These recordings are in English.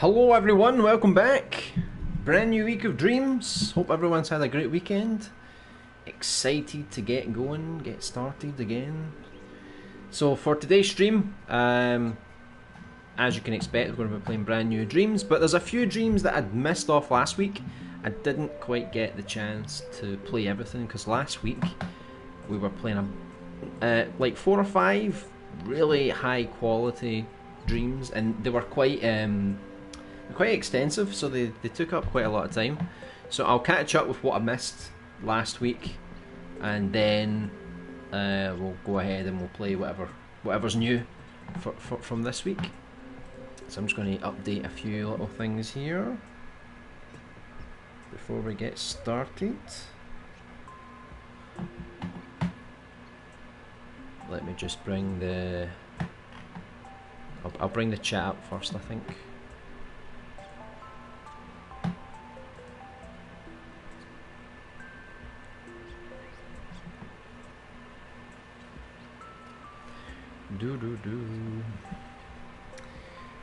Hello everyone, welcome back. Brand new week of Dreams. Hope everyone's had a great weekend. Excited to get going, get started again. So for today's stream, as you can expect, we're going to be playing brand new Dreams, but there's a few Dreams that I'd missed off last week. I didn't quite get the chance to play everything because last week we were playing like 4 or 5 really high quality Dreams, and they were quite extensive, so they took up quite a lot of time. So I'll catch up with what I missed last week, and then we'll go ahead and we'll play whatever's new from this week. So I'm just going to update a few little things here before we get started. Let me just bring the... I'll bring the chat up first, I think.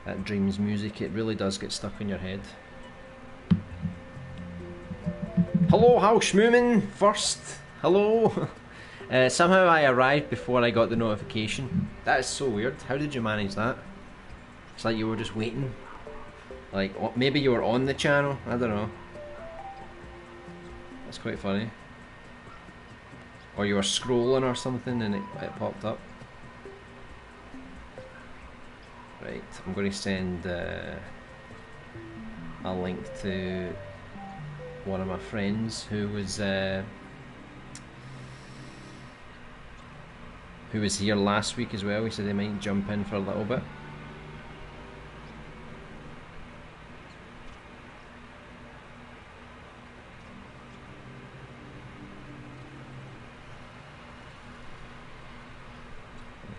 That Dreams music, it really does get stuck in your head. Hello, how schmoomin' first. Hello. Somehow I arrived before I got the notification. That is so weird. How did you manage that? It's like you were just waiting. Like, maybe you were on the channel. I don't know. That's quite funny. Or you were scrolling or something and it popped up. Right, I'm going to send a link to one of my friends who was here last week as well. He said they might jump in for a little bit.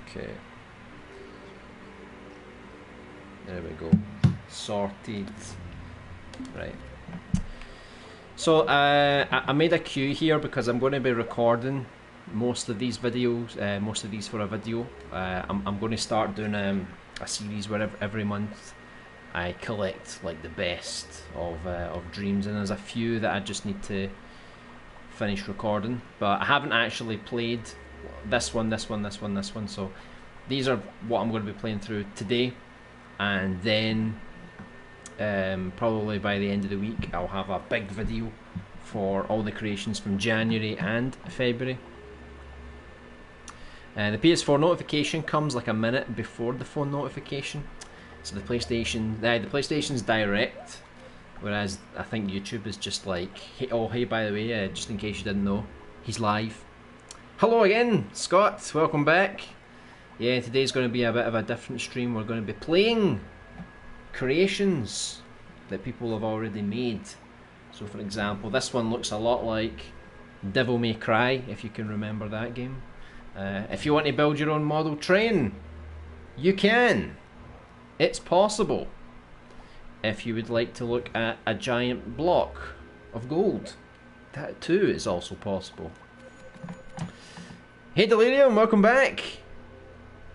Okay. There we go. Sorted. Right. So I made a queue here because I'm going to be recording most of these videos, most of these for a video. I'm going to start doing a series where every month I collect like the best of Dreams, and there's a few that I just need to finish recording, but I haven't actually played this one, so these are what I'm going to be playing through today. And then probably by the end of the week I'll have a big video for all the creations from January and February. The PS4 notification comes like a minute before the phone notification. So the PlayStation's direct, whereas I think YouTube is just like, hey by the way, just in case you didn't know, he's live. Hello again, Scott, welcome back. Yeah, today's going to be a bit of a different stream. We're going to be playing creations that people have already made. So for example, this one looks a lot like Devil May Cry, if you can remember that game. If you want to build your own model train, you can. It's possible. If you would like to look at a giant block of gold, that too is also possible. Hey Delirium, welcome back.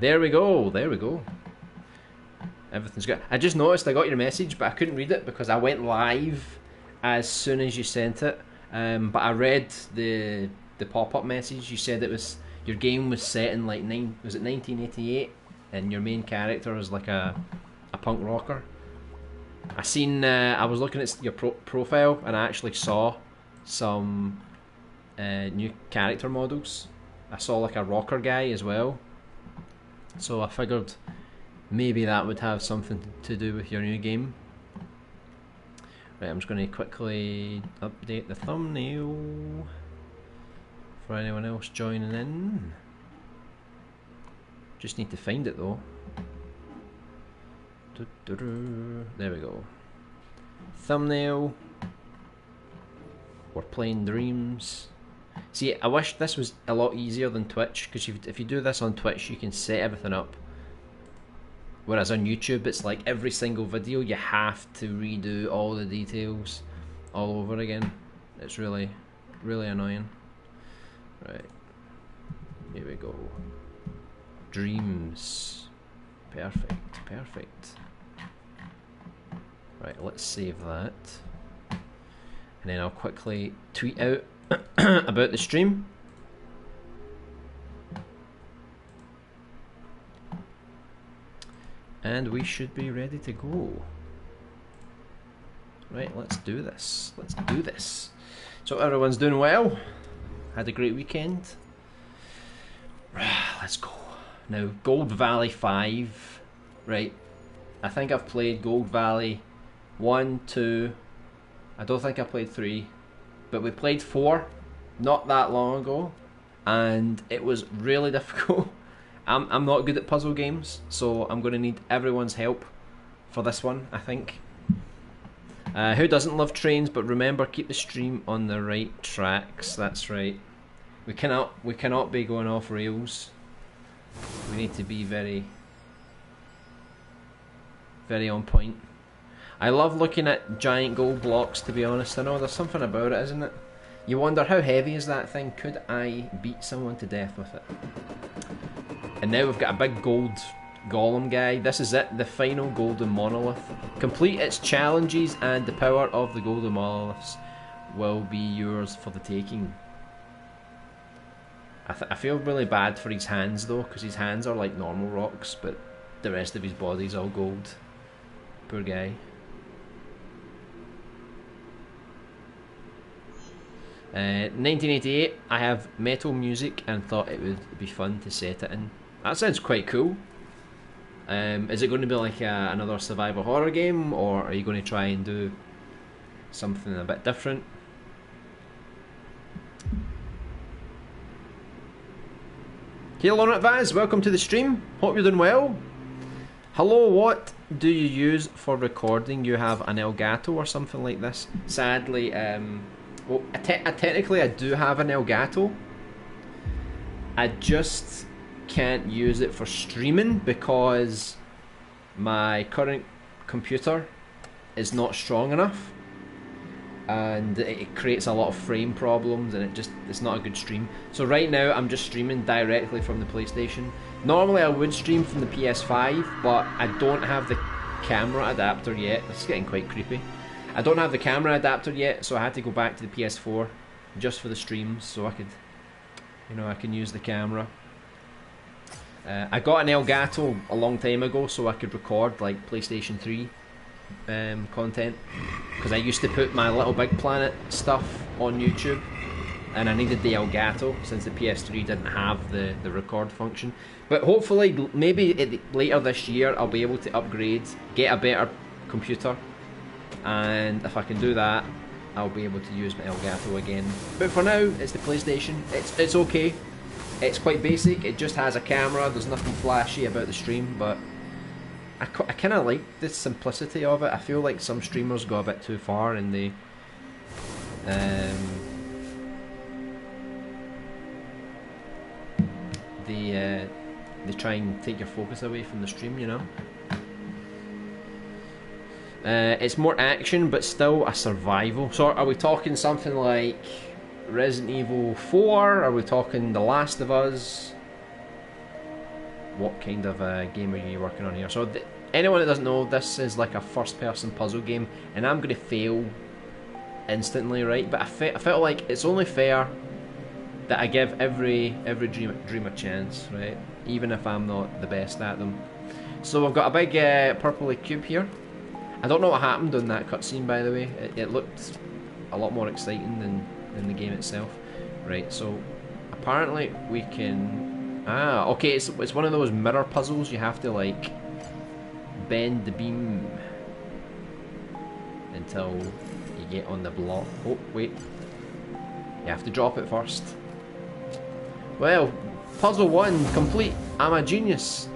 There we go, there we go. Everything's good. I just noticed I got your message, but I couldn't read it because I went live as soon as you sent it. But I read the pop-up message. You said it was your game was set in like 1988, and your main character was like a punk rocker. I was looking at your profile, and I actually saw some new character models. I saw like a rocker guy as well. So I figured maybe that would have something to do with your new game. Right, I'm just going to quickly update the thumbnail for anyone else joining in. Just need to find it though. There we go. Thumbnail. We're playing Dreams. See, I wish this was a lot easier than Twitch, because if you do this on Twitch you can set everything up, whereas on YouTube it's like every single video you have to redo all the details all over again. It's really annoying. Right, here we go. Dreams. Perfect. Right, let's save that. And then I'll quickly tweet out about the stream. And we should be ready to go. Right, let's do this. Let's do this. So everyone's doing well. Had a great weekend. Let's go. Now, Gold Valley 5. Right. I think I've played Gold Valley 1, 2. I don't think I played 3. But we played 4 not that long ago. And it was really difficult. I'm not good at puzzle games, so I'm going to need everyone's help for this one, I think. Who doesn't love trains? But remember, keep the stream on the right tracks. That's right. We cannot be going off rails. We need to be very, very on point. I love looking at giant gold blocks, to be honest. I know there's something about it, isn't it? You wonder, how heavy is that thing? Could I beat someone to death with it? And now we've got a big gold golem guy. This is it, the final golden monolith. Complete its challenges and the power of the golden monoliths will be yours for the taking. I feel really bad for his hands though, because his hands are like normal rocks, but the rest of his body's all gold. Poor guy. Uh, 1988, I have metal music and thought it would be fun to set it in. That sounds quite cool. Is it going to be like another survival horror game, or are you going to try and do something a bit different? Hello Vaz, welcome to the stream. Hope you're doing well. Hello, what do you use for recording? You have an Elgato or something like this? Sadly, well, technically I do have an Elgato. I just can't use it for streaming because my current computer is not strong enough, and it creates a lot of frame problems, and it's not a good stream. So right now I'm just streaming directly from the PlayStation. Normally I would stream from the PS5, but I don't have the camera adapter yet. It's getting quite creepy. I don't have the camera adapter yet, so I had to go back to the PS4 just for the streams, so I could, you know, I can use the camera. I got an Elgato a long time ago so I could record like PlayStation 3 content, because I used to put my Little Big Planet stuff on YouTube, and I needed the Elgato since the PS3 didn't have the record function. But hopefully, maybe later this year I'll be able to upgrade, get a better computer, and if I can do that, I'll be able to use my Elgato again. But for now, it's the PlayStation. It's okay. It's quite basic. It just has a camera. There's nothing flashy about the stream, but I kind of like the simplicity of it. I feel like some streamers go a bit too far and they try and take your focus away from the stream, you know. It's more action, but still a survival. So are we talking something like Resident Evil 4? Are we talking The Last of Us? What kind of game are you working on here? So anyone that doesn't know, this is like a first-person puzzle game, and I'm going to fail instantly, right? But I felt like it's only fair that I give every dream a chance, right? Even if I'm not the best at them. So I've got a big purpley cube here. I don't know what happened on that cutscene, by the way. It looked a lot more exciting than the game itself. Right, so apparently we can... Ah, okay, it's one of those mirror puzzles. You have to, like, bend the beam until you get on the block. Oh, wait. You have to drop it first. Well, puzzle 1 complete. I'm a genius.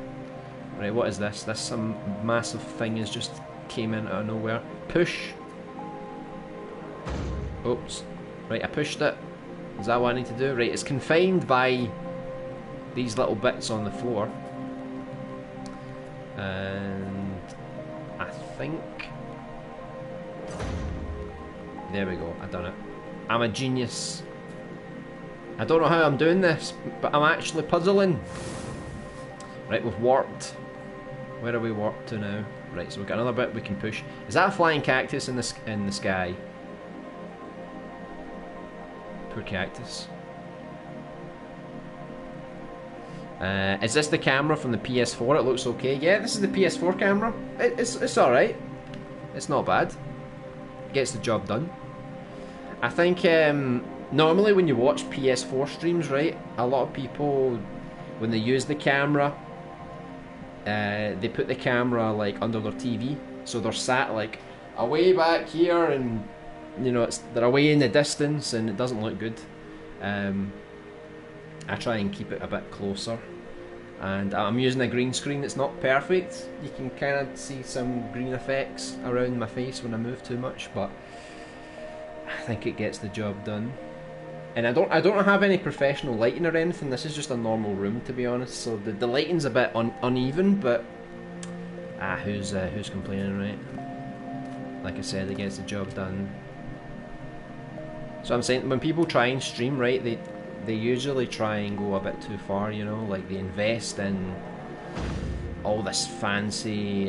Right, what is this? This some massive thing has just came in out of nowhere. Push. Oops. Right, I pushed it. Is that what I need to do? Right, it's confined by these little bits on the floor. And I think... There we go, I've done it. I'm a genius. I don't know how I'm doing this, but I'm actually puzzling. Right, we've warped. Where are we warped to now? Right, so we've got another bit we can push. Is that a flying cactus in the sky? Poor cactus. Is this the camera from the PS4? It looks okay. Yeah, this is the PS4 camera. It's alright. It's not bad. It gets the job done. I think normally when you watch PS4 streams, right, a lot of people, when they use the camera, they put the camera like under their TV, so they're sat like away back here, and you know they're away in the distance, and it doesn't look good. I try and keep it a bit closer, and I'm using a green screen that's not perfect. You can kind of see some green effects around my face when I move too much, but I think it gets the job done. And I don't have any professional lighting or anything. This is just a normal room, to be honest. So the lighting's a bit uneven, but who's complaining, right? Like I said, it gets the job done. So I'm saying when people try and stream, right, they usually try and go a bit too far, you know, like they invest in all this fancy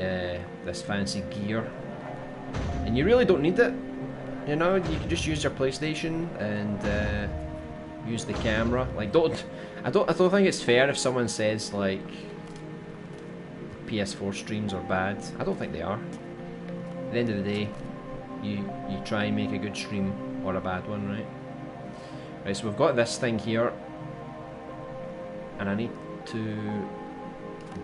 gear, and you really don't need it. You know, you can just use your PlayStation and use the camera. Like, I don't think it's fair if someone says like PS4 streams are bad. I don't think they are. At the end of the day, you try and make a good stream or a bad one, right? Right, so we've got this thing here, and I need to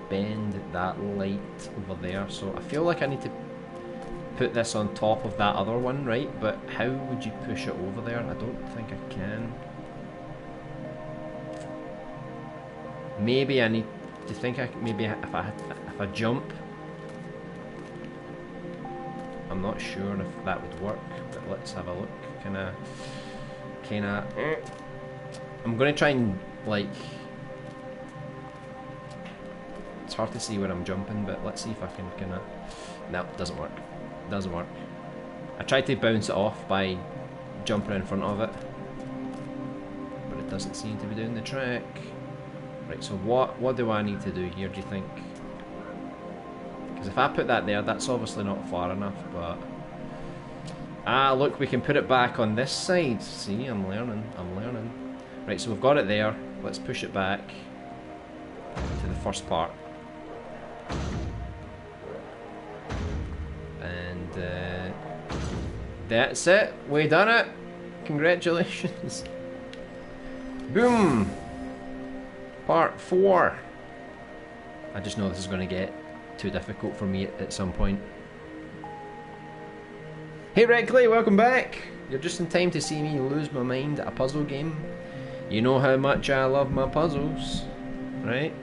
bend that light over there. So I feel like I need to put this on top of that other one, right? But how would you push it over there? I don't think I can. Maybe I need to think. Maybe if I jump. I'm not sure if that would work, but let's have a look. Kinda. I'm gonna try and like. It's hard to see where I'm jumping, but let's see if I can kinda. No, it doesn't work. Doesn't work. I tried to bounce it off by jumping in front of it, but it doesn't seem to be doing the trick. Right, so what do I need to do here, do you think? Because if I put that there, that's obviously not far enough, but look, we can put it back on this side. See, I'm learning. Right, so we've got it there. Let's push it back to the first part. And that's it. We done it. Congratulations. Boom. Part 4. I just know this is going to get too difficult for me at some point. Hey Reckley, welcome back. You're just in time to see me lose my mind at a puzzle game. You know how much I love my puzzles, right?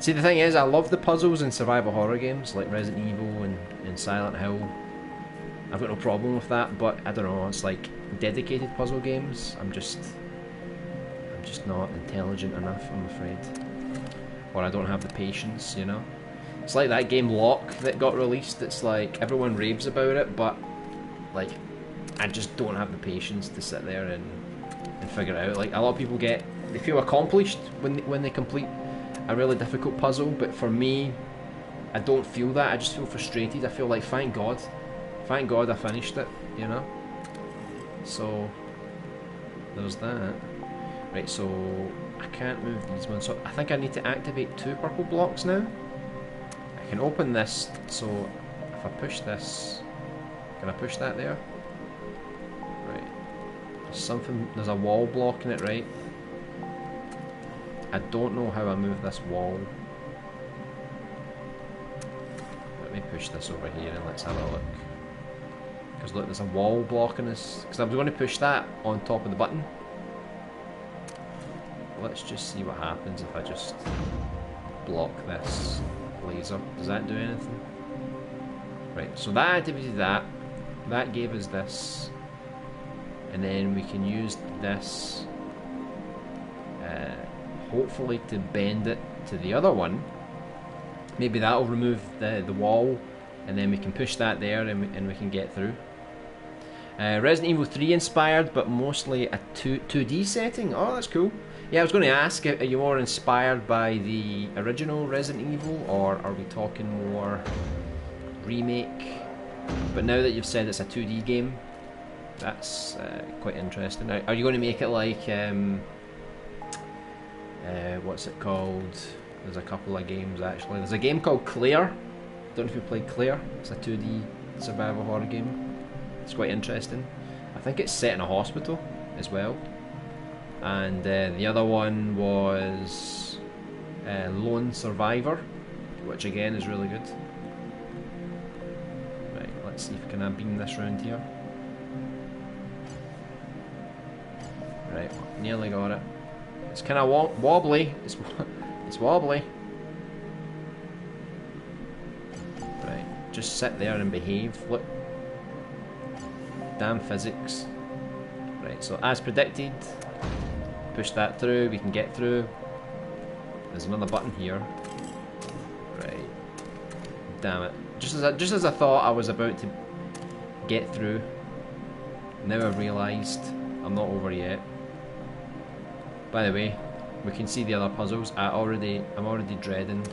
See, the thing is, I love the puzzles in survival horror games like Resident Evil and Silent Hill. I've got no problem with that, but I don't know, it's like dedicated puzzle games. I'm just not intelligent enough, I'm afraid. Or I don't have the patience, you know? It's like that game Lock that got released. It's like everyone raves about it, but like I just don't have the patience to sit there and figure it out. Like a lot of people they feel accomplished when they complete a really difficult puzzle, but for me, I don't feel that. I just feel frustrated. I feel like thank God I finished it, you know? So there's that. Right, so I can't move these ones, so I think I need to activate 2 purple blocks now. I can open this, so if I push this, can I push that there? Right. There's a wall blocking it, right? I don't know how I move this wall. Let me push this over here and let's have a look. Because look, there's a wall blocking us. Because I was going to push that on top of the button. Let's just see what happens if I just block this laser. Does that do anything? Right, so that activated that. That gave us this. And then we can use this, hopefully to bend it to the other one. Maybe that'll remove the wall, and then we can push that there and we can get through. Resident Evil 3 inspired, but mostly a 2D setting. Oh, that's cool. Yeah, I was going to ask, are you more inspired by the original Resident Evil, or are we talking more remake? But now that you've said it's a 2D game, that's quite interesting. Are you going to make it like, what's it called? There's a couple of games actually. There's a game called Claire. Don't know if you played Claire. It's a 2D survival horror game. It's quite interesting. I think it's set in a hospital as well. And the other one was Lone Survivor, which again is really good. Right, let's see if can I beam this round here. Right, nearly got it. It's kind of wobbly. It's wobbly. Right, just sit there and behave. Look. Damn physics. Right, so as predicted, push that through, we can get through. There's another button here. Right. Damn it. Just as I thought I was about to get through, now I've realised I'm not over yet. By the way, we can see the other puzzles. I'm already dreading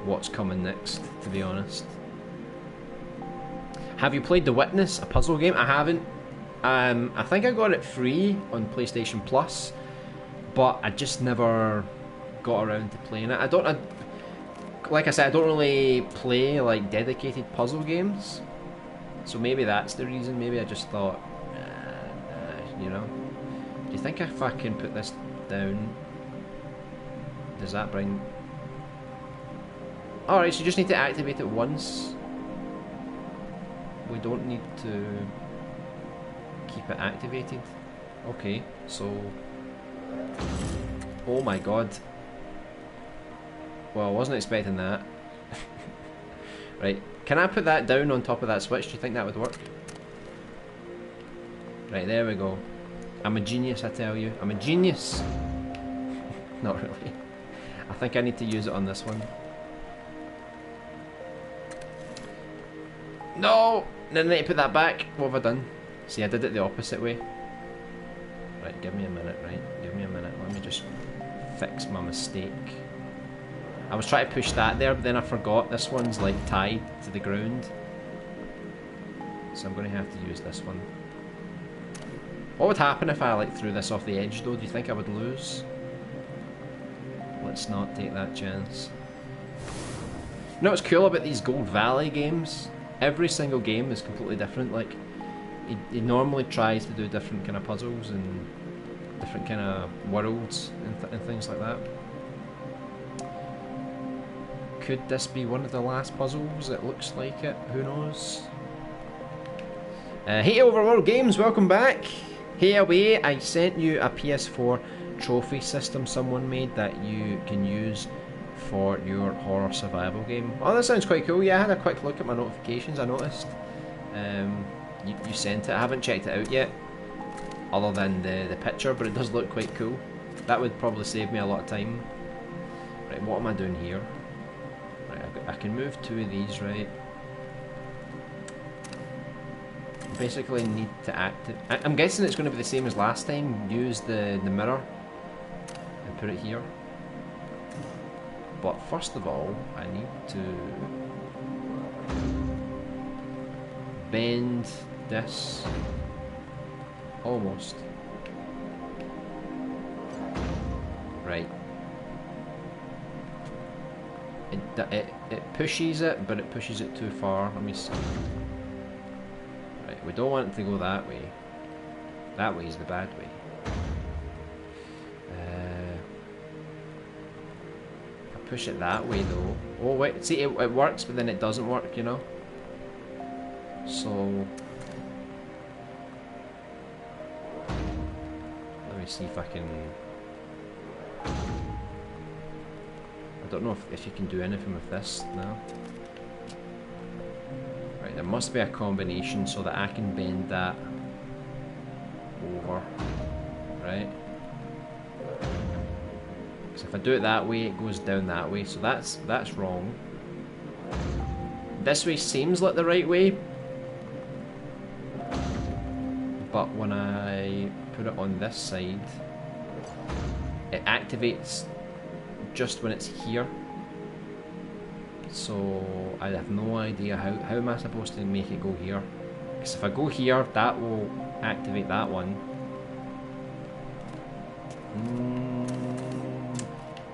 what's coming next, to be honest. Have you played The Witness, a puzzle game? I haven't. I think I got it free on PlayStation Plus, but I just never got around to playing it. Like I said, I don't really play like dedicated puzzle games, so maybe that's the reason. Maybe I just thought, you know. Do you think if I can put this down, does that bring? Alright, so you just need to activate it once. We don't need to keep it activated. Okay, so... Oh my god. Well, I wasn't expecting that. Right, can I put that down on top of that switch? Do you think that would work? Right, there we go. I'm a genius, I tell you. I'm a genius! Not really. I think I need to use it on this one. No! Then I need to put that back. What have I done? See, I did it the opposite way. Right, give me a minute, right? Give me a minute. Let me just fix my mistake. I was trying to push that there, but then I forgot this one's like tied to the ground. So I'm going to have to use this one. What would happen if I like threw this off the edge though? Do you think I would lose? Let's not take that chance. You know what's cool about these Gold Valley games? Every single game is completely different. Like, he normally tries to do different kind of puzzles and different kind of worlds and things like that. Could this be one of the last puzzles? It looks like it. Who knows? Hey Overworld Games, welcome back. Hey LBA, I sent you a PS4 trophy system someone made that you can use for your horror survival game. Oh, that sounds quite cool. Yeah, I had a quick look at my notifications, I noticed. You sent it. I haven't checked it out yet, other than the picture, but it does look quite cool. That would probably save me a lot of time. Right, what am I doing here? Right, I can move two of these, right? Basically need to activate. I'm guessing it's going to be the same as last time. Use the mirror and put it here. But first of all, I need to bend this almost. Right. It pushes it, but it pushes it too far. Let me see. Right, we don't want it to go that way. That way is the bad way. If I push it that way though. Oh wait, see, it works, but then it doesn't work, you know? So... let me see if I can... I don't know if you can do anything with this now. Right, there must be a combination so that I can bend that over, right? Because if I do it that way, it goes down that way, so that's wrong. This way seems like the right way. but when I put it on this side, it activates just when it's here. So I have no idea how am I supposed to make it go here? Because if I go here, that will activate that one.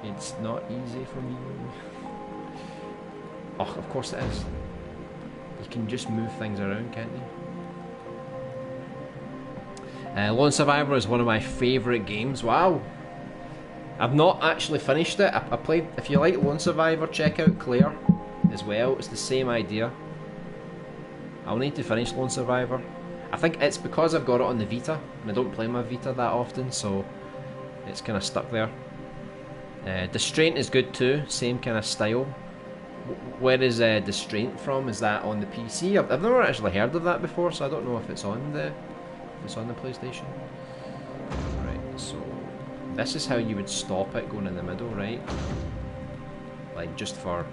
It's not easy for me. Oh, of course it is. You can just move things around, can't you? Lone Survivor is one of my favourite games. Wow! I've not actually finished it. I played. If you like Lone Survivor, check out Claire as well. It's the same idea. I'll need to finish Lone Survivor. I think it's because I've got it on the Vita, and I don't play my Vita that often, so it's kind of stuck there. Distraint is good too, same kind of style. Where is Distraint from? Is that on the PC? I've never actually heard of that before, so I don't know if it's on the PlayStation. Right, so this is how you would stop it going in the middle, right? Like just for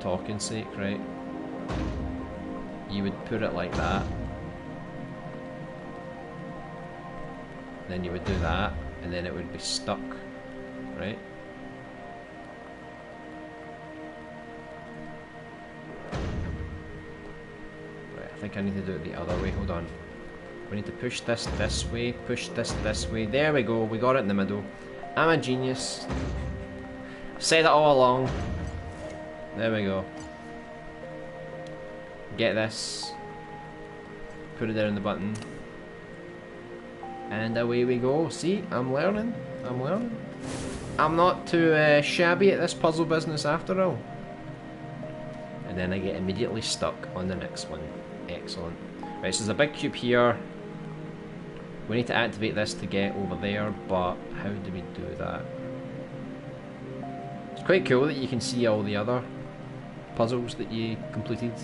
talking's sake, right? You would put it like that. Then you would do that, and then it would be stuck, right? Right, I think I need to do it the other way, hold on. We need to push this way, push this way. There we go, we got it in the middle. I'm a genius. I've said it all along. There we go. Get this. Put it there in the button. And away we go. See, I'm learning. I'm learning. I'm not too shabby at this puzzle business after all. And then I get immediately stuck on the next one. Excellent. Right, so there's a big cube here. We need to activate this to get over there, but how do we do that? It's quite cool that you can see all the other puzzles that you completed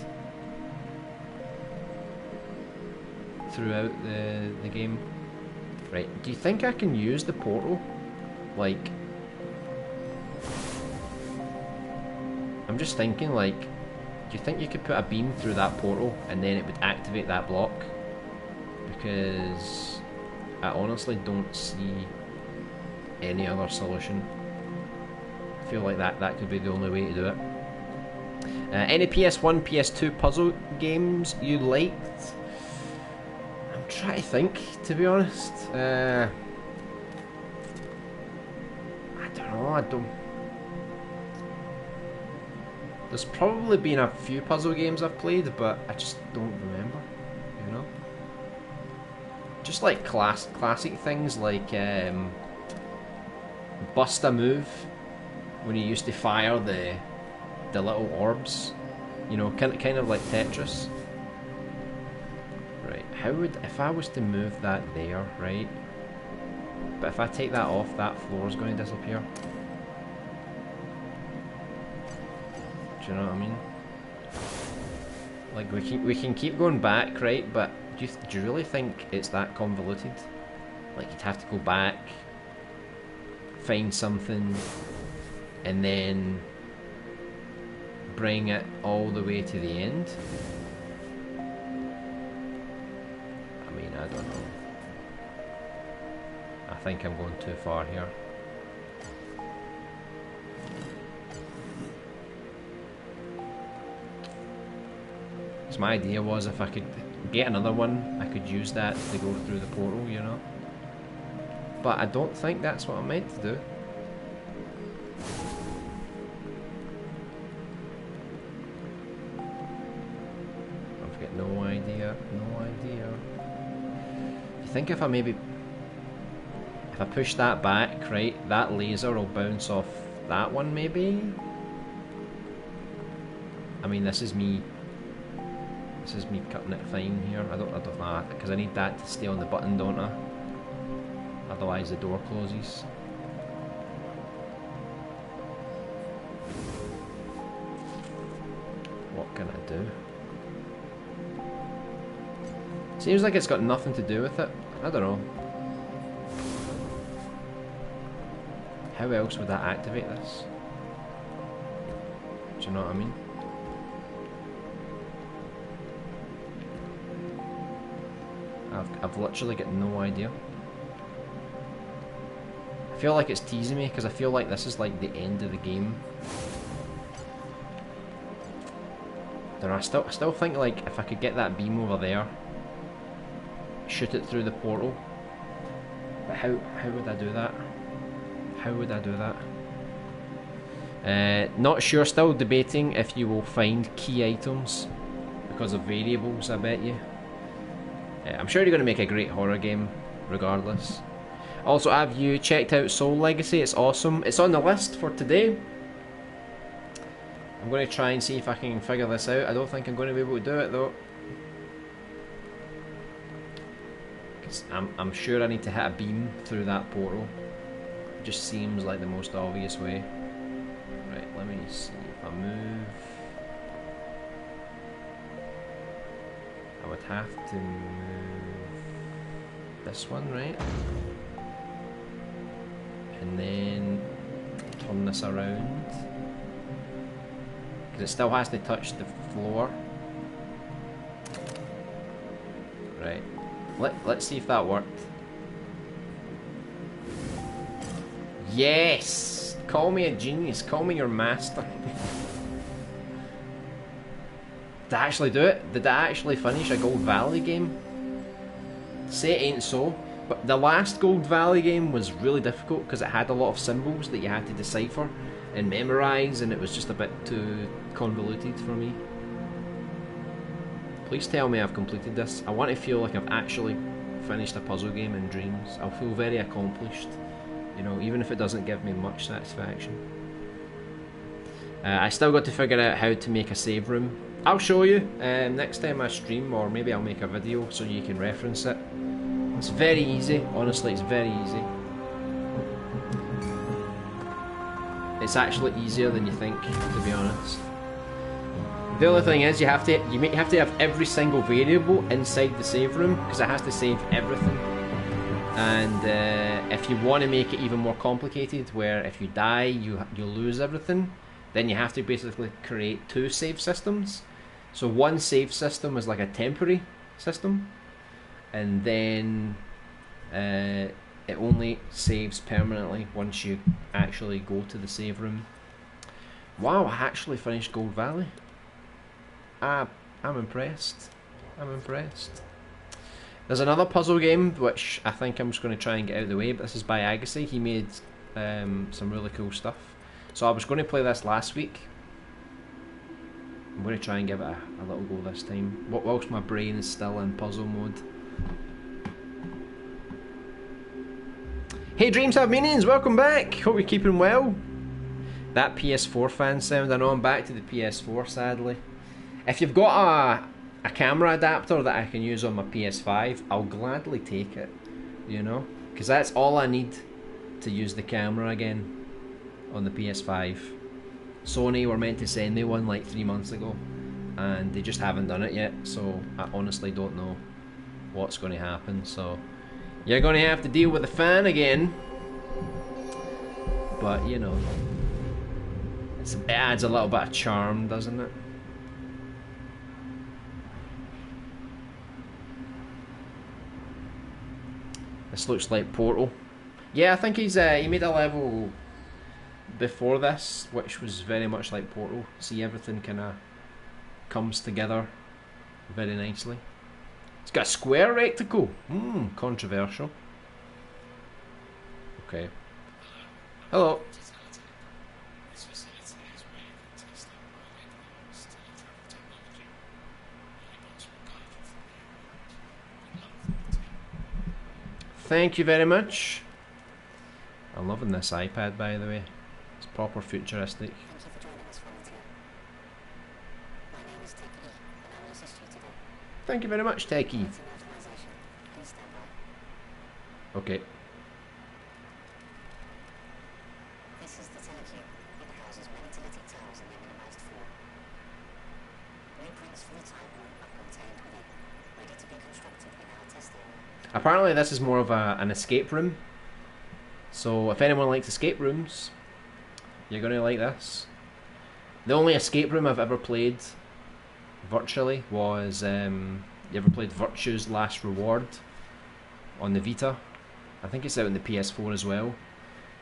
throughout the game. Right, do you think I can use the portal? Like, I'm just thinking, like, do you think you could put a beam through that portal and then it would activate that block? Because I honestly don't see any other solution. I feel like that could be the only way to do it. Any PS1, PS2 puzzle games you liked? I'm trying to think, to be honest. I don't know, There's probably been a few puzzle games I've played, but I just don't remember, you know? Just like classic things like Bust a Move, when you used to fire the little orbs, you know, kind of like Tetris. Right, how would, if I was to move that there, right? But if I take that off, that floor is going to disappear. Do you know what I mean? Like we can keep going back, right? But do you really think it's that convoluted? Like you'd have to go back, find something, and then bring it all the way to the end? I mean, I don't know. I think I'm going too far here. So my idea was if I could get another one, I could use that to go through the portal, you know? But I don't think that's what I'm meant to do. I've got no idea, no idea. You think if I maybe... If I push that back, right, that laser will bounce off that one maybe? I mean, this is me cutting it fine here. I don't know, because I need that to stay on the button, don't I? Otherwise the door closes. What can I do? Seems like it's got nothing to do with it. I don't know. How else would that activate this? Do you know what I mean? I've literally got no idea. I feel like it's teasing me because I feel like this is like the end of the game. Don't know, I still think like if I could get that beam over there, shoot it through the portal. But how would I do that? How would I do that? Not sure, still debating if you will find key items because of variables, I bet you. I'm sure you're going to make a great horror game regardless. Also, have you checked out Soul Legacy? It's awesome. It's on the list for today. I'm going to try and see if I can figure this out. I don't think I'm going to be able to do it though. Cause I'm sure I need to hit a beam through that portal. It just seems like the most obvious way. Right, let me see if I move. I would have to move this one, right? And then turn this around. Because it still has to touch the floor. Right. Let's see if that worked. Yes! Call me a genius. Call me your master. Did I actually do it? Did I actually finish a Gold Valley game? Say it ain't so. But the last Gold Valley game was really difficult because it had a lot of symbols that you had to decipher and memorise, and it was just a bit too convoluted for me. Please tell me I've completed this. I want to feel like I've actually finished a puzzle game in Dreams. I'll feel very accomplished, you know, even if it doesn't give me much satisfaction. I still got to figure out how to make a save room. I'll show you next time I stream, or maybe I'll make a video so you can reference it. It's very easy, honestly, it's very easy. It's actually easier than you think, to be honest. The other thing is you have to have every single variable inside the save room because it has to save everything. And if you want to make it even more complicated, where if you die you lose everything, then you have to basically create two save systems. So one save system is like a temporary system, and then it only saves permanently once you actually go to the save room. Wow, I actually finished Gold Valley. I'm impressed. I'm impressed. There's another puzzle game which I think I'm just going to try and get out of the way, but this is by Agassi. He made some really cool stuff. So I was going to play this last week. I'm going to try and give it a little go this time, whilst my brain is still in puzzle mode. Hey Dreams Have Meanings, welcome back! Hope you're keeping well. That PS4 fan sound, I know I'm back to the PS4 sadly. If you've got a camera adapter that I can use on my PS5, I'll gladly take it, you know? Because that's all I need to use the camera again on the PS5. Sony were meant to send me one like 3 months ago, and they just haven't done it yet, so I honestly don't know what's going to happen. So you're going to have to deal with the fan again, but you know, it adds a little bit of charm, doesn't it? This looks like Portal. Yeah, I think he made a level before this which was very much like Portal. See, everything kind of comes together very nicely. It's got a square rectangle. Controversial. Okay. Hello. Thank you very much. I'm loving this iPad, by the way. It's proper futuristic. Thank you very much, Techie. Okay. This is the telecube. It houses many teletic towers in a minimized form. Blueprints for the time room are contained within, ready to be constructed in our testing. Apparently this is more of an escape room. So if anyone likes escape rooms, you're going to like this. The only escape room I've ever played virtually was, you ever played Virtue's Last Reward? on the Vita. I think it's out on the PS4 as well.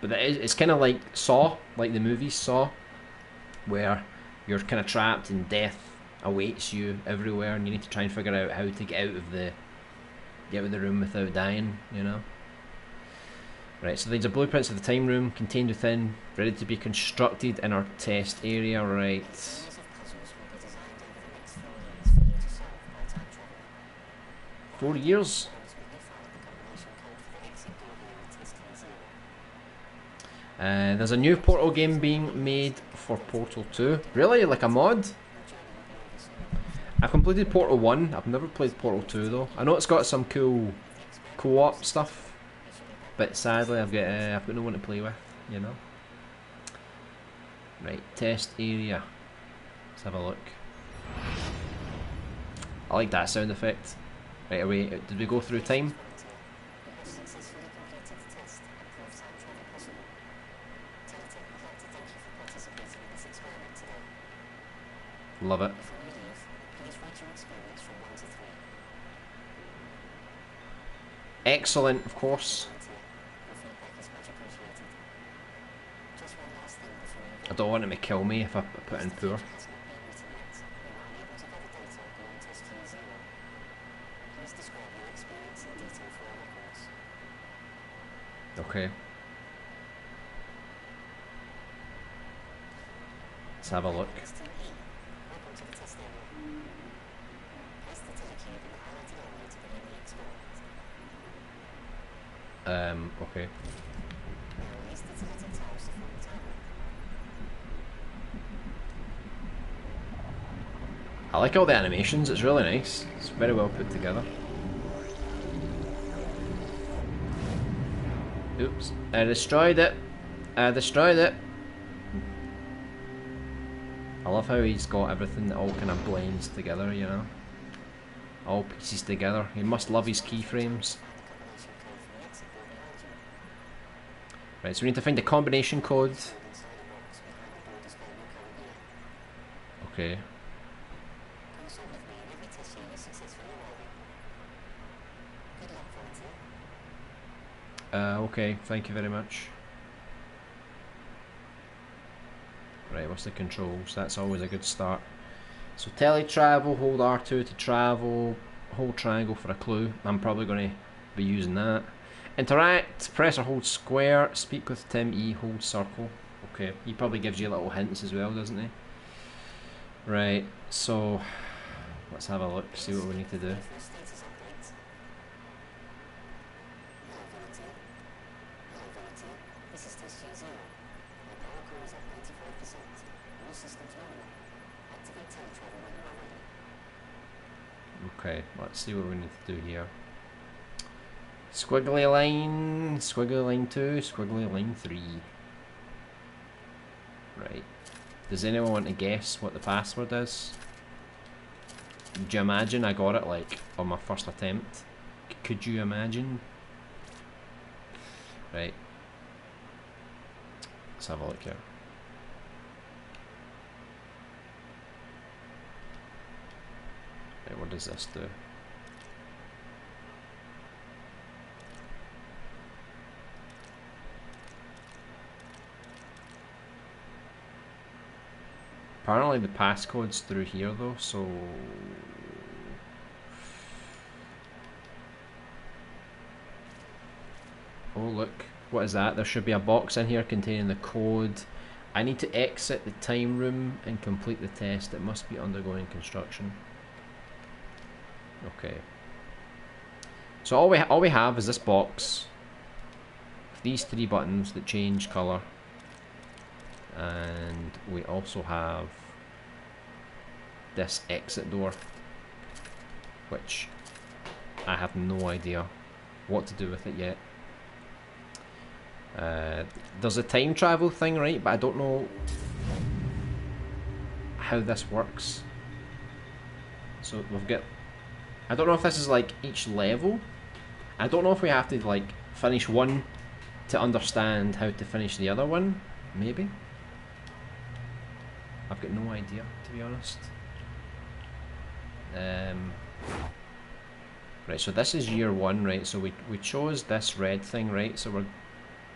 But it's kind of like Saw, like the movies Saw, where you're kind of trapped and death awaits you everywhere, and you need to try and figure out how to get out of the room without dying. You know. Right. So these are blueprints of the time room contained within, ready to be constructed in our test area. Right. 4 years. There's a new Portal game being made for Portal 2. Really? Like a mod? I've completed Portal 1. I've never played Portal 2 though. I know it's got some cool co-op stuff, but sadly I've got no one to play with, you know. Right, test area. Let's have a look. I like that sound effect. Right away, did we go through time? Love it. Excellent, of course. I don't want him to kill me if I put in poor. Okay. Let's have a look. Okay. I like all the animations, it's really nice. It's very well put together. Oops, I destroyed it. I destroyed it. I love how he's got everything that all kind of blends together, you know? All pieces together. He must love his keyframes. Right, so we need to find the combination code. Okay. Okay, thank you very much. Right, what's the controls? That's always a good start. So teletravel, hold R2 to travel, hold triangle for a clue. I'm probably going to be using that. Interact, press or hold square, speak with Tim E, hold circle. Okay, he probably gives you little hints as well, doesn't he? Right, so let's have a look, see what we need to do. Okay, let's see what we need to do here. Squiggly line 2, squiggly line 3. Right. Does anyone want to guess what the password is? Do you imagine I got it like on my first attempt? Could you imagine? Right. Let's have a look here. Right, what does this do? Apparently the passcode's through here though, so... Oh look, what is that? There should be a box in here containing the code. I need to exit the time room and complete the test. It must be undergoing construction. Okay. So all we have is this box. These 3 buttons that change colour. And we also have this exit door, which I have no idea what to do with it yet. There's a time travel thing, right? But I don't know how this works. So we've got... I don't know if this is like each level. I don't know if we have to like finish one to understand how to finish the other one. Maybe. I've got no idea, to be honest. Right, so this is year 1, right? So we chose this red thing, right? So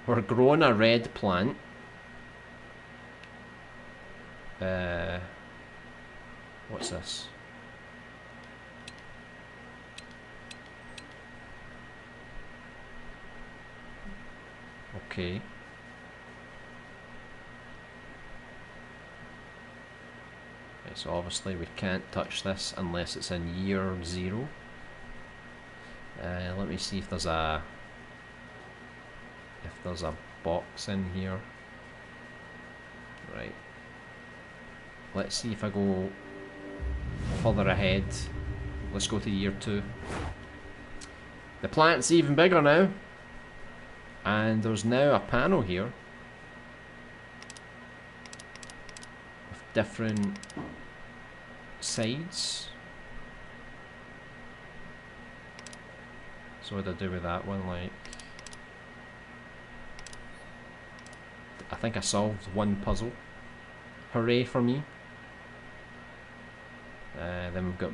we're growing a red plant. What's this? Okay. Right, so obviously we can't touch this unless it's in year 0. Let me see if there's a box in here. Right. Let's see if I go further ahead. Let's go to year 2. The plant's even bigger now. And there's now a panel here with different sides. So what do I do with that one? Like, I think I solved one puzzle. Hooray for me. Then we've got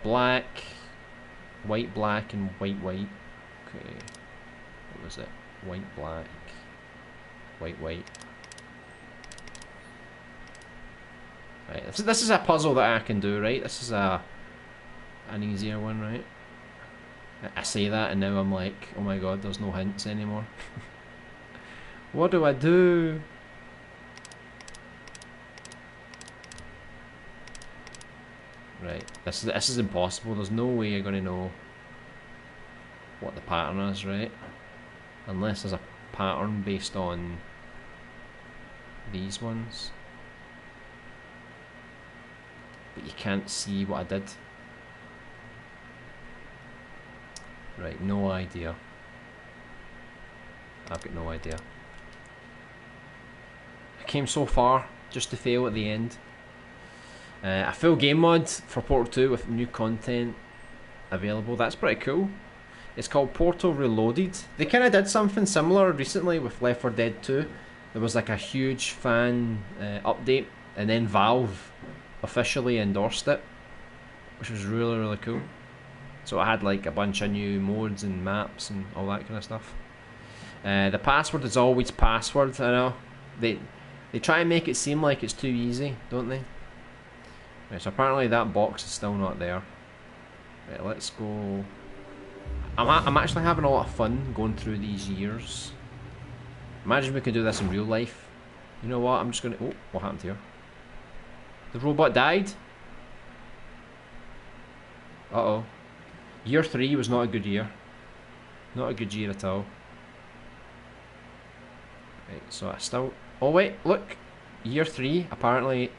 black, white, black, and white, white. Okay, what was it? White, black, white, white. Right, this is a puzzle that I can do, right? This is an easier one, right? I say that and now I'm like, oh my god, there's no hints anymore. What do I do? Right, this is impossible. There's no way you're gonna know what the pattern is, right? Unless there's a pattern based on these ones. But you can't see what I did. Right, no idea. I've got no idea. I came so far just to fail at the end. A full game mod for Portal 2 with new content available. That's pretty cool. It's called Portal Reloaded. They kind of did something similar recently with Left 4 Dead 2. There was like a huge fan update, and then Valve officially endorsed it, which was really, really cool. So it had like a bunch of new modes and maps and all that kind of stuff. The password is always password. I know they try and make it seem like it's too easy, don't they? Right, so apparently that box is still not there. Right, let's go. I'm actually having a lot of fun going through these years. Imagine we could do this in real life. You know what? I'm just gonna. Oh, what happened here? The robot died. Uh-oh. Year 3 was not a good year. Not a good year at all. Right, so I still... Oh wait, look! Year 3, apparently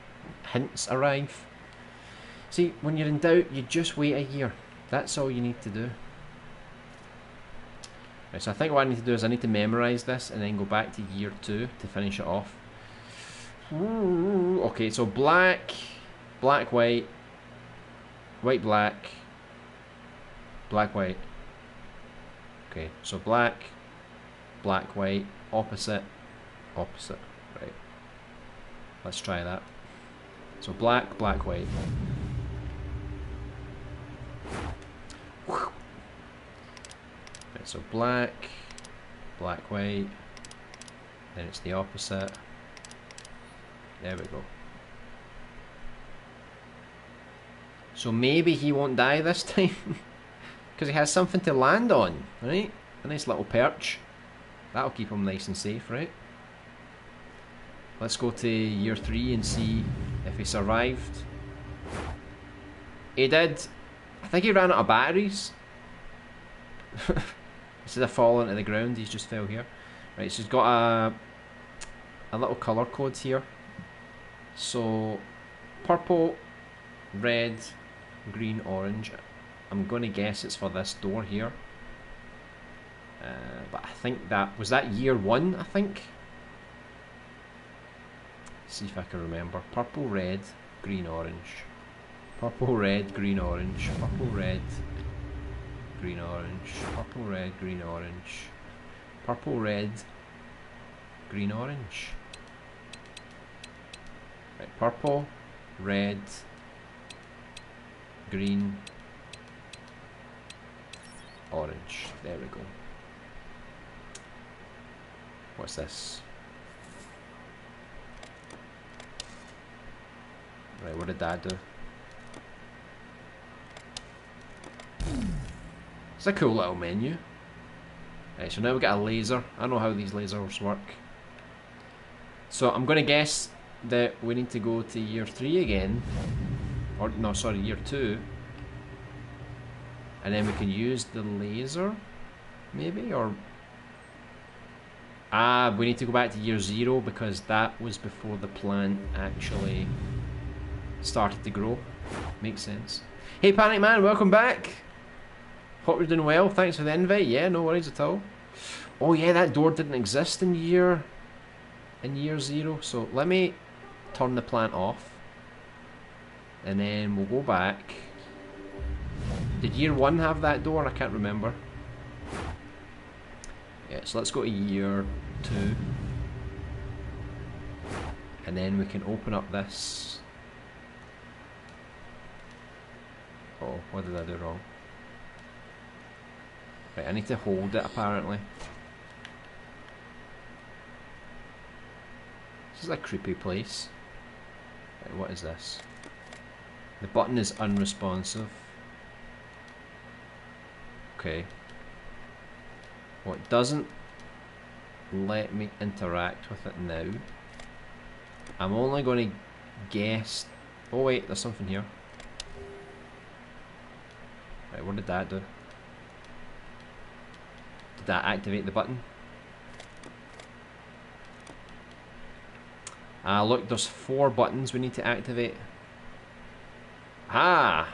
hints arrive. See, when you're in doubt, you just wait a year. That's all you need to do. Right, so I think what I need to do is I need to memorise this and then go back to year 2 to finish it off. Ooh, okay, so black, black, white, white, black, black, white. Okay, so black, black, white, opposite, opposite. Right. Let's try that. So black, black, white. Right, so black, black, white. Then it's the opposite. There we go. So maybe he won't die this time. Because he has something to land on, right? A nice little perch. That'll keep him nice and safe, right? Let's go to year 3 and see if he survived. He did. I think he ran out of batteries. Instead of falling to the ground, he's just fell here. Right, so he's got a little colour code here. So, purple, red, green, orange. I'm going to guess it's for this door here. But I think that... Was that year 1, I think? Let's see if I can remember. Purple, red, green, orange. Purple, red, green, orange. Purple, red, green, orange. Purple, red, green, orange. Purple, red, green, orange. Right, purple, red, green. orange. There we go. What's this? Right, what did that do? It's a cool little menu. Right, so now we got a laser. I know how these lasers work. So I'm going to guess that we need to go to year 3 again. Or, no, sorry, year 2. And then we can use the laser, maybe? Or... Ah, we need to go back to year 0 because that was before the plant actually started to grow. Makes sense. Hey Panic Man, welcome back. Hope you're doing well. Thanks for the invite. Yeah, no worries at all. Oh yeah, that door didn't exist in year 0. So let me turn the plant off. And then we'll go back. Did year 1 have that door? I can't remember. Yeah, so let's go to year 2. And then we can open up this. Oh, what did I do wrong? Right, I need to hold it apparently. This is a creepy place. Right, what is this? The button is unresponsive. Okay. Well, it doesn't let me interact with it now. I'm only going to guess... Oh wait, there's something here. Right, what did that do? Did that activate the button? Ah, look, there's 4 buttons we need to activate. Ah!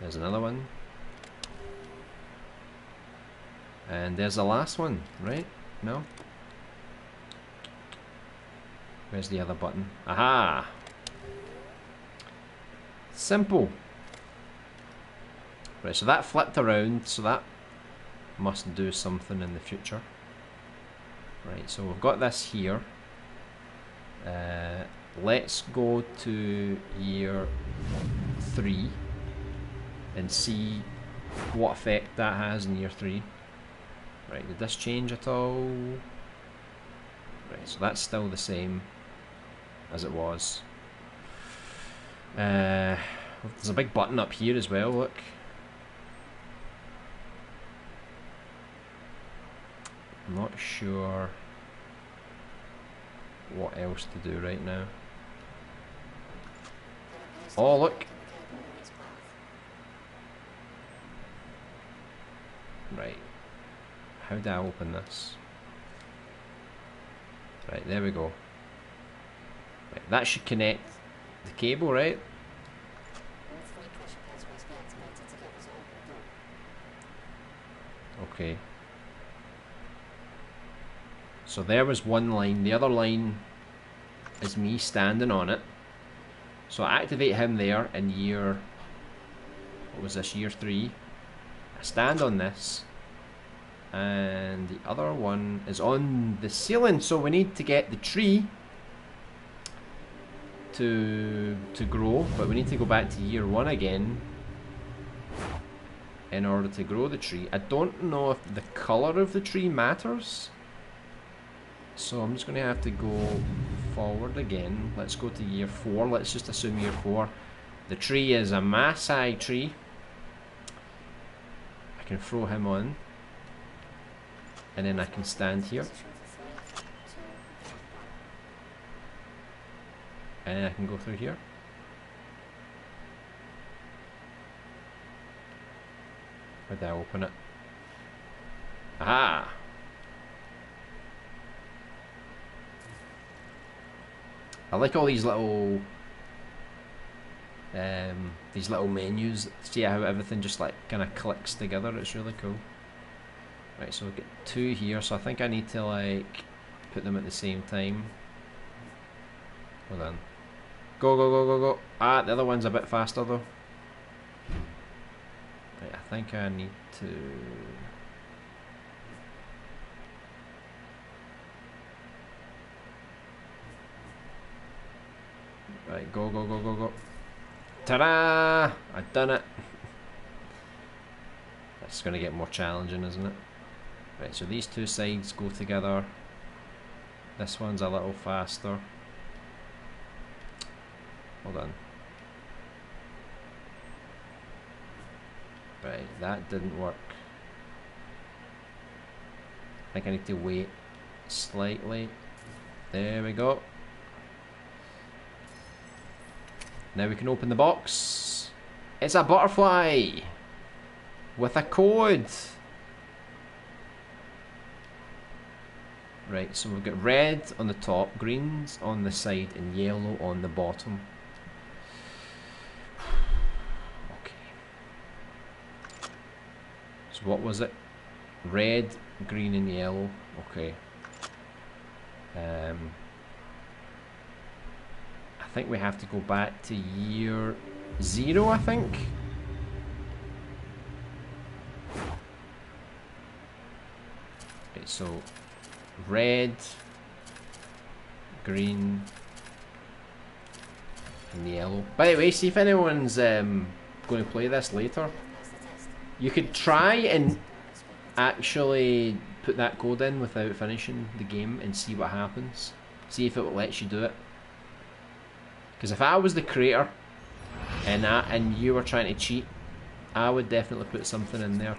There's another one. And there's the last one, right? No? Where's the other button? Aha! Simple. Right, so that flipped around, so that must do something in the future. Right, so we've got this here. Let's go to year 3 and see what effect that has in year 3. Right, did this change at all? Right, so that's still the same as it was. There's a big button up here as well, look. I'm not sure what else to do right now. Oh, look! Right. How do I open this? Right, there we go. Right, that should connect the cable, right? Okay. So there was one line. The other line is me standing on it. So I activate him there in year... What was this? Year 3. I stand on this. And the other one is on the ceiling. So we need to get the tree to grow. But we need to go back to year 1 again in order to grow the tree. I don't know if the colour of the tree matters. So I'm just going to have to go forward again. Let's go to year 4. Let's just assume year 4. The tree is a Maasai tree. I can throw him on. And then I can stand here. And then I can go through here. How do I open it? Aha! I like all these little menus. See how everything just like kind of clicks together. It's really cool. Right, so we've got 2 here. So I think I need to like put them at the same time. Hold on. Go, go, go, go, go. Ah, the other one's a bit faster though. Right, I think I need to... Right, go, go, go, go, go. Ta-da! I've done it. it's going to get more challenging, isn't it? Right, so these two sides go together. This one's a little faster. Hold on. Right, that didn't work. I think I need to wait slightly. There we go. Now we can open the box. It's a butterfly with a code. Right, so we've got red on the top, greens on the side, and yellow on the bottom. Okay. So what was it? Red, green, and yellow. Okay. I think we have to go back to year 0, I think. Okay, so red, green, and yellow. By the way, see if anyone's going to play this later. You could try and actually put that code in without finishing the game and see what happens. See if it lets you do it. Because if I was the creator and you were trying to cheat, I would definitely put something in there.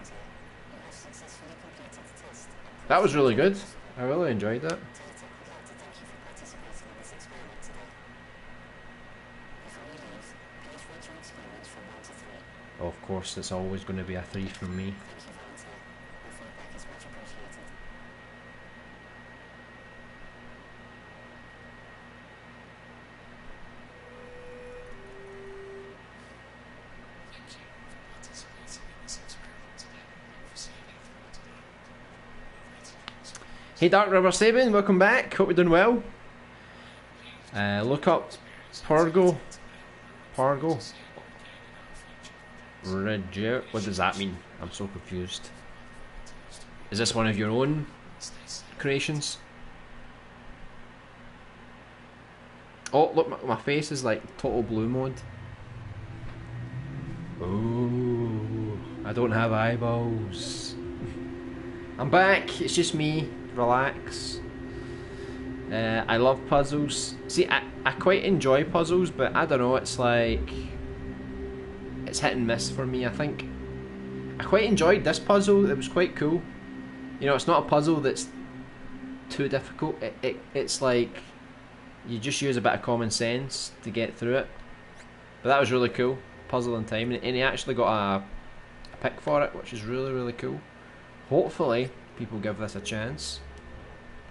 That was really good. I really enjoyed that. Of course, it's always going to be a 3 from me. Hey Dark River Sabin, welcome back. Hope you're doing well. Look up Pargo. Regio. What does that mean? I'm so confused. Is this one of your own creations? Oh, look, my face is like total blue mode. Oh, I don't have eyeballs. I'm back. It's just me. Relax. I love puzzles. See, I quite enjoy puzzles, but I don't know, it's like it's hit and miss for me, I think. I quite enjoyed this puzzle. It was quite cool. You know, it's not a puzzle that's too difficult. It's like you just use a bit of common sense to get through it. But that was really cool. Puzzle in time, and he actually got a pick for it, which is really, really cool. Hopefully people give this a chance.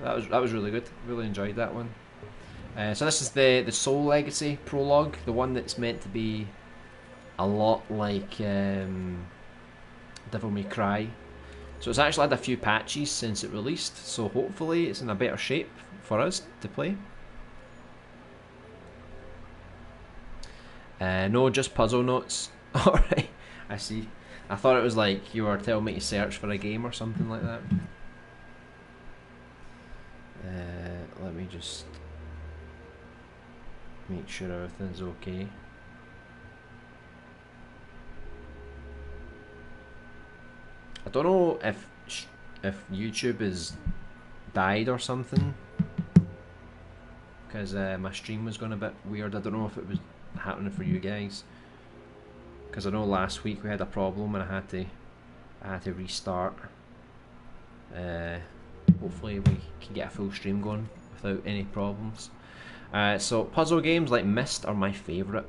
That was really good. Really enjoyed that one. So this is the Soul Legacy prologue, the one that's meant to be a lot like Devil May Cry. So it's actually had a few patches since it released, so hopefully it's in a better shape for us to play. No, just puzzle notes. Alright, I see. I thought it was like you were telling me to search for a game or something like that. Let me just make sure everything's okay. I don't know if YouTube is died or something, because my stream was going a bit weird. I don't know if it was happening for you guys, because I know last week we had a problem and I had to restart. Hopefully we can get a full stream going without any problems. So puzzle games like Myst are my favourite.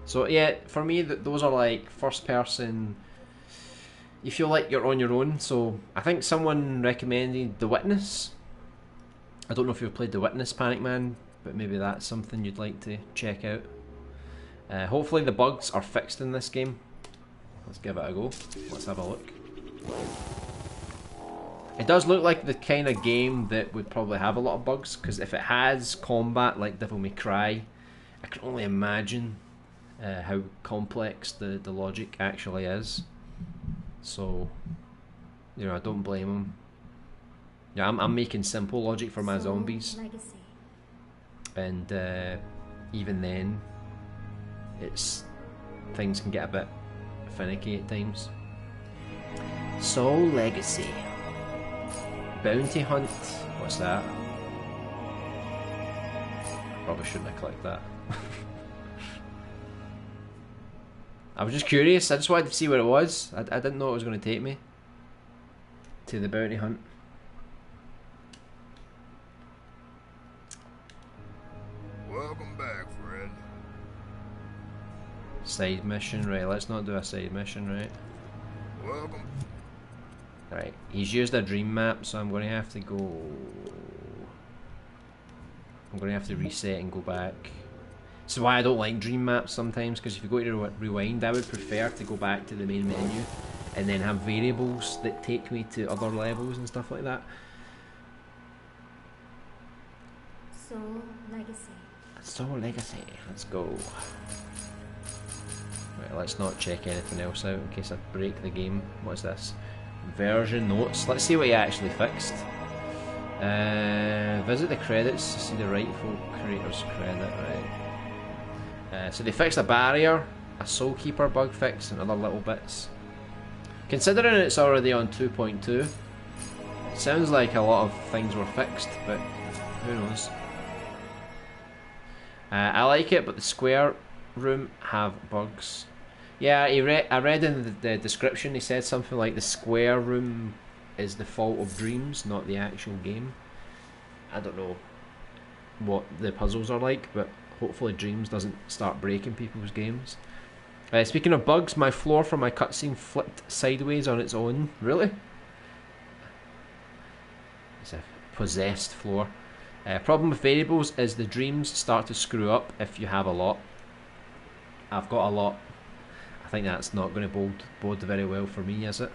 So yeah, for me those are like first person. You feel like you're on your own. So I think someone recommended The Witness. I don't know if you've played The Witness, Panic Man, but maybe that's something you'd like to check out. Hopefully the bugs are fixed in this game. Let's give it a go. Let's have a look. It does look like the kind of game that would probably have a lot of bugs, because if it has combat like Devil May Cry, I can only imagine how complex the logic actually is. So, you know, I don't blame them. Yeah, I'm making simple logic for my zombies, and even then, things can get a bit finicky at times. Soul Legacy. Bounty Hunt. What's that? Probably shouldn't have clicked that. I was just curious. I just wanted to see what it was. I didn't know it was going to take me to the bounty hunt. Welcome back, friend. Side mission, right? Let's not do a side mission, right? Welcome. Right, he's used a dream map, so I'm going to have to go. I'm going to have to reset and go back. This is why I don't like dream maps sometimes, because if you go to rewind, I would prefer to go back to the main menu and then have variables that take me to other levels and stuff like that. Soul Legacy. Soul Legacy, let's go. Right, let's not check anything else out in case I break the game. What's this? Version notes. Let's see what he actually fixed. Visit the credits to see the rightful creator's credit, right. So they fixed a barrier, a Soul Keeper bug fix, and other little bits. Considering it's already on 2.2, it sounds like a lot of things were fixed, but who knows. I like it, but the square room have bugs. Yeah, I read in the description, he said something like the square room is the fault of Dreams, not the actual game. I don't know what the puzzles are like, but hopefully Dreams doesn't start breaking people's games. Speaking of bugs, my floor for my cutscene flipped sideways on its own. Really? It's a possessed floor. Problem with variables is the dreams start to screw up if you have a lot. I've got a lot. I think that's not going to bode very well for me, is it?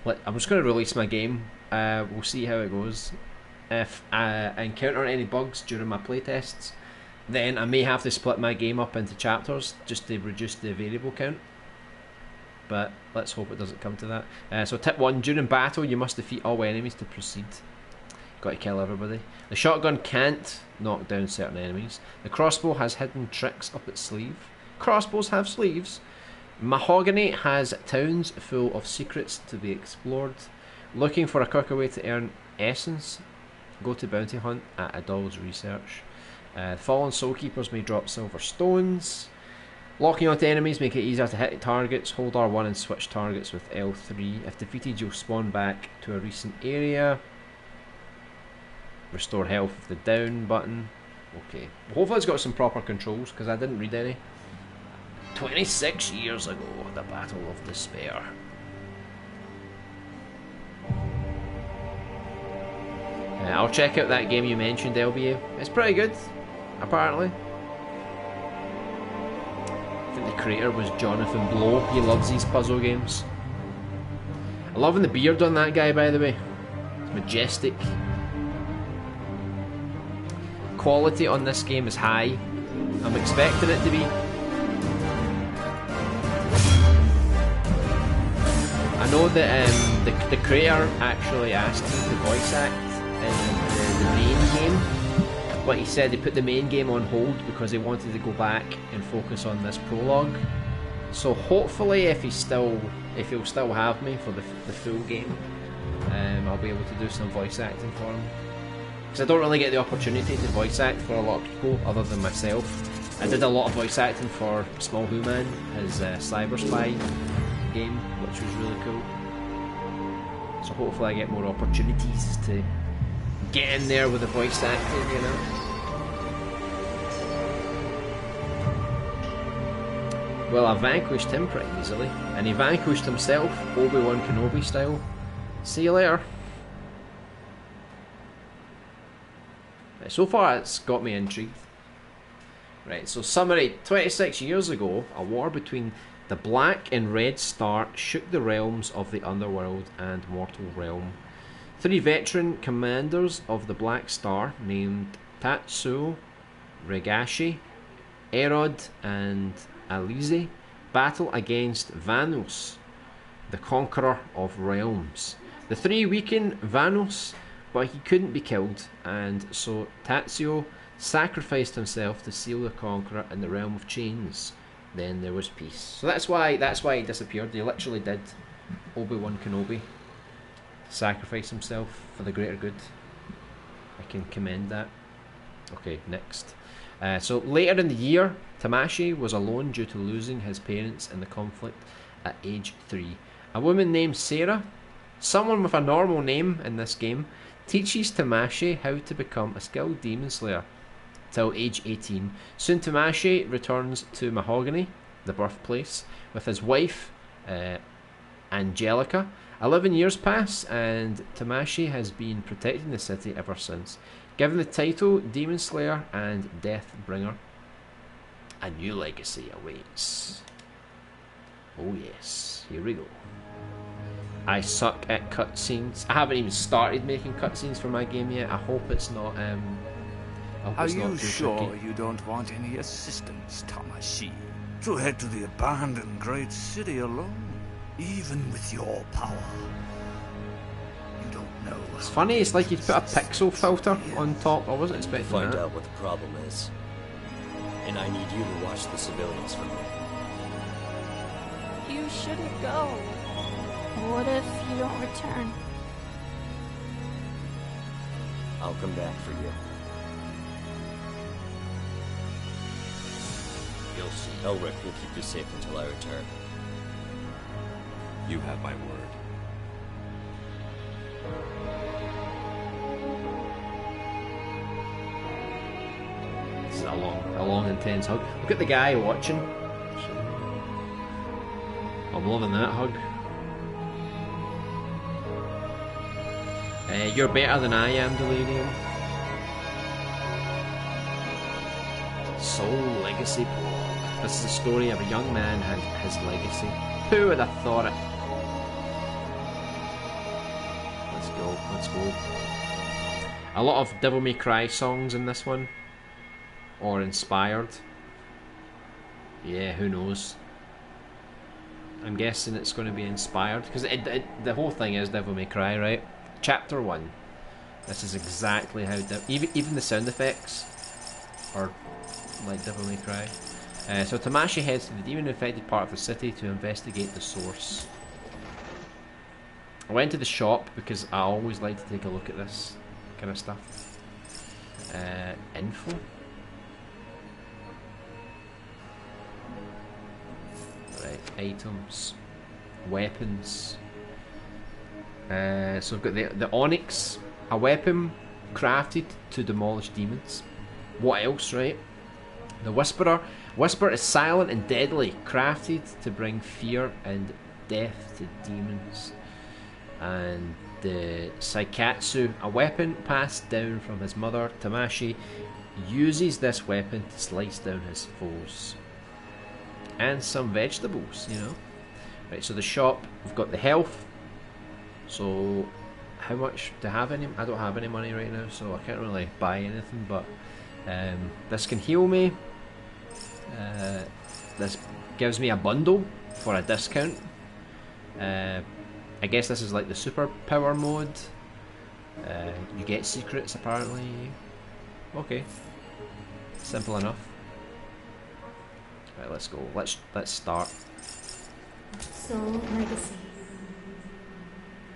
I'm just going to release my game. We'll see how it goes. If I encounter any bugs during my playtests, then I may have to split my game up into chapters just to reduce the variable count. But let's hope it doesn't come to that. So tip 1, during battle you must defeat all enemies to proceed. Got to kill everybody. The shotgun can't knock down certain enemies. The crossbow has hidden tricks up its sleeve. Crossbows have sleeves. Mahogany has towns full of secrets to be explored. Looking for a quicker way to earn essence? Go to Bounty Hunt at Adol's Research. Fallen Soul Keepers may drop silver stones. Locking onto enemies make it easier to hit targets. Hold R1 and switch targets with L3. If defeated, you'll spawn back to a recent area. Restore health with the down button. Okay. Hopefully it's got some proper controls, because I didn't read any. 26 years ago, the Battle of Despair. I'll check out that game you mentioned, LBA. It's pretty good, apparently. I think the creator was Jonathan Blow. He loves these puzzle games. I'm loving the beard on that guy, by the way. It's majestic. Quality on this game is high. I'm expecting it to be. I know that the creator actually asked me to voice act in the main game, but he said they put the main game on hold because they wanted to go back and focus on this prologue. So hopefully, if he'll still have me for the full game, I'll be able to do some voice acting for him. Because I don't really get the opportunity to voice act for a lot of people other than myself. I did a lot of voice acting for Small Who-Man, his Cyber Spy game, which was really cool. So hopefully I get more opportunities to get in there with the voice acting, you know. Well, I vanquished him pretty easily, and he vanquished himself, Obi-Wan Kenobi style. See you later. Right, so far it's got me intrigued. Right, so summary. 26 years ago, a war between the Black and Red Star shook the realms of the Underworld and Mortal Realm. 3 veteran commanders of the Black Star, named Tatsuo, Regashi, Erod, and Alize, battle against Vanos, the conqueror of realms. The 3 weakened Vanos, but he couldn't be killed, and so Tatsuo sacrificed himself to seal the conqueror in the realm of chains. Then there was peace. So that's why he disappeared. He literally did Obi-Wan Kenobi sacrifice himself for the greater good. I can commend that. Okay, next. So later in the year, Tamashi was alone due to losing his parents in the conflict at age 3. A woman named Sarah, someone with a normal name in this game, teaches Tamashi how to become a skilled demon slayer till age 18. Soon Tamashi returns to Mahogany, the birthplace, with his wife, Angelica. 11 years pass and Tamashi has been protecting the city ever since. Given the title Demon Slayer and Deathbringer, a new legacy awaits. Oh yes, here we go. I suck at cutscenes. I haven't even started making cutscenes for my game yet. I hope it's not Are you sure you don't want any assistance, Tamashi? To head to the abandoned great city alone? Even with your power, you don't know. It's funny, it's like you'd put a pixel filter on top. I wasn't expecting Find that. out what the problem is. And I need you to watch the civilians for me. You shouldn't go. What if you don't return? I'll come back for you. You'll see. Elric will keep you safe until I return. You have my word. This is a long, intense hug. Look at the guy watching. I'm loving that hug. You're better than I am, Delirium. Soul Legacy Prologue. This is the story of a young man and his legacy. Who would have thought it? Let's go. A lot of Devil May Cry songs in this one. Or inspired. Yeah, who knows? I'm guessing it's going to be inspired. Because the whole thing is Devil May Cry, right? Chapter 1. This is exactly how... Even the sound effects are like Devil May Cry. So Tamashi heads to the demon-infected part of the city to investigate the source. I went to the shop because I always like to take a look at this kind of stuff. Info. Right, items, weapons. So I've got the Onyx, a weapon crafted to demolish demons. What else, right? The Whisperer. Whisper is silent and deadly, crafted to bring fear and death to demons. And the Saikatsu, a weapon passed down from his mother. Tamashi uses this weapon to slice down his foes. And some vegetables, you know. Right, so the shop, we've got the health. So, how much do I have any? I don't have any money right now, so I can't really buy anything, but this can heal me. This gives me a bundle for a discount. I guess this is like the superpower mode. You get secrets apparently. Okay, simple enough. Right, let's go. Let's start. Soul Legacy.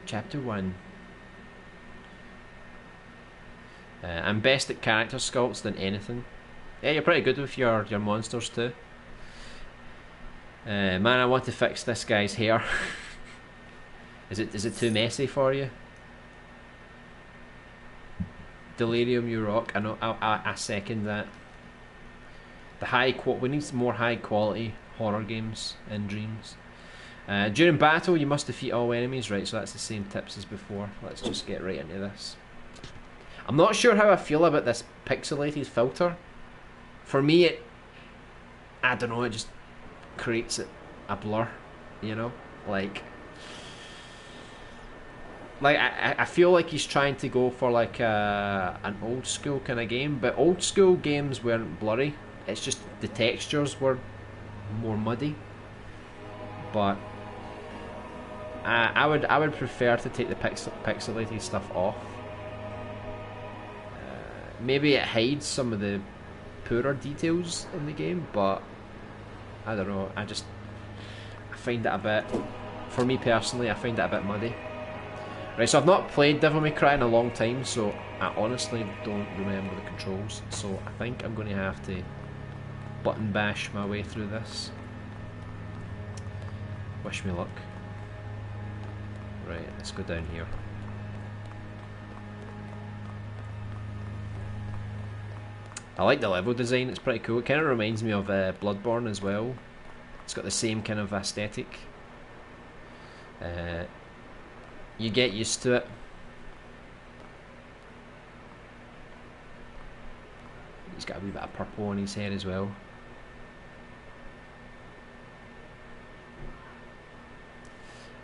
Chapter 1. I'm best at character sculpts than anything. Yeah, you're pretty good with your monsters too. Man, I want to fix this guy's hair. Is it too messy for you? Delirium, you rock. I know. I second that. We need more high quality horror games in Dreams. During battle, you must defeat all enemies. Right, so that's the same tips as before. Let's just get right into this. I'm not sure how I feel about this pixelated filter. For me, I don't know, it just creates a blur, you know? Like I feel like he's trying to go for like an old school kind of game, but old school games weren't blurry. It's just the textures were more muddy. But I would prefer to take the pixelated stuff off. Maybe it hides some of the poorer details in the game, but I don't know. I find it a bit for me personally, I find it a bit muddy. Right, so I've not played Devil May Cry in a long time, so I honestly don't remember the controls. So I think I'm going to have to button bash my way through this. Wish me luck. Right, let's go down here. I like the level design, it's pretty cool. It kind of reminds me of Bloodborne as well. It's got the same kind of aesthetic. You get used to it. He's got a wee bit of purple on his head as well.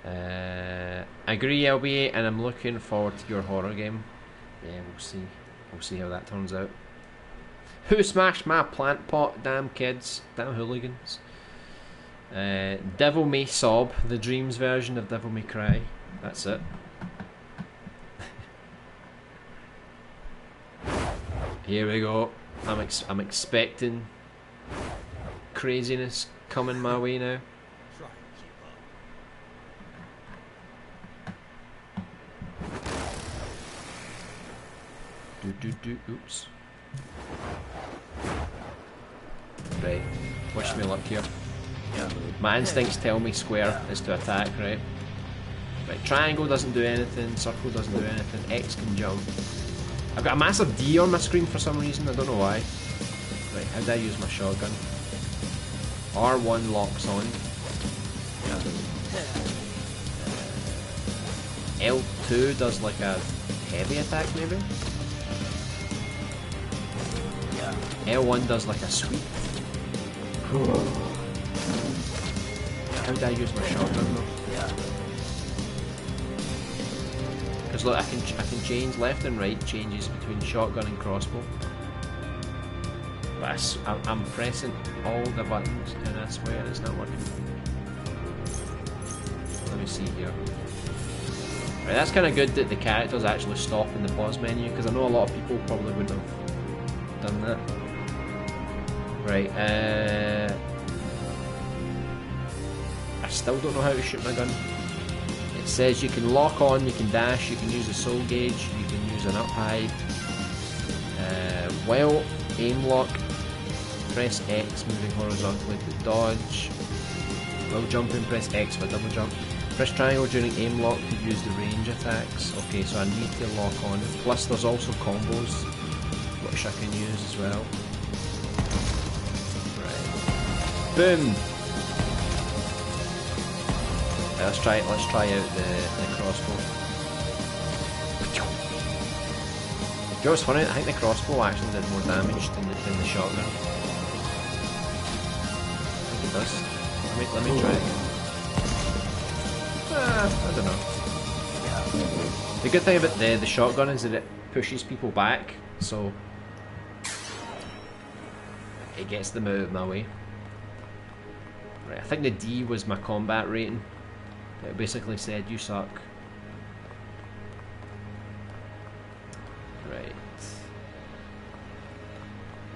I agree, LBA, and I'm looking forward to your horror game. Yeah, we'll see. We'll see how that turns out. Who smashed my plant pot? Damn kids. Damn hooligans. Devil May Sob, the Dreams version of Devil May Cry. That's it. Here we go. I'm expecting craziness coming my way now. Oops. Right, wish me luck here. My instincts tell me square is to attack, right? Right, triangle doesn't do anything, circle doesn't do anything, X can jump. I've got a massive D on my screen for some reason, I don't know why. Right, how do I use my shotgun? R1 locks on. L2 does like a heavy attack maybe? L1 does like a sweep. How do I use my shotgun though? Because look, I can change left and right, changes between shotgun and crossbow. But I'm pressing all the buttons and I swear it's not working. Let me see here. Right, that's kind of good that the characters actually stop in the pause menu, because I know a lot of people probably wouldn't have done that. Right, I still don't know how to shoot my gun. It says you can lock on, you can dash, you can use a soul gauge, you can use an up high. While aim lock, press X moving horizontally to dodge. While jumping, press X for double jump. Press triangle during aim lock to use the range attacks. Okay, so I need to lock on. Plus there's also combos, which I can use as well. Right. Boom! Right, let's try out the crossbow. You know what's funny? I think the crossbow actually did more damage than the shotgun. I think it does. Let me try it. I don't know. The good thing about the shotgun is that it pushes people back, so it gets them out of my way. Right, I think the D was my combat rating. It basically said you suck. Right.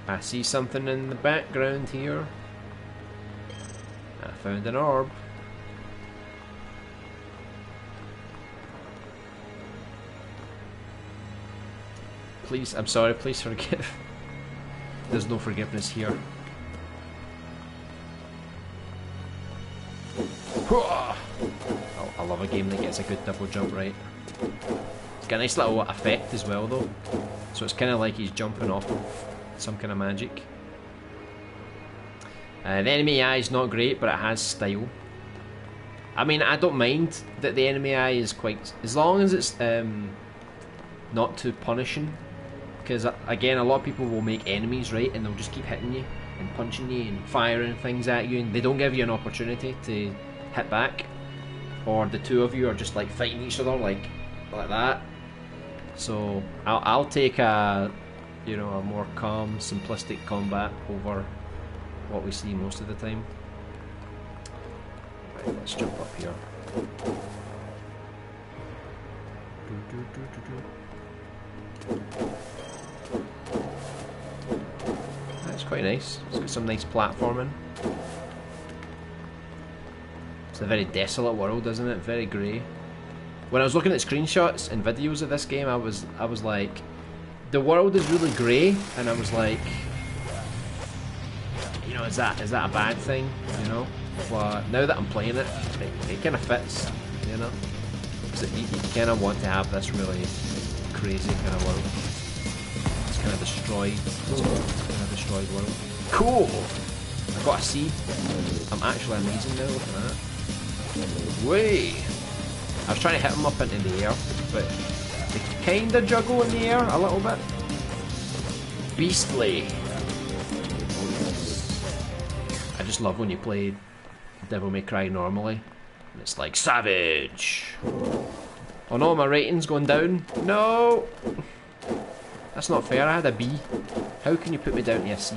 I see something in the background here. I found an orb. Please, I'm sorry, please forgive. There's no forgiveness here. Oh, I love a game that gets a good double jump right. It's got a nice little effect as well though. So it's kind of like he's jumping off of some kind of magic. The enemy AI is not great, but it has style. I mean, I don't mind that the enemy AI is quite... as long as it's not too punishing. Because again, a lot of people will make enemies, right, and they'll just keep hitting you and punching you and firing things at you, and they don't give you an opportunity to hit back. Or the two of you are just like fighting each other like that. So I'll take a a more calm, simplistic combat over what we see most of the time. Right, let's jump up here. That's quite nice. It's got some nice platforming. It's a very desolate world, isn't it? Very grey. When I was looking at screenshots and videos of this game, I was like, the world is really grey, and I was like, you know, is that a bad thing? You know, but now that I'm playing it, it kind of fits. You know, because you kind of want to have this really crazy kind of world. It's kind of destroyed. It's kind of destroyed world. Cool. I got a C. I'm actually amazing now. Look at that. Way. I was trying to hit him up into the air, but they kinda juggle in the air a little bit. Beastly. I just love when you play Devil May Cry normally, and it's like savage. Oh no, my rating's going down. No, that's not fair. I had a B. How can you put me down to a C?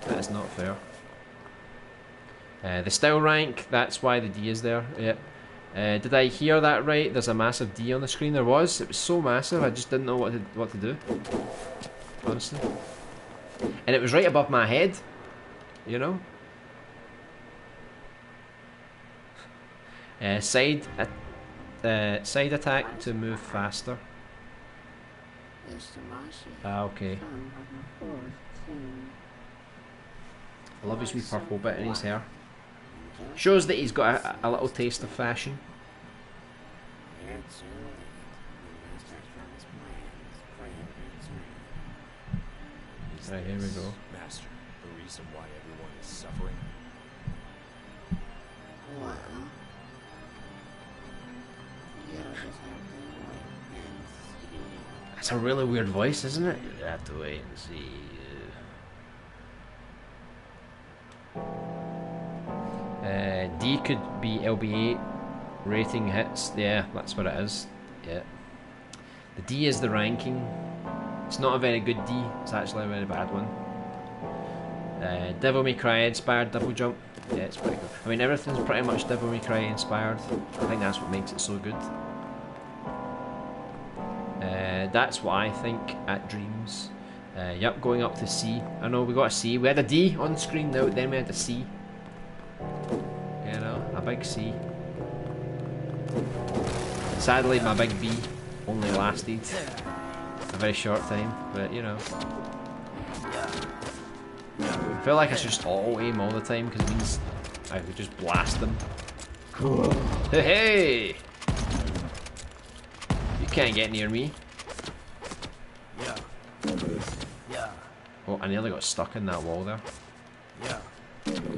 That is not fair. The style rank, that's why the D is there. Yep. Did I hear that right? There's a massive D on the screen. There was. It was so massive, I just didn't know what to do. Honestly. And it was right above my head. You know? Side attack to move faster. Ah, okay. I love his wee purple bit in his hair. Shows that he's got a little taste of fashion. Right, here we go. Master, the reason why everyone is suffering. That's a really weird voice, isn't it? You have to wait and see. D could be LB8 rating hits. Yeah, that's what it is. Yeah. The D is the ranking. It's not a very good D. It's actually a very bad one. Devil May Cry inspired double jump. Yeah, it's pretty good. I mean, everything's pretty much Devil May Cry inspired. I think that's what makes it so good. That's what I think at Dreams. Yep, going up to C. I know we got a C. We had a D on screen now, then we had a C. You know, a big C. Sadly, my big B only lasted a very short time, but you know. I feel like I should just auto aim all the time because it means I could just blast them. Hey, hey! You can't get near me. Oh, I nearly got stuck in that wall there.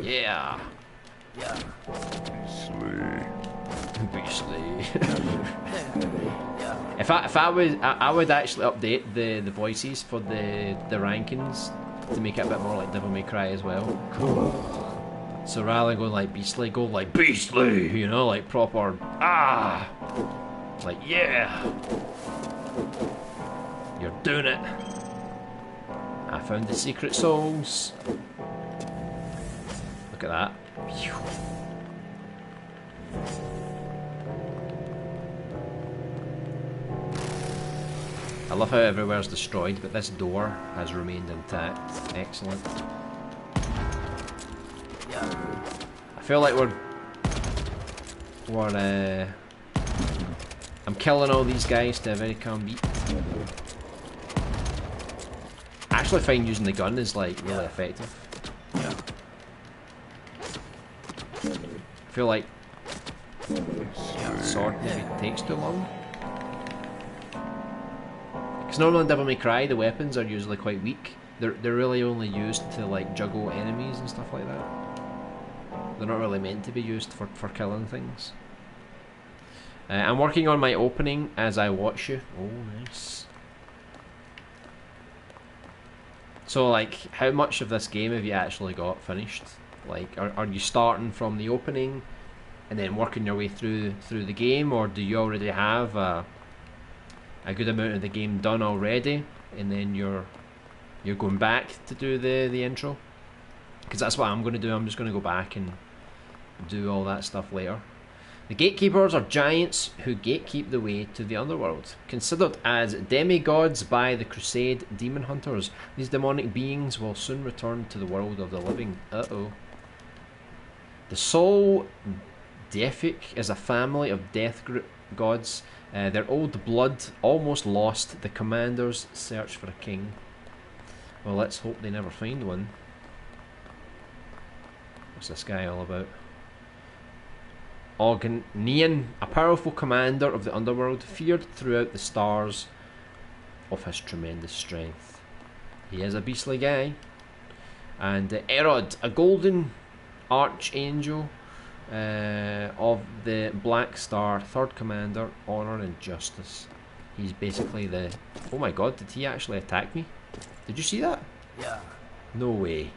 Yeah. Beastly. If I would actually update the voices for the rankings to make it a bit more like Devil May Cry as well. So rather than going like beastly, go like beastly, you know, like proper like yeah. You're doing it. I found the secret souls. Look at that. Phew. I love how everywhere's destroyed, but this door has remained intact. Excellent. I feel like I'm killing all these guys to a very calm beat. I actually find using the gun is like really effective. I feel like the sword maybe takes too long. Because normally in Devil May Cry the weapons are usually quite weak. They're really only used to like juggle enemies and stuff like that. They're not really meant to be used for killing things. I'm working on my opening as I watch you. Oh, nice. So, like, how much of this game have you actually got finished? Like, are you starting from the opening and then working your way through the game, or do you already have a good amount of the game done already, and then you're going back to do the intro? Because that's what I'm going to do. I'm just going to go back and do all that stuff later. The gatekeepers are giants who gatekeep the way to the underworld. Considered as demigods by the crusade demon hunters, these demonic beings will soon return to the world of the living. Uh-oh. The Soul Defic is a family of death gods. Their old blood almost lost the commander's search for a king. Well, let's hope they never find one. What's this guy all about? Ognian, a powerful commander of the underworld, feared throughout the stars of his tremendous strength. He is a beastly guy. And Erod, a golden archangel of the Black Star, third commander, honor and justice. He's basically the... Oh my god, did he actually attack me? Did you see that? Yeah. No way.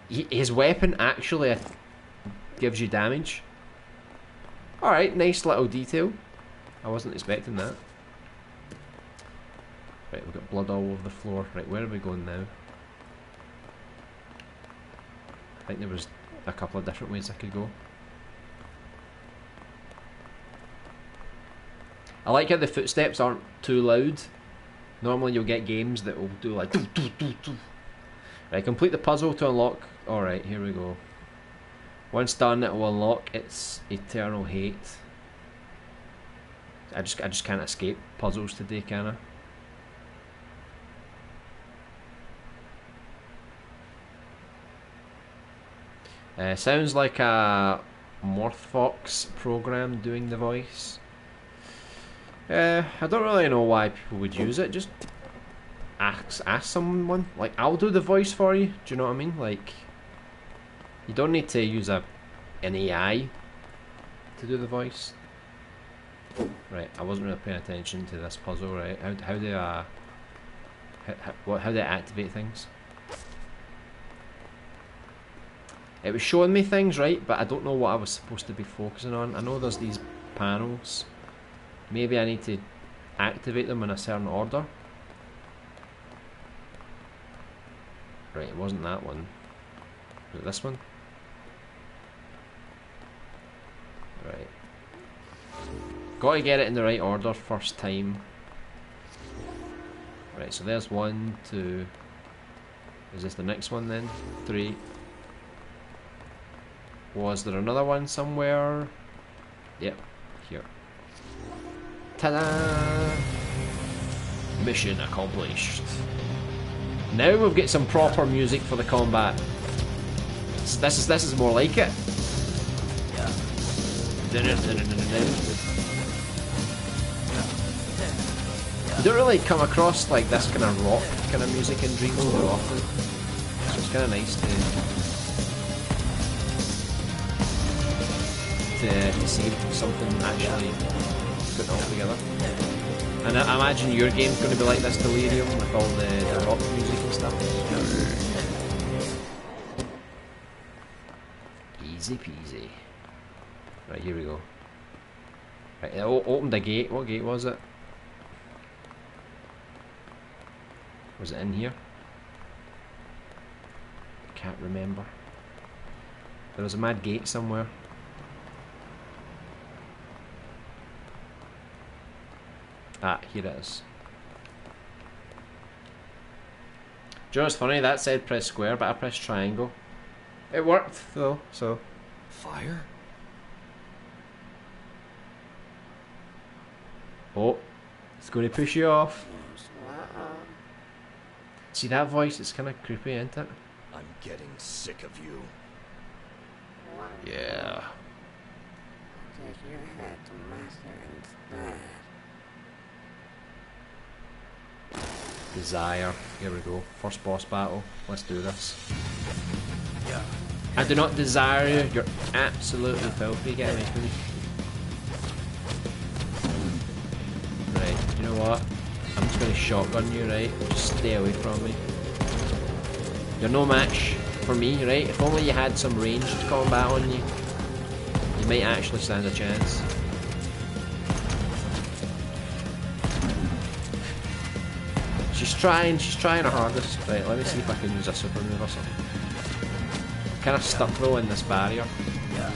His weapon actually gives you damage. Alright, nice little detail. I wasn't expecting that. Right, we've got blood all over the floor. Right, where are we going now? I think there was a couple of different ways I could go. I like how the footsteps aren't too loud. Normally you'll get games that will do like... Right, complete the puzzle to unlock... Alright, here we go. Once done, it will unlock its eternal hate. I just can't escape puzzles today, can I? Sounds like a Morphfox program doing the voice. I don't really know why people would use it. Just ask someone. Like, I'll do the voice for you. Do you know what I mean? Like, you don't need to use an AI to do the voice. Right, I wasn't really paying attention to this puzzle. Right, how do I activate things? It was showing me things, right, but I don't know what I was supposed to be focusing on. I know there's these panels. Maybe I need to activate them in a certain order. Right, it wasn't that one. Was it this one? Right. Gotta get it in the right order first time. Right, so there's 1, 2. Is this the next one then? 3. Was there another one somewhere? Yep, here. Ta-da! Mission accomplished. Now we'll get some proper music for the combat. This is more like it. Yeah. You don't really come across like this kind of rock kind of music in Dreams too often. So it's kind of nice to see something actually put all together. And I imagine your game's going to be like this, Delirium, with all the rock music and stuff. Easy peasy. Right, here we go. Right, it opened a gate. What gate was it? Was it in here? I can't remember. There was a mad gate somewhere. Ah, here it is. Do you know what's funny? That said press square, but I pressed triangle. It worked though, so. Fire? Oh, it's going to push you off. See that voice? It's kind of creepy, isn't it? I'm getting sick of you. Yeah. Take your head to master instead. Desire. Here we go. First boss battle. Let's do this. Yeah. I do not desire you. You're absolutely filthy. Get away from me. Right. You know what? I'm just going to shotgun you, right? Just stay away from me. You're no match for me, right? If only you had some ranged combat on you, you might actually stand a chance. She's trying her hardest. Right, let me see if I can use a super move or something. I'm kind of stuck though in this barrier. Yeah.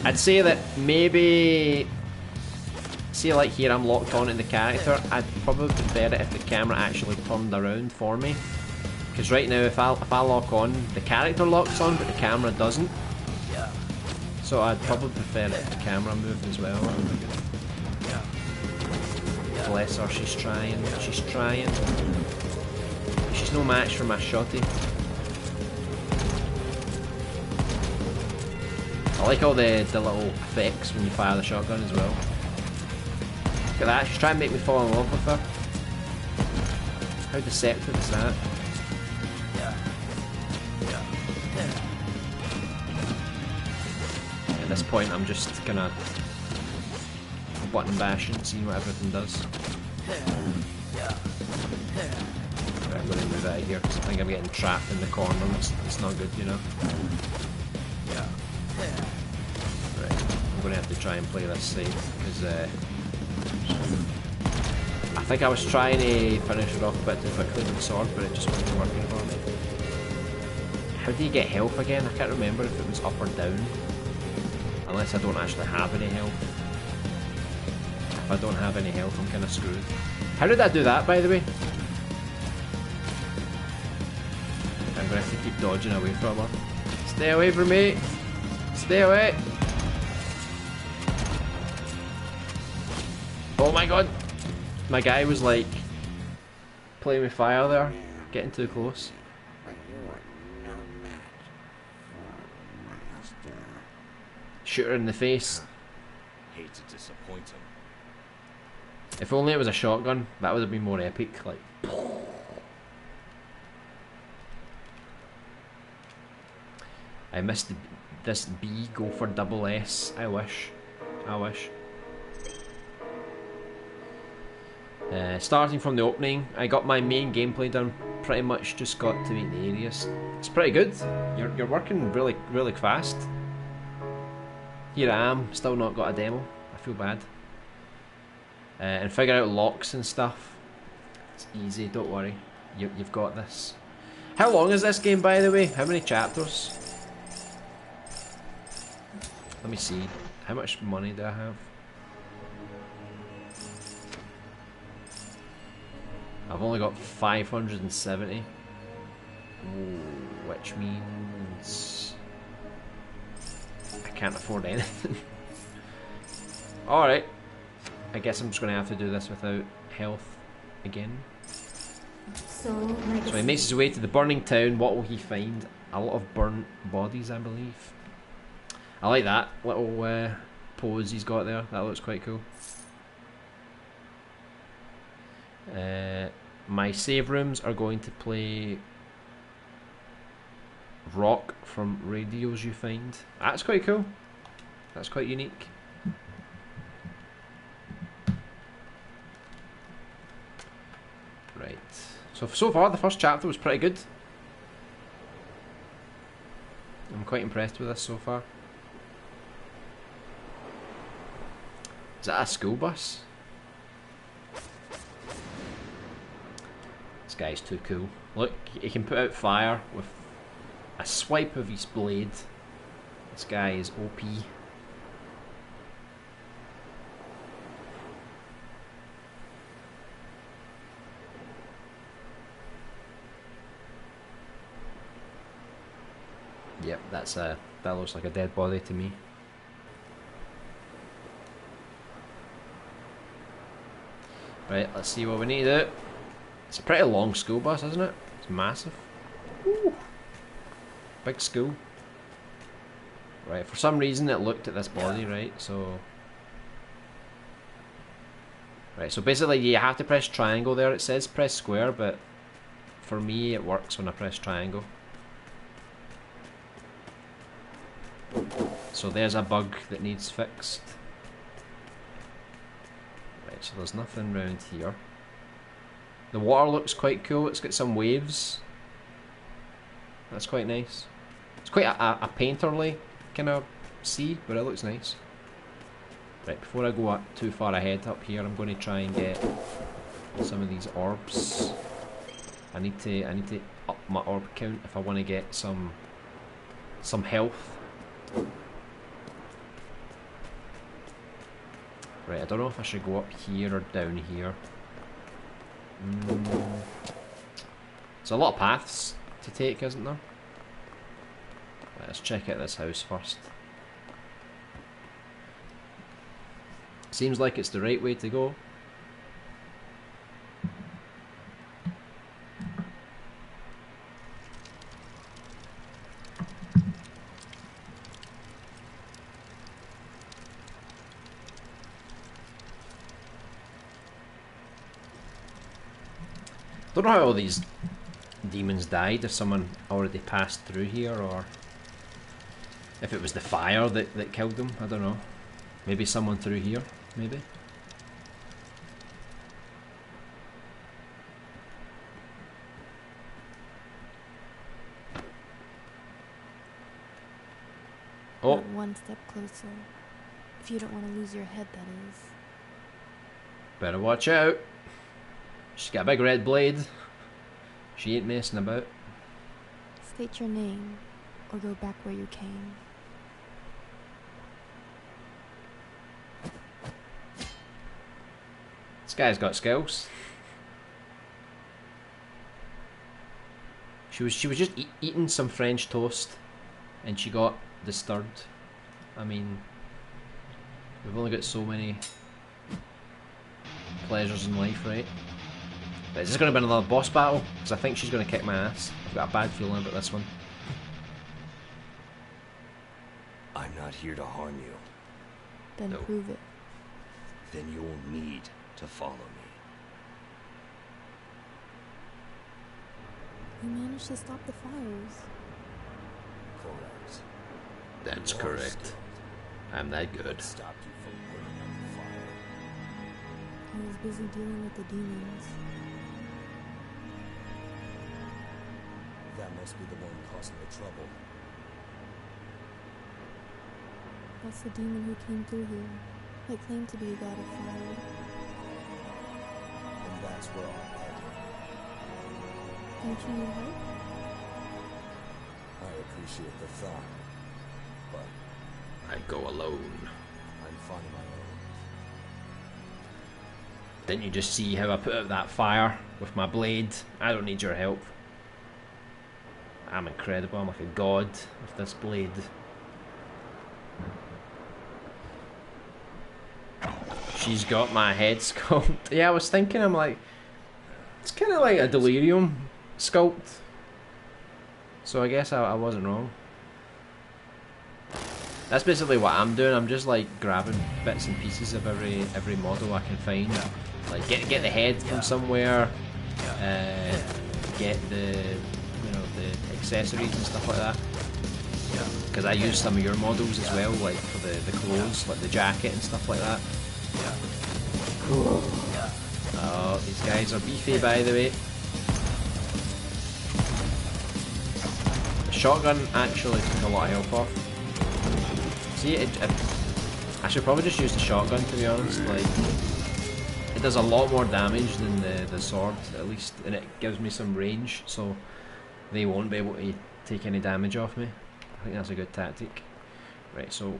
I'd say that maybe see like here I'm locked onto the character, I'd probably prefer it if the camera actually turned around for me. Because right now if I lock on, the character locks on but the camera doesn't. So I'd probably prefer it if the camera moved as well. That would be good. Bless her, she's trying. She's trying. She's no match for my shotty. I like all the little effects when you fire the shotgun as well. Look at that, she's trying to make me fall in love with her. How deceptive is that? At this point I'm just kinda button bashing, seeing what everything does. Right, I'm gonna move out of here because I think I'm getting trapped in the corner. It's not good, you know. Right, I'm gonna have to try and play this safe because I think I was trying to finish it off a bit too quickly with the sword, but it just wasn't working for me. How do you get health again? I can't remember if it was up or down. Unless I don't actually have any health. If I don't have any health, I'm kind of screwed. How did I do that, by the way? I'm gonna have to keep dodging away from her. Stay away from me! Stay away! Oh my god! My guy was like playing with fire there, getting too close. Shoot her in the face. Hate to disappoint him. If only it was a shotgun, that would have been more epic. Like, I missed this B go for double S. I wish. I wish. Starting from the opening, I got my main gameplay done. Pretty much just got to meet the areas. It's pretty good. You're working really fast. Here I am, still not got a demo. I feel bad. And figure out locks and stuff. It's easy, don't worry. You've got this. How long is this game, by the way? How many chapters? Let me see. How much money do I have? I've only got 570. Ooh, which means I can't afford anything. Alright. I guess I'm just going to have to do this without health again. So he makes his way to the burning town. What will he find? A lot of burnt bodies, I believe. I like that little pose he's got there. That looks quite cool. My save rooms are going to play rock from radios you find. That's quite cool. That's quite unique. Right. So far the first chapter was pretty good. I'm quite impressed with this so far. Is that a school bus? This guy's too cool. Look, he can put out fire with a swipe of his blade. This guy is OP. Yep, that looks like a dead body to me. Right, let's see what we need to do. It's a pretty long school bus, isn't it? It's massive. Ooh. Big school. Right, for some reason it looked at this body, right? So basically you have to press triangle there. It says press square, but for me it works when I press triangle. So there's a bug that needs fixed. Right, so there's nothing around here. The water looks quite cool. It's got some waves. That's quite nice. It's quite a painterly kind of sea, but it looks nice. Right, before I go too far ahead up here, I'm going to try and get some of these orbs. I need to up my orb count if I want to get some health. Right, I don't know if I should go up here or down here. There's a lot of paths to take, isn't there? Right, let's check out this house first. Seems like it's the right way to go. Don't know how all these demons died, if someone already passed through here, or if it was the fire that killed them. I don't know. Maybe someone through here, maybe. Oh. Not one step closer. If you don't want to lose your head, that is. Better watch out. She's got a big red blade. She ain't messing about. State your name, or go back where you came. This guy's got skills. She was just eating some French toast, and she got disturbed. I mean, we've only got so many pleasures in life, right? But is this going to be another boss battle? Because I think she's going to kick my ass. I've got a bad feeling about this one. I'm not here to harm you. Then No. prove it. Then you'll need to follow me. You managed to stop the fires. Correct. That's You are correct. skilled. I'm that good. What stopped you from putting out the fire? I was busy dealing with the demons. That must be the one causing the trouble. That's the demon who came through here. That claimed to be a god of fire. And that's where I'm headed. Don't you need help? I appreciate the thought, but I go alone. I'm finding my own. Didn't you just see how I put out that fire with my blade? I don't need your help. I'm incredible. I'm like a god with this blade. She's got my head sculpt. Yeah, I was thinking, I'm like, it's kind of like a delirium sculpt. So I guess I wasn't wrong. That's basically what I'm doing. I'm just like grabbing bits and pieces of every model I can find. Like get the head from somewhere, get the the accessories and stuff like that. Because I use some of your models as well, like for the clothes, like the jacket and stuff like that. Oh, these guys are beefy, by the way. The shotgun actually took a lot of health off. See, I should probably just use the shotgun, to be honest. Like, it does a lot more damage than the sword, at least, and it gives me some range, so they won't be able to take any damage off me. I think that's a good tactic. Right, so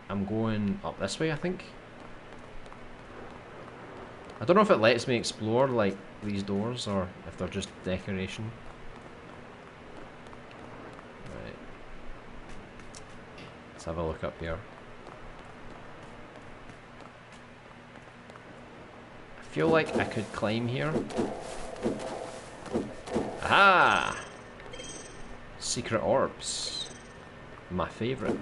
I'm going up this way, I think. I don't know if it lets me explore like these doors or if they're just decoration. Right. Let's have a look up here. I feel like I could climb here. Aha! Secret orbs. My favourite.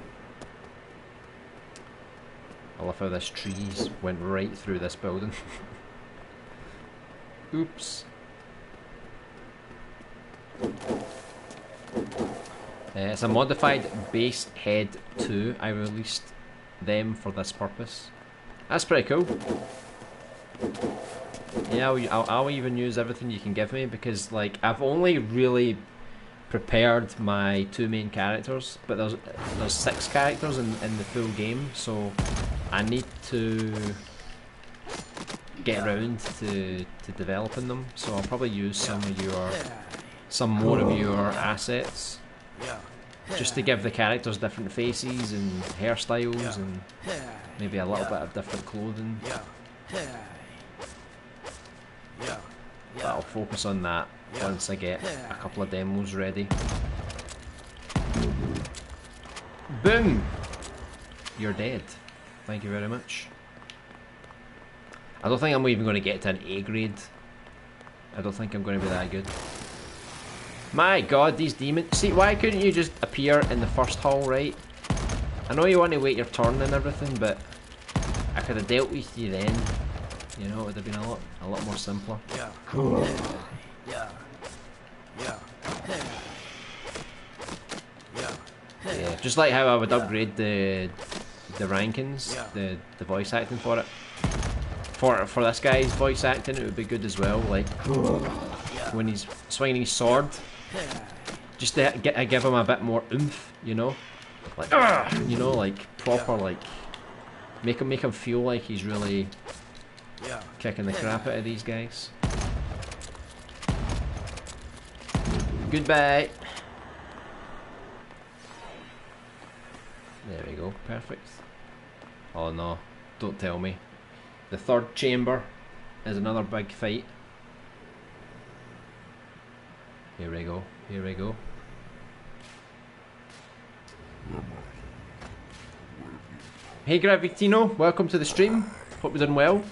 I love how this trees went right through this building. Oops. It's a modified base head 2. I released them for this purpose. That's pretty cool. Yeah, I'll even use everything you can give me because, like, I've only really prepared my 2 main characters, but there's 6 characters in the full game, so I need to get around to developing them. So I'll probably use some more of your assets. just to give the characters different faces and hairstyles and maybe a little bit of different clothing. But I'll focus on that once I get a couple of demos ready. Boom! You're dead. Thank you very much. I don't think I'm even going to get to an A grade. I don't think I'm going to be that good. My god, these demons. See, why couldn't you just appear in the first hall, right? I know you want to wait your turn and everything, but I could have dealt with you then. You know, it would have been a lot more simpler. Yeah, just like how I would upgrade the rankings, the voice acting for it. For this guy's voice acting, it would be good as well. Like when he's swinging his sword, just to give him a bit more oomph, you know, like you know, like proper, like make him feel like he's really kicking the crap out of these guys. Goodbye. There we go, perfect. Oh no, don't tell me. The third chamber is another big fight. Here we go, here we go. Hey Gravitino, welcome to the stream. Hope you're doing well.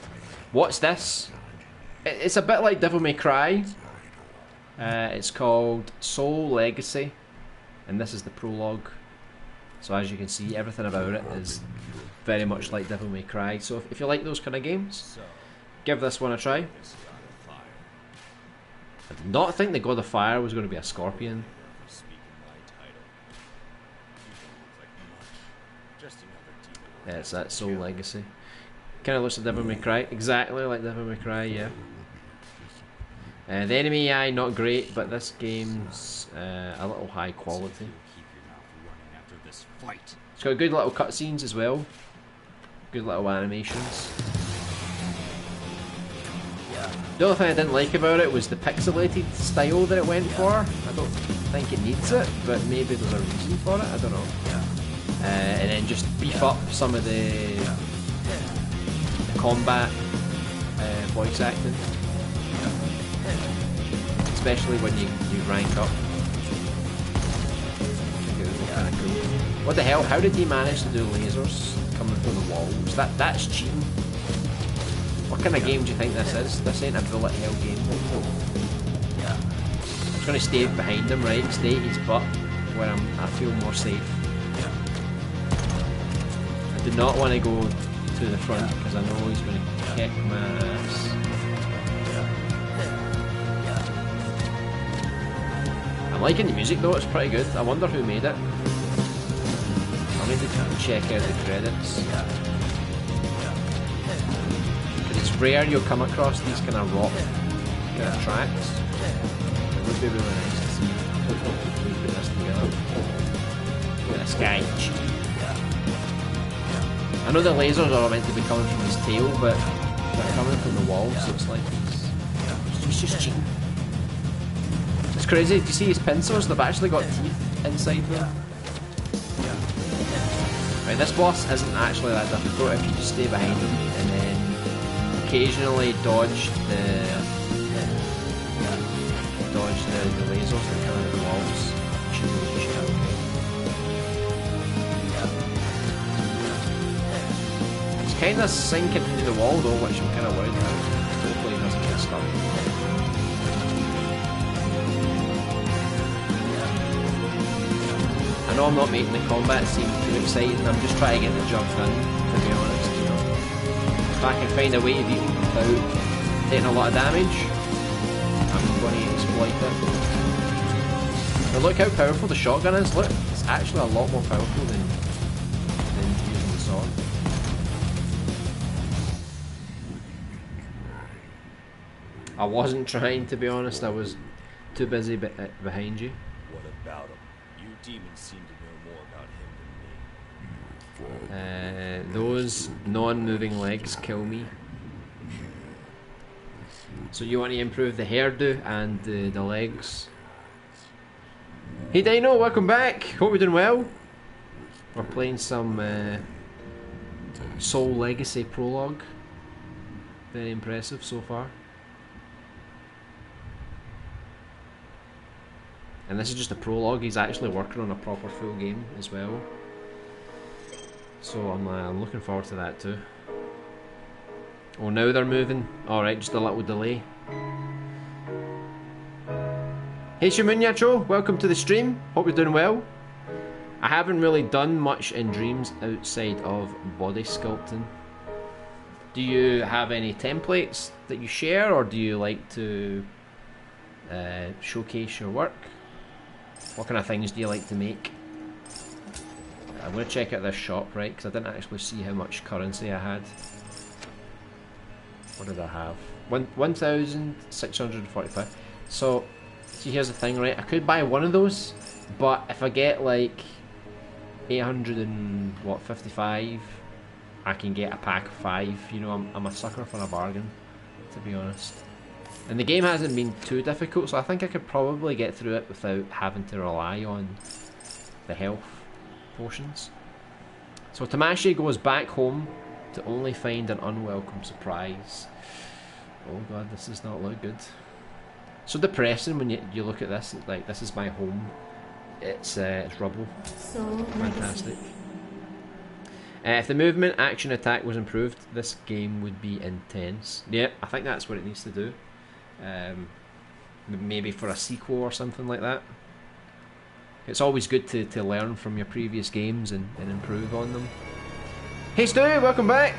What's this? It's a bit like Devil May Cry. It's called Soul Legacy, and this is the prologue. So as you can see, everything about it is very much like Devil May Cry. So if you like those kind of games, give this one a try. I did not think the God of Fire was going to be a scorpion. Yeah, it's that Soul Legacy. Kind of looks like Devil May Cry. Exactly like Devil May Cry, yeah. The enemy AI not great, but this game's a little high quality. It's got good little cutscenes as well. Good little animations. The only thing I didn't like about it was the pixelated style that it went for. I don't think it needs it, but maybe there's a reason for it, I don't know. And then just beef up some of the combat voice acting. Especially when you rank up. I think it would be kind of cool. What the hell? How did he manage to do lasers coming through the walls? That's cheating. What kind of game do you think this is? This ain't a bullet hell game. I'm just going to stay behind him, right? Stay at his butt where I feel more safe. I do not want to go to the front because I know he's going to kick my ass. I'm liking the music though, it's pretty good. I wonder who made it. I'll need to check out the credits. Because it's rare you'll come across these kind of rock kind of tracks. It would be really nice to see. We put this together. Look at this guy. I know the lasers are meant to be coming from his tail, but they're coming from the wall, so it's like he's just cheating. It's crazy. Do you see his pincers? They've actually got teeth inside them. Right, this boss isn't actually that difficult if you just stay behind him and then occasionally dodge the lasers that come out of the walls. You should have okay. It's kind of sinking into the wall though, which I'm kind of worried about. Hopefully it doesn't get stuck. I know I'm not making the combat seem too exciting, I'm just trying to get the job done, to be honest, you know. If I can find a way to beat him without taking a lot of damage, I'm going to exploit it. But look how powerful the shotgun is, look, it's actually a lot more powerful than using the sword. I wasn't trying, to be honest, I was too busy behind you. What about him? You demons seem to know more about him than me. Those non-moving legs kill me. So you want to improve the hairdo and the legs? Hey Dino, welcome back. Hope you're doing well. We're playing some Soul Legacy prologue. Very impressive so far. And this is just a prologue. He's actually working on a proper full game as well. So I'm looking forward to that too. Oh, now they're moving. Alright, just a little delay. Hey Shamunyacho, welcome to the stream. Hope you're doing well. I haven't really done much in Dreams outside of body sculpting. Do you have any templates that you share, or do you like to showcase your work? What kind of things do you like to make? I'm going to check out this shop, right, because I didn't actually see how much currency I had. What did I have? 1,645. So, see, here's the thing, right? I could buy one of those, but if I get like 855, I can get a pack of 5. You know, I'm a sucker for a bargain, to be honest. And the game hasn't been too difficult, so I think I could probably get through it without having to rely on the health potions. So Tamashi goes back home to only find an unwelcome surprise. Oh god, this does not look good. So depressing when you look at this. Like, this is my home. It's rubble. So fantastic. If the movement, action, attack was improved, this game would be intense. Yep, I think that's what it needs to do. Maybe for a sequel or something like that. It's always good to learn from your previous games and improve on them. Hey Stu, welcome back.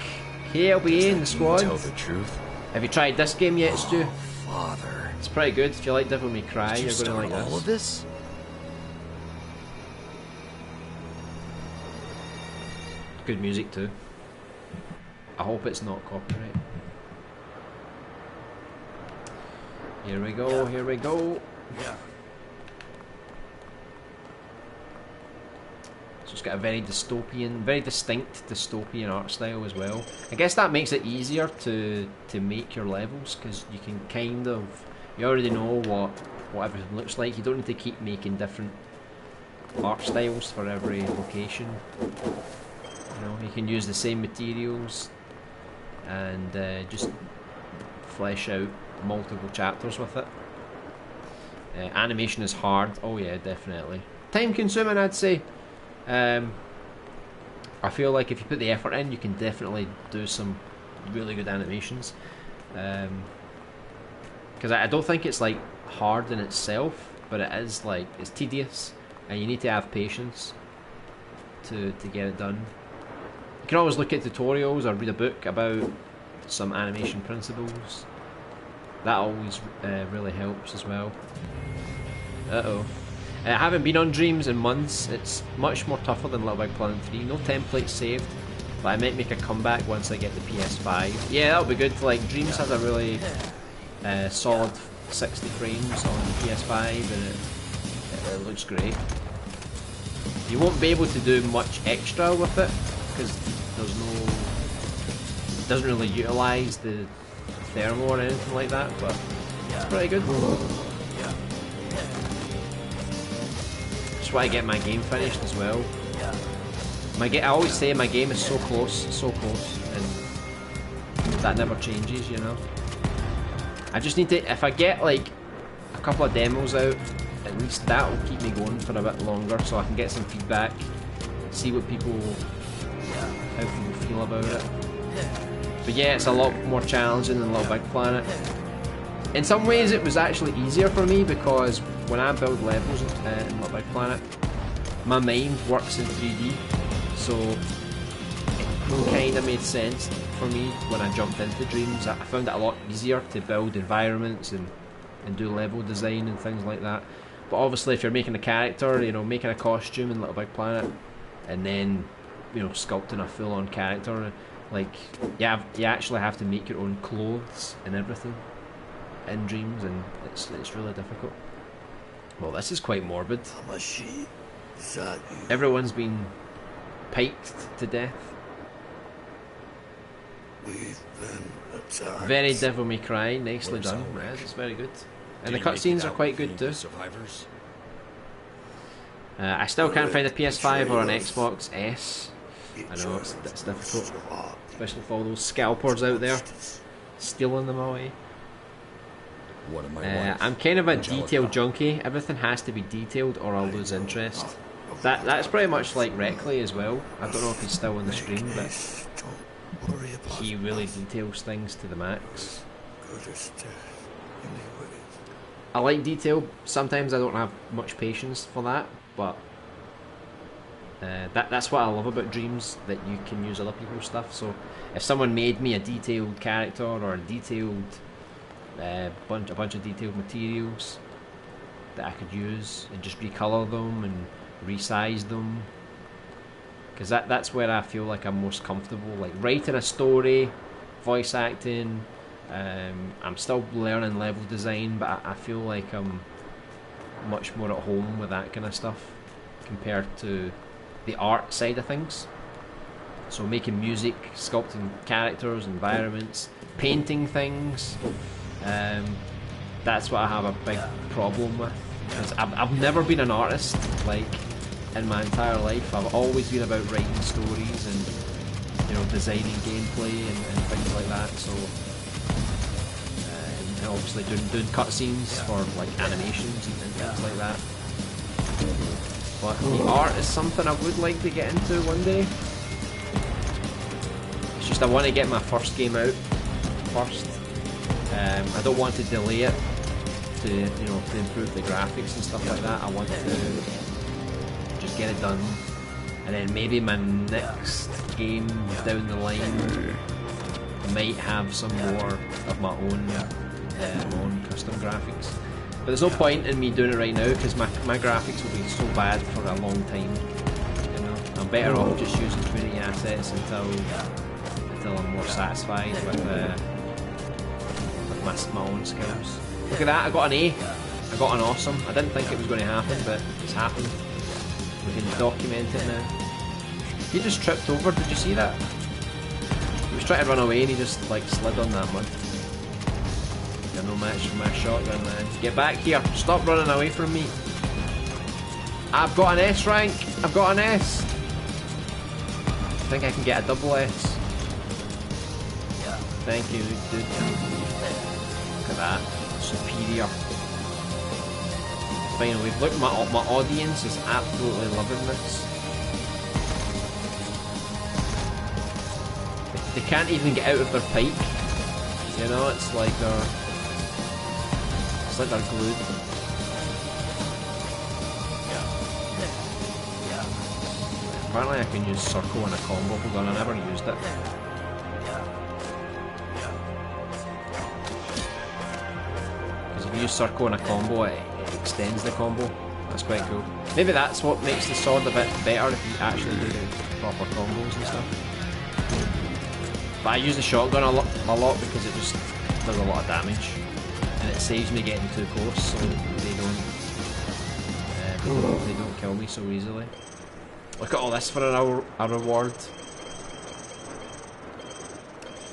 KLBA in the squad. Tell the truth. Have you tried this game yet, Stu? Father. It's pretty good. If you like Devil May Cry, you're going to like this. All of this? Good music too. I hope it's not copyright. Here we go, here we go. Yeah. So it's got a very distinct dystopian art style as well. I guess that makes it easier to make your levels, because you can kind of, you already know what everything looks like. You don't need to keep making different art styles for every location. You know, you can use the same materials and just flesh out multiple chapters with it. Animation is hard. Oh yeah, definitely. Time consuming, I'd say. I feel like if you put the effort in, you can definitely do some really good animations. Because I don't think it's like hard in itself, but it is like, it's tedious, and you need to have patience to get it done. You can always look at tutorials or read a book about some animation principles. That always really helps as well. Uh-oh. I haven't been on Dreams in months. It's much more tougher than LittleBigPlanet 3. No templates saved, but I might make a comeback once I get the PS5. Yeah, that'll be good. Like, Dreams has a really solid 60 frames on the PS5, and it looks great. You won't be able to do much extra with it, because there's no, it doesn't really utilise the thermal or anything like that, but it's pretty good. That's why I get my game finished as well. I always say my game is so close, and that never changes, you know. I just need to, if I get like a couple of demos out, at least that will keep me going for a bit longer, so I can get some feedback, see what people, how people feel about it. But yeah, it's a lot more challenging than LittleBigPlanet. In some ways it was actually easier for me, because when I build levels in LittleBigPlanet, my mind works in 3D, so it kind of made sense for me when I jumped into Dreams. I found it a lot easier to build environments and do level design and things like that. But obviously if you're making a character, you know, making a costume in LittleBigPlanet, and then, you know, sculpting a full-on character, like, you actually have to make your own clothes and everything in Dreams, and it's really difficult. Well, this is quite morbid. Everyone's been piked to death. We've been attacked. Very Devil May Cry, nicely done. Yes, it's very good. And the cutscenes are quite good too. Survivors? I still can't find a PS5 or an Xbox S. I know it's difficult, especially with all those scalpers out there stealing them away. One of my wife, I'm kind of a Angelica. detail junkie. Everything has to be detailed or I'll lose interest. That's pretty much like Reckley as well. I don't know if he's still on the stream, but he really details things to the max. I like detail. Sometimes I don't have much patience for that, but that's what I love about Dreams, that you can use other people's stuff. So if someone made me a detailed character or a detailed a bunch of detailed materials that I could use and just recolor them and resize them, because that's where I feel like I'm most comfortable, like writing a story, voice acting. I'm still learning level design, but I feel like I'm much more at home with that kind of stuff compared to the art side of things. So making music, sculpting characters, environments, painting things, that's what I have a big problem with, because I've never been an artist like in my entire life. I've always been about writing stories and, you know, designing gameplay and things like that. So and obviously doing cutscenes for like animations and things like that. But the art is something I would like to get into one day. It's just I want to get my first game out first. I don't want to delay it to, you know, to improve the graphics and stuff like that. I want to just get it done, and then maybe my next game down the line might have some more of my own custom graphics. But there's no point in me doing it right now, because my graphics will be so bad for a long time. You know, I'm better off just using community assets until I'm more satisfied with my own skills. Look at that! I got an A. I got an awesome. I didn't think it was going to happen, but it's happened. We can document it now. He just tripped over. Did you see that? He was trying to run away and he just like slid on that mud. Got no match for my shotgun, man. Get back here! Stop running away from me! I've got an S rank! I've got an S! I think I can get a double S. Thank you, dude. Look at that. Superior. Finally, look, my audience is absolutely loving this. They can't even get out of their pipe. You know, it's like they're glued. Apparently I can use circle in a combo. Hold on, I never used it. Because if you use circle in a combo, it extends the combo. That's quite cool. Maybe that's what makes the sword a bit better, if you actually do the proper combos and stuff. But I use the shotgun a lot because it just does a lot of damage, and it saves me getting too close, so they don't kill me so easily. Look at all this for a reward.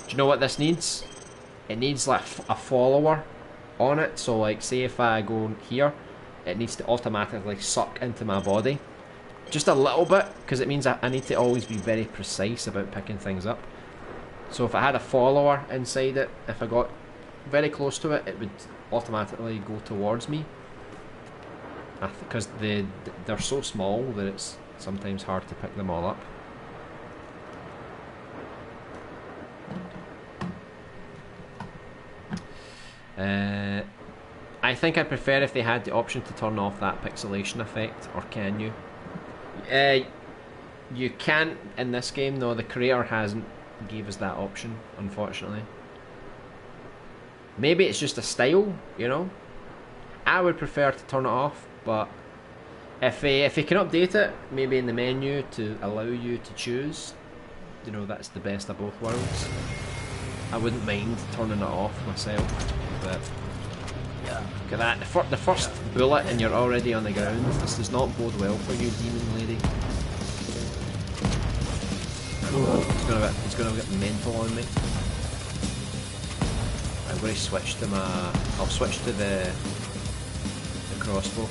Do you know what this needs? It needs like a follower on it. So like, say if I go here, it needs to automatically suck into my body. Just a little bit, because it means I need to always be very precise about picking things up. So if I had a follower inside it, if I got very close to it, it would automatically go towards me. Because they're so small that it's sometimes hard to pick them all up. I think I'd prefer if they had the option to turn off that pixelation effect, or can you? You can't in this game, no, the creator hasn't gave us that option, unfortunately. Maybe it's just a style, you know? I would prefer to turn it off, but if they can update it, maybe in the menu to allow you to choose, you know, that's the best of both worlds. I wouldn't mind turning it off myself, but look at that, the first bullet and you're already on the ground. This does not bode well for you, demon lady. He's gonna get mental on me. I'm going to switch to I'll switch to the crossbow.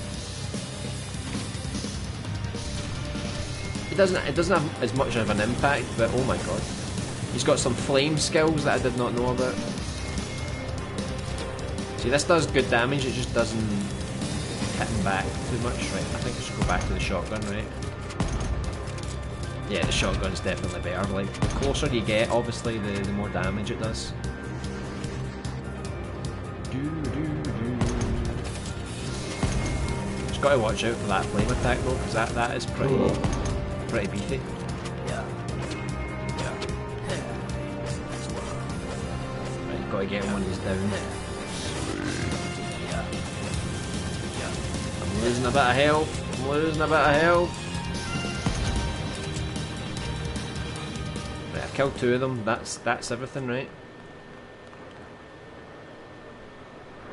doesn't have as much of an impact, but oh my god. He's got some flame skills that I did not know about. See, this does good damage, it just doesn't hit him back too much. Right, I think I should go back to the shotgun, right? Yeah, the shotgun's definitely better. Like, the closer you get, obviously, the more damage it does. Just gotta watch out for that flame attack though, because that is pretty beefy. Right, gotta get one of these down. I'm losing a bit of health. I'm losing a bit of health. Right, I've killed two of them. That's everything, right?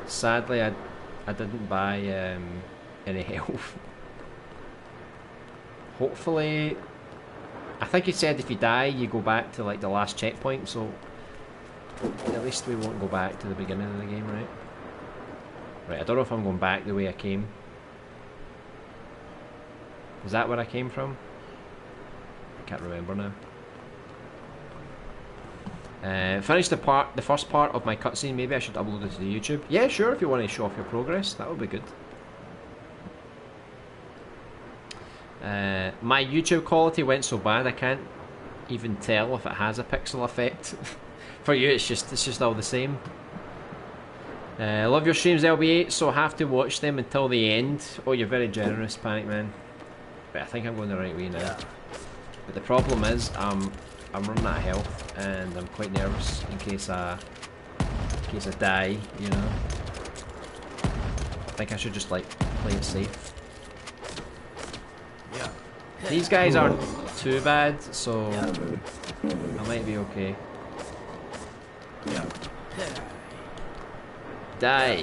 Sadly, I didn't buy any health. Hopefully, I think he said if you die, you go back to like the last checkpoint. So at least we won't go back to the beginning of the game, right? Right. I don't know if I'm going back the way I came. Is that where I came from? I can't remember now. Finish the first part of my cutscene. Maybe I should upload it to the YouTube. Yeah, sure. If you want to show off your progress, that would be good. My YouTube quality went so bad I can't even tell if it has a pixel effect. For you, it's just all the same. I love your streams, LB8, so have to watch them until the end. Oh, you're very generous, Panic Man. But I think I'm going the right way now. But the problem is, I'm running out of health, and I'm quite nervous in case I die. You know, I think I should just like play it safe. These guys aren't too bad, so I might be okay. Die. I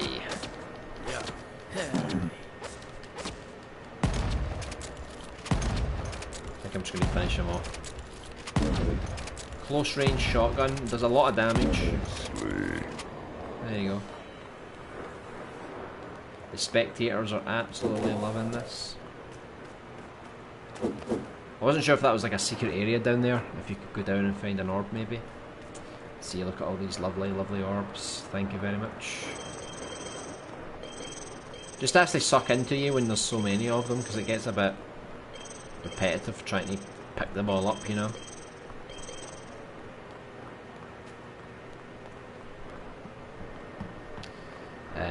think I'm just going to finish him off. Close range shotgun does a lot of damage. There you go. The spectators are absolutely loving this. I wasn't sure if that was like a secret area down there, if you could go down and find an orb maybe. See, look at all these lovely, lovely orbs. Thank you very much. Just actually suck into you when there's so many of them, because it gets a bit repetitive trying to pick them all up, you know.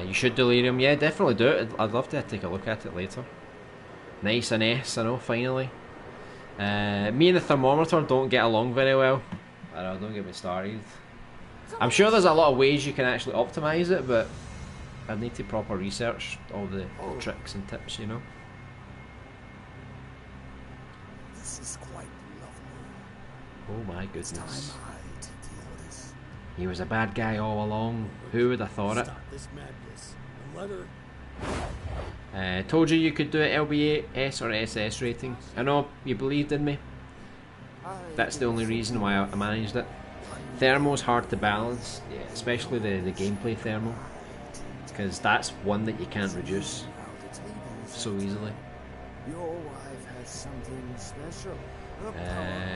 You should delirium, yeah, definitely do it. I'd love to take a look at it later. Nice, an S, I know, finally. Me and the thermometer don't get along very well. I don't know, don't get me started. I'm sure there's a lot of ways you can actually optimise it, but I need to proper research all the tricks and tips, you know. This is quite lovely. Oh my goodness. He was a bad guy all along. Who would have thought it? Told you could do it LBA, S or SS rating. I know, you believed in me. That's the only reason why I managed it. Thermal's hard to balance, yeah, especially the gameplay thermal, because that's one that you can't reduce so easily.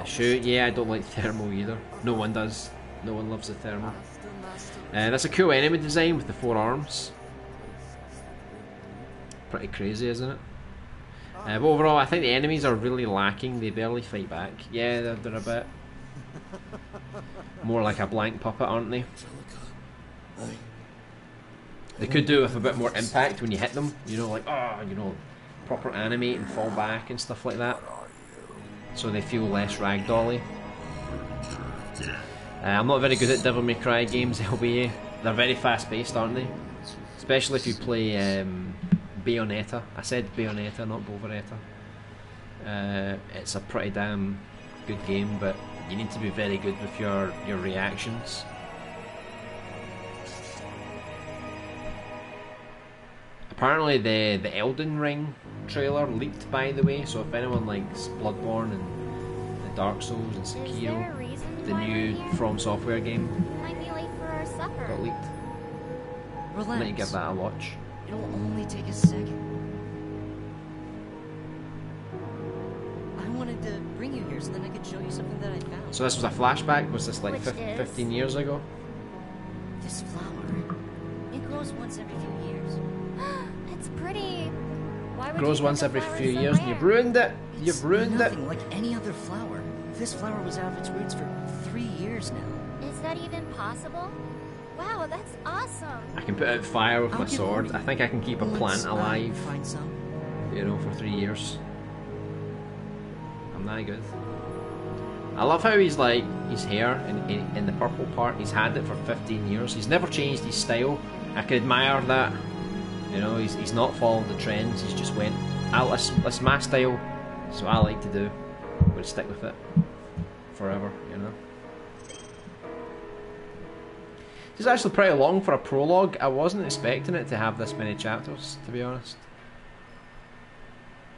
Shoot, yeah, I don't like thermal either. No one does. No one loves the thermal. That's a cool enemy design with the 4 arms. Pretty crazy, isn't it? But overall, I think the enemies are really lacking. They barely fight back. Yeah, they're a bit more like a blank puppet, aren't they? They could do with a bit more impact when you hit them. You know, like, oh, you know, proper animate and fall back and stuff like that. So they feel less ragdolly. I'm not very good at Devil May Cry games, LBA. They're very fast paced, aren't they? Especially if you play Bayonetta. I said Bayonetta, not Boveretta. It's a pretty damn good game, but you need to be very good with your reactions. Apparently the Elden Ring trailer leaked, by the way, so if anyone likes Bloodborne and the Dark Souls and Sekiro, the new From Software game Might be late for our supper. got leaked. Relax. I might give that a watch. It'll only take a second. I wanted to bring you here so then I could show you something that I found. So this was a flashback? Was this like Which is? 15 years ago? This flower, it grows once every few years. It's pretty. Why would Grows you once pick a every flower few so years and you've rare? ruined it! You've It's ruined it! nothing like any other flower. This flower was out of its roots for 3 years now. Is that even possible? Wow, that's awesome. I can put out fire with I'll my get sword. more. I think I can keep a Let's, plant alive, find some. you know, for 3 years. I'm that good. I love how he's like, his hair in the purple part, he's had it for 15 years. He's never changed his style. I can admire that. You know, he's not followed the trends. He's just went, that's my style. That's what I like to do. I'm going to stick with it forever, you know. This is actually pretty long for a prologue. I wasn't expecting it to have this many chapters, to be honest.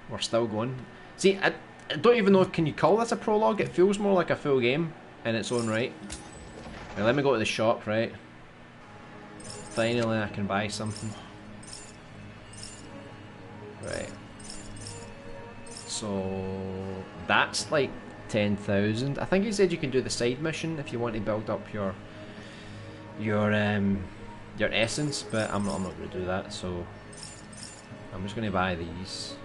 We're still going. See, I don't even know if can you call this a prologue. It feels more like a full game in its own right. Right, let me go to the shop, right? Finally I can buy something. Right. So that's like 10,000. I think he said you can do the side mission if you want to build up your essence, but I'm not going to do that. So I'm just going to buy these.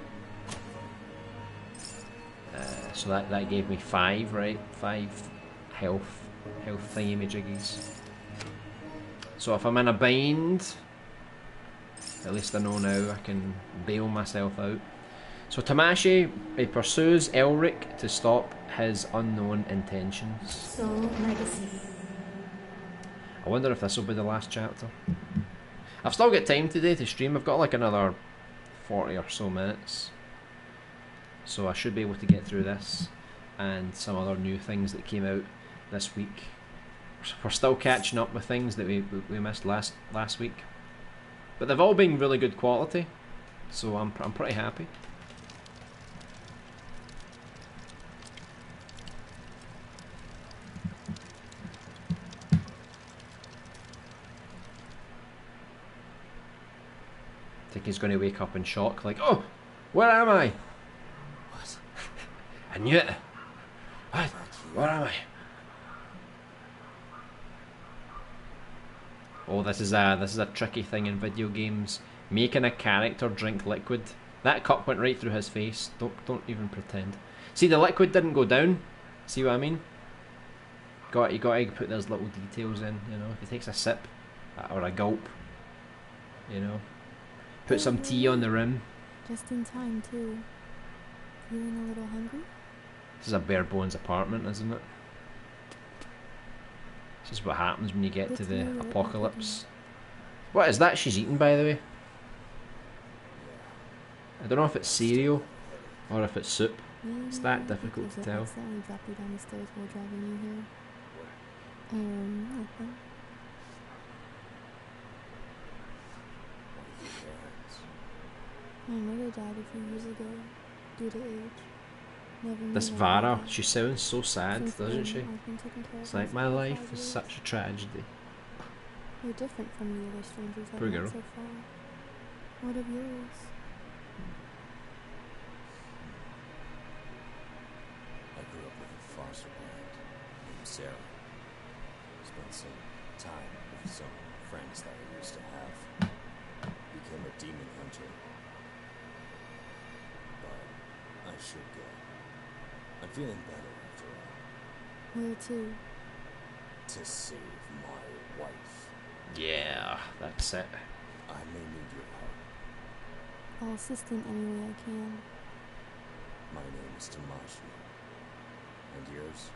So that gave me 5, right? 5 health thingy-majiggies. So if I'm in a bind, at least I know now I can bail myself out. So Tamashi, he pursues Elric to stop his unknown intentions. Soul Legacy. I wonder if this will be the last chapter. I've still got time today to stream. I've got like another 40 or so minutes. So I should be able to get through this and some other new things that came out this week. We're still catching up with things that we missed last week. But they've all been really good quality. So I'm pretty happy. I think he's going to wake up in shock, like, oh, where am I? What? I knew it. What? Where am I? Oh, this is a tricky thing in video games. Making a character drink liquid. That cup went right through his face. Don't even pretend. See, the liquid didn't go down. See what I mean? You got to put those little details in. You know, if he takes a sip or a gulp, you know. Put some tea on the rim. Just in time, too. Feeling a little hungry? This is a bare bones apartment, isn't it? This is what happens when you get to the apocalypse. What is that she's eating, by the way? I don't know if it's cereal or if it's soup. It's that difficult to tell. I accidentally dropped you down the stairs while driving you here. Nothing. My mother died a few years ago due to age. Never knew This what Vara, happened. she sounds so sad, Since doesn't then, she? I've been taking care of It's like, my myself for life 5 is years. such a tragedy. You're different from the other strangers I've Poor met girl. so far. What of yours? I grew up with a foster parent named Sarah. Spent some time with some friends that I used to have. Became a demon hunter. But I should go. I'm feeling better after all. Where to? To save my wife. Yeah, that's it. I may need your help. I'll assist in any way I can. My name is Tamashi. And yours?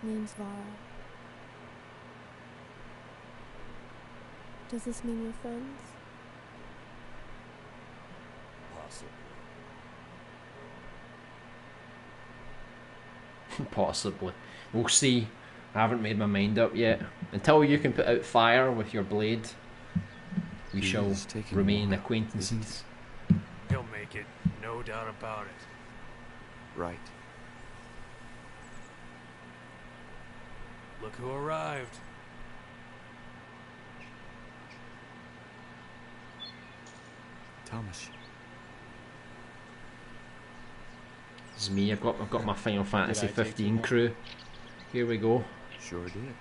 Name's Vara. Does this mean we're friends? Possibly. Possibly. We'll see. I haven't made my mind up yet. Until you can put out fire with your blade, we shall remain acquaintances. He'll make it, no doubt about it. Right. Look who arrived. Thomas. This is me. I've got my Final Fantasy 15 crew. Here we go. Sure did.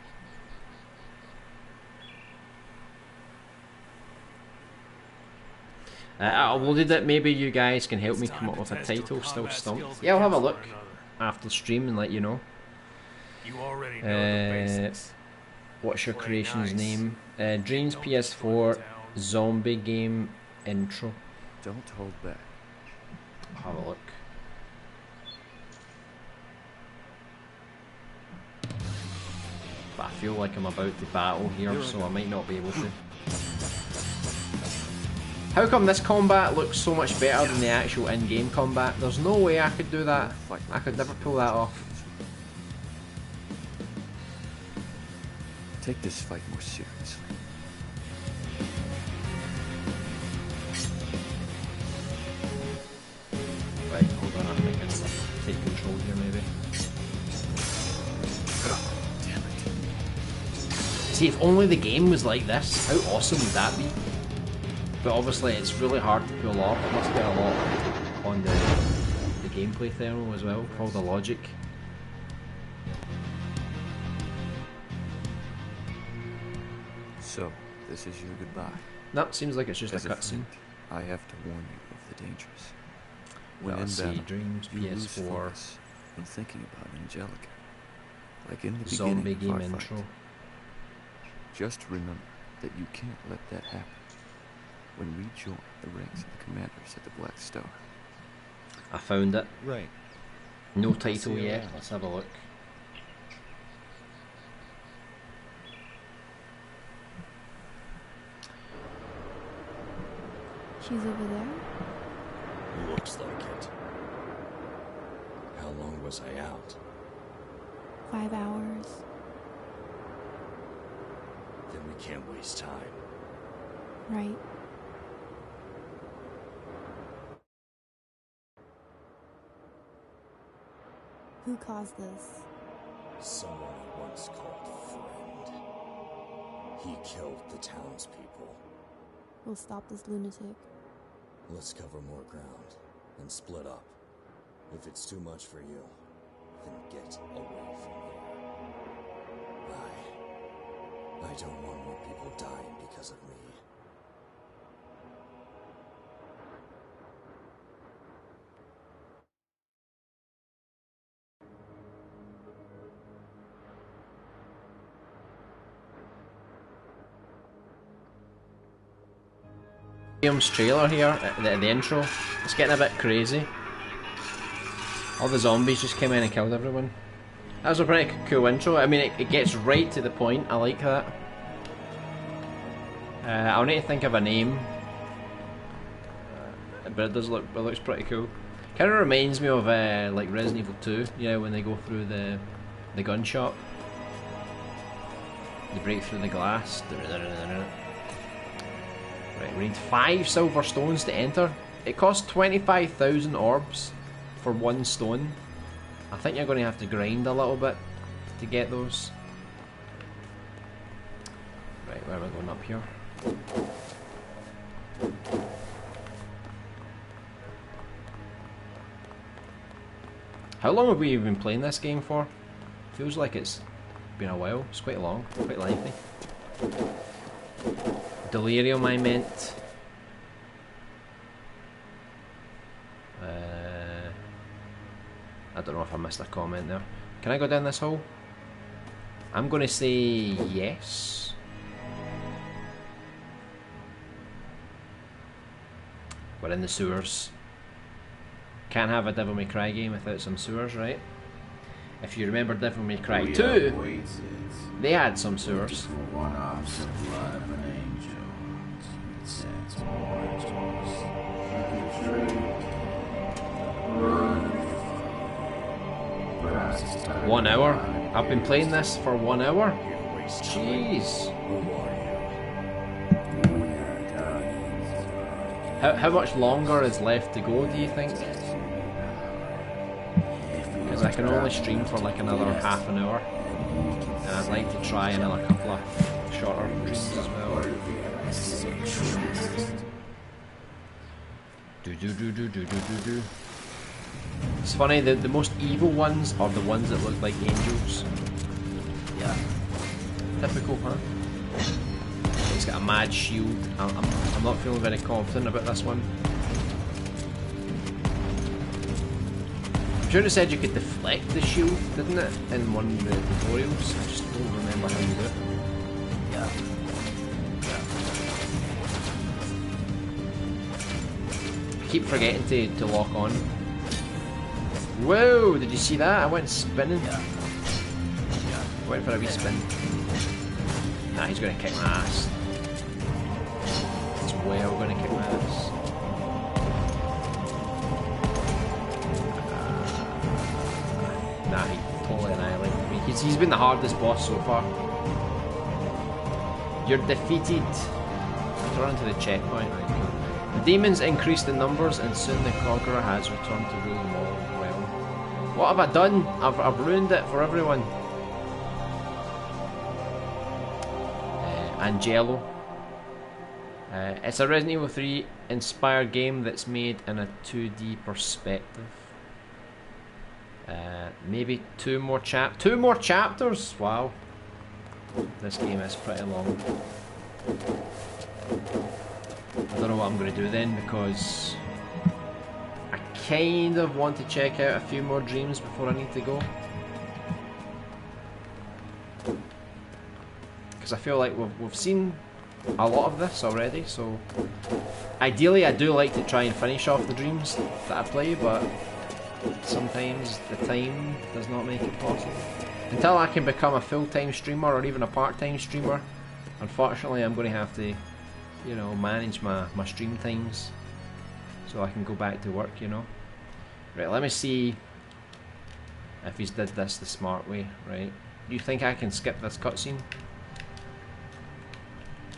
I loaded it. Maybe you guys can help me come up with a title. Still stumped. Yeah, I'll have a look after stream and let you know. You already know the basics. What's your creation's name? Dreams PS4 zombie game intro. Don't hold back. I'll have a look. But I feel like I'm about to battle here, so I might not be able to. How come this combat looks so much better than the actual in-game combat? There's no way I could do that. I could never pull that off. Take this fight more seriously. Right, hold on, I think I need to take control here maybe. Oh, damn it. See, if only the game was like this, how awesome would that be? But obviously it's really hard to pull off. It must be a lot on the gameplay thermal as well, for all the logic. So, this is your goodbye. Nope, seems like it's just As a cutscene. I have to warn you of the dangers. When Let's see, in battle, Dreams you lose PS4 focus when thinking about Angelica. Like in the zombie beginning of game our fight. intro. Just remember that you can't let that happen when we join the ranks of the commanders at the Black Star. I found it. Right. No title yet. Let's have a look. She's over there? Looks like it. How long was I out? 5 hours. Then we can't waste time. Right. Who caused this? Someone I once called friend. He killed the townspeople. We'll stop this lunatic. Let's cover more ground and split up. If it's too much for you, then get away from here. I don't want more people dying because of me. Game's trailer here at the intro. It's getting a bit crazy. All the zombies just came in and killed everyone. That was a pretty cool intro. I mean, it gets right to the point. I like that. I'll need to think of a name, but it does look. It looks pretty cool. Kind of reminds me of like Resident Evil 2. Yeah, when they go through the gun shop, they break through the glass. Right, we need 5 silver stones to enter. It costs 25,000 orbs for 1 stone. I think you're going to have to grind a little bit to get those. Right, where am I going up here? How long have we been playing this game for? Feels like it's been a while. It's quite long, quite lengthy. Delirium, I meant. I don't know if I missed a comment there. Can I go down this hole? I'm going to say yes. We're in the sewers. Can't have a Devil May Cry game without some sewers, right? If you remember Devil May Cry 2, they had some sewers. One hour? I've been playing this for 1 hour? Jeez. How much longer is left to go, do you think? Because I can only stream for like another half an hour. And I'd like to try another couple of shorter streams as well. It's funny, the most evil ones are the ones that look like angels. Yeah. Typical, huh? He's got a mad shield. I'm not feeling very confident about this one. I'm sure it said you could deflect the shield, didn't it? In one of the tutorials. I just don't remember how you do it. Yeah. I keep forgetting to lock on. Whoa! Did you see that? I went spinning. Yeah. Waiting for a wee spin. Nah, he's gonna kick my ass. He's well gonna kick my ass. Nah, he totally annihilated me. He's been the hardest boss so far. You're defeated. Return to the checkpoint. The demons increased in numbers, and soon the conqueror has returned to rule them all. Well, what have I done? I've ruined it for everyone. Angelo. It's a Resident Evil 3 inspired game that's made in a 2D perspective. Maybe two more chapters. Wow, this game is pretty long. I don't know what I'm going to do then, because I kind of want to check out a few more dreams before I need to go. Because I feel like we've seen a lot of this already, so ideally I do like to try and finish off the dreams that I play, but sometimes the time does not make it possible. Until I can become a full-time streamer or even a part-time streamer, unfortunately I'm going to have to, you know, manage my stream times so I can go back to work, you know. Right, let me see if he's did this the smart way, right? Do you think I can skip this cutscene?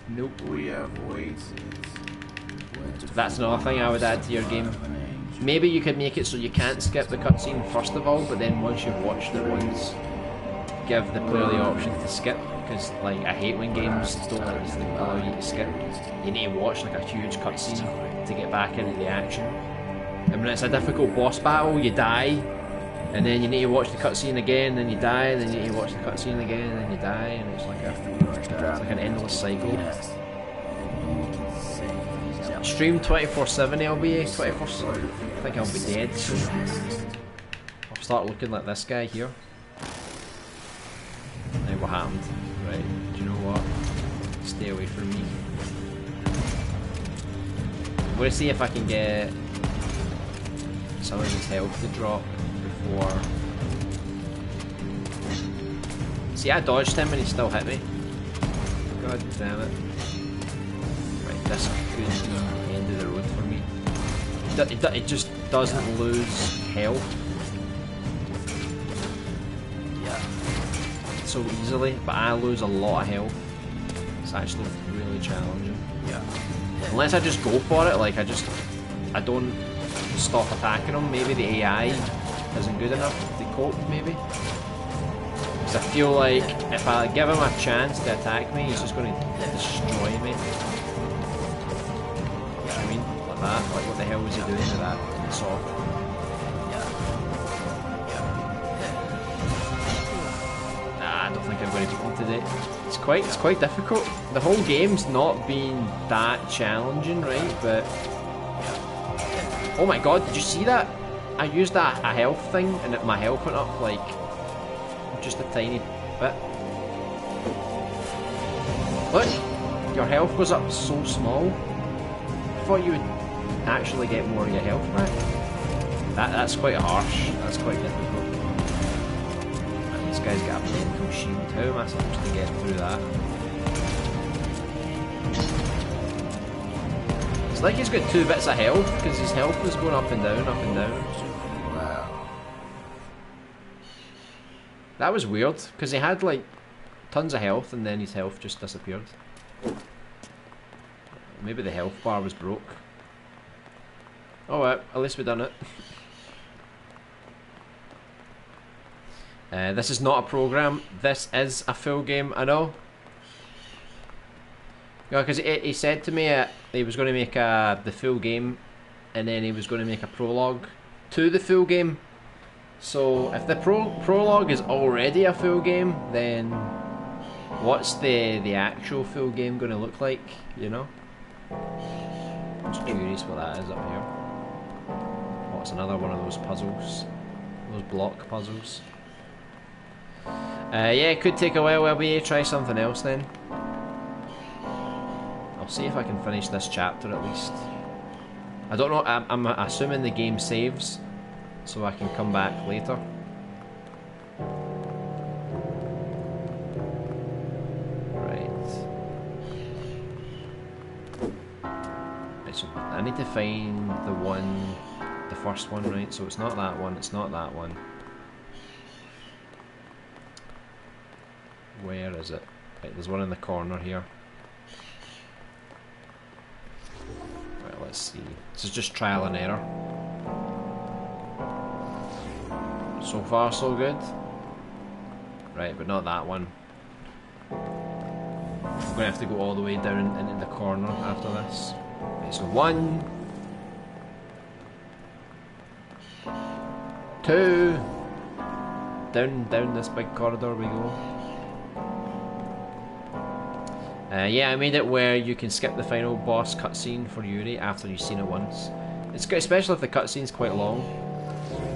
Nope. We have waited. That's another thing I would add to your game. Maybe you could make it so you can't skip the cutscene first of all, but then once you've watched it once, give the player the option to skip. Because like I hate when games don't allow you to skip. You need to watch like a huge cutscene to get back into the action. And when it's a difficult boss battle, you die, and then you need to watch the cutscene again, then you die, and then you need to watch the cutscene again, and then you die, and it's like an endless cycle. Stream 24/7 LBA, 24/7. I think I'll be dead soon. I'll start looking like this guy here. Now what happened? Right, do you know what? Stay away from me. I'm going to see if I can get some of his health to drop before... See, I dodged him and he still hit me. God damn it. Right, this could be the end of the road for me. It just doesn't lose health so easily, but I lose a lot of health. It's actually really challenging. Yeah. Unless I just go for it, like I don't stop attacking him. Maybe the AI isn't good enough to cope, maybe. Because I feel like if I give him a chance to attack me, he's just going to destroy me. You know what I mean? Like that. Like what the hell was he doing with that sword? Nah, I don't think I'm going to beat him today. It's quite difficult. The whole game's not been that challenging, right? But oh my god, did you see that? I used a health thing and my health went up like just a tiny bit. Look, your health goes up so small. I thought you would actually get more of your health back. That's quite harsh. That's quite difficult. And this guy's got a mental shield. How am I supposed to get through that? It's like he's got 2 bits of health because his health is going up and down, up and down. Wow. That was weird because he had like tons of health and then his health just disappeared. Maybe the health bar was broke. Oh well, at least we done it. This is not a program. This is a full game. I know. Yeah, because he said to me he was going to make the full game, and then he was going to make a prologue to the full game. So if the prologue is already a full game, then what's the actual full game going to look like, you know? I'm just curious what that is up here. Oh, it's another one of those puzzles. Those block puzzles. Yeah, it could take a while. I'll be try something else then. I'll see if I can finish this chapter at least. I don't know, I'm assuming the game saves, so I can come back later. So I need to find the first one, right? So it's not that one, it's not that one. Where is it? Right, there's one in the corner here. Right, let's see. This is just trial and error. So far, so good. Right, but not that one. I'm gonna have to go all the way down into the corner after this. Right, so 1, 2, down this big corridor we go. Yeah, I made it where you can skip the final boss cutscene for Yuri after you've seen it once. It's good, especially if the cutscene's quite long.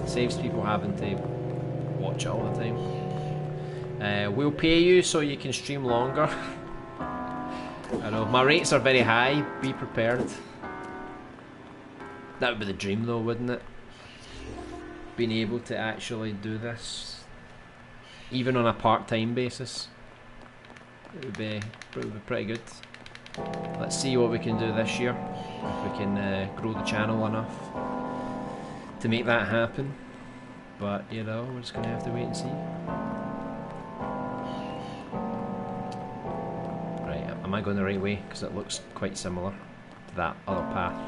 It saves people having to watch it all the time. We'll pay you so you can stream longer. I know, my rates are very high, be prepared. That would be the dream though, wouldn't it? Being able to actually do this, even on a part-time basis. It would be pretty good. Let's see what we can do this year. If we can grow the channel enough to make that happen. But, you know, we're just going to have to wait and see. Right, am I going the right way? Because it looks quite similar to that other path.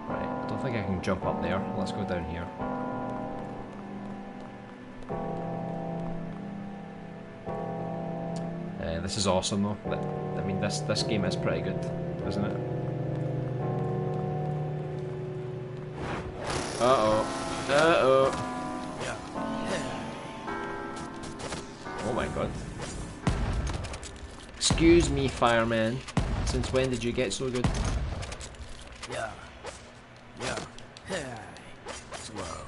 Right, I don't think I can jump up there. Let's go down here. This is awesome though. I mean, this game is pretty good, isn't it? Uh-oh. Oh my god. Excuse me, fireman. Since when did you get so good? Slow.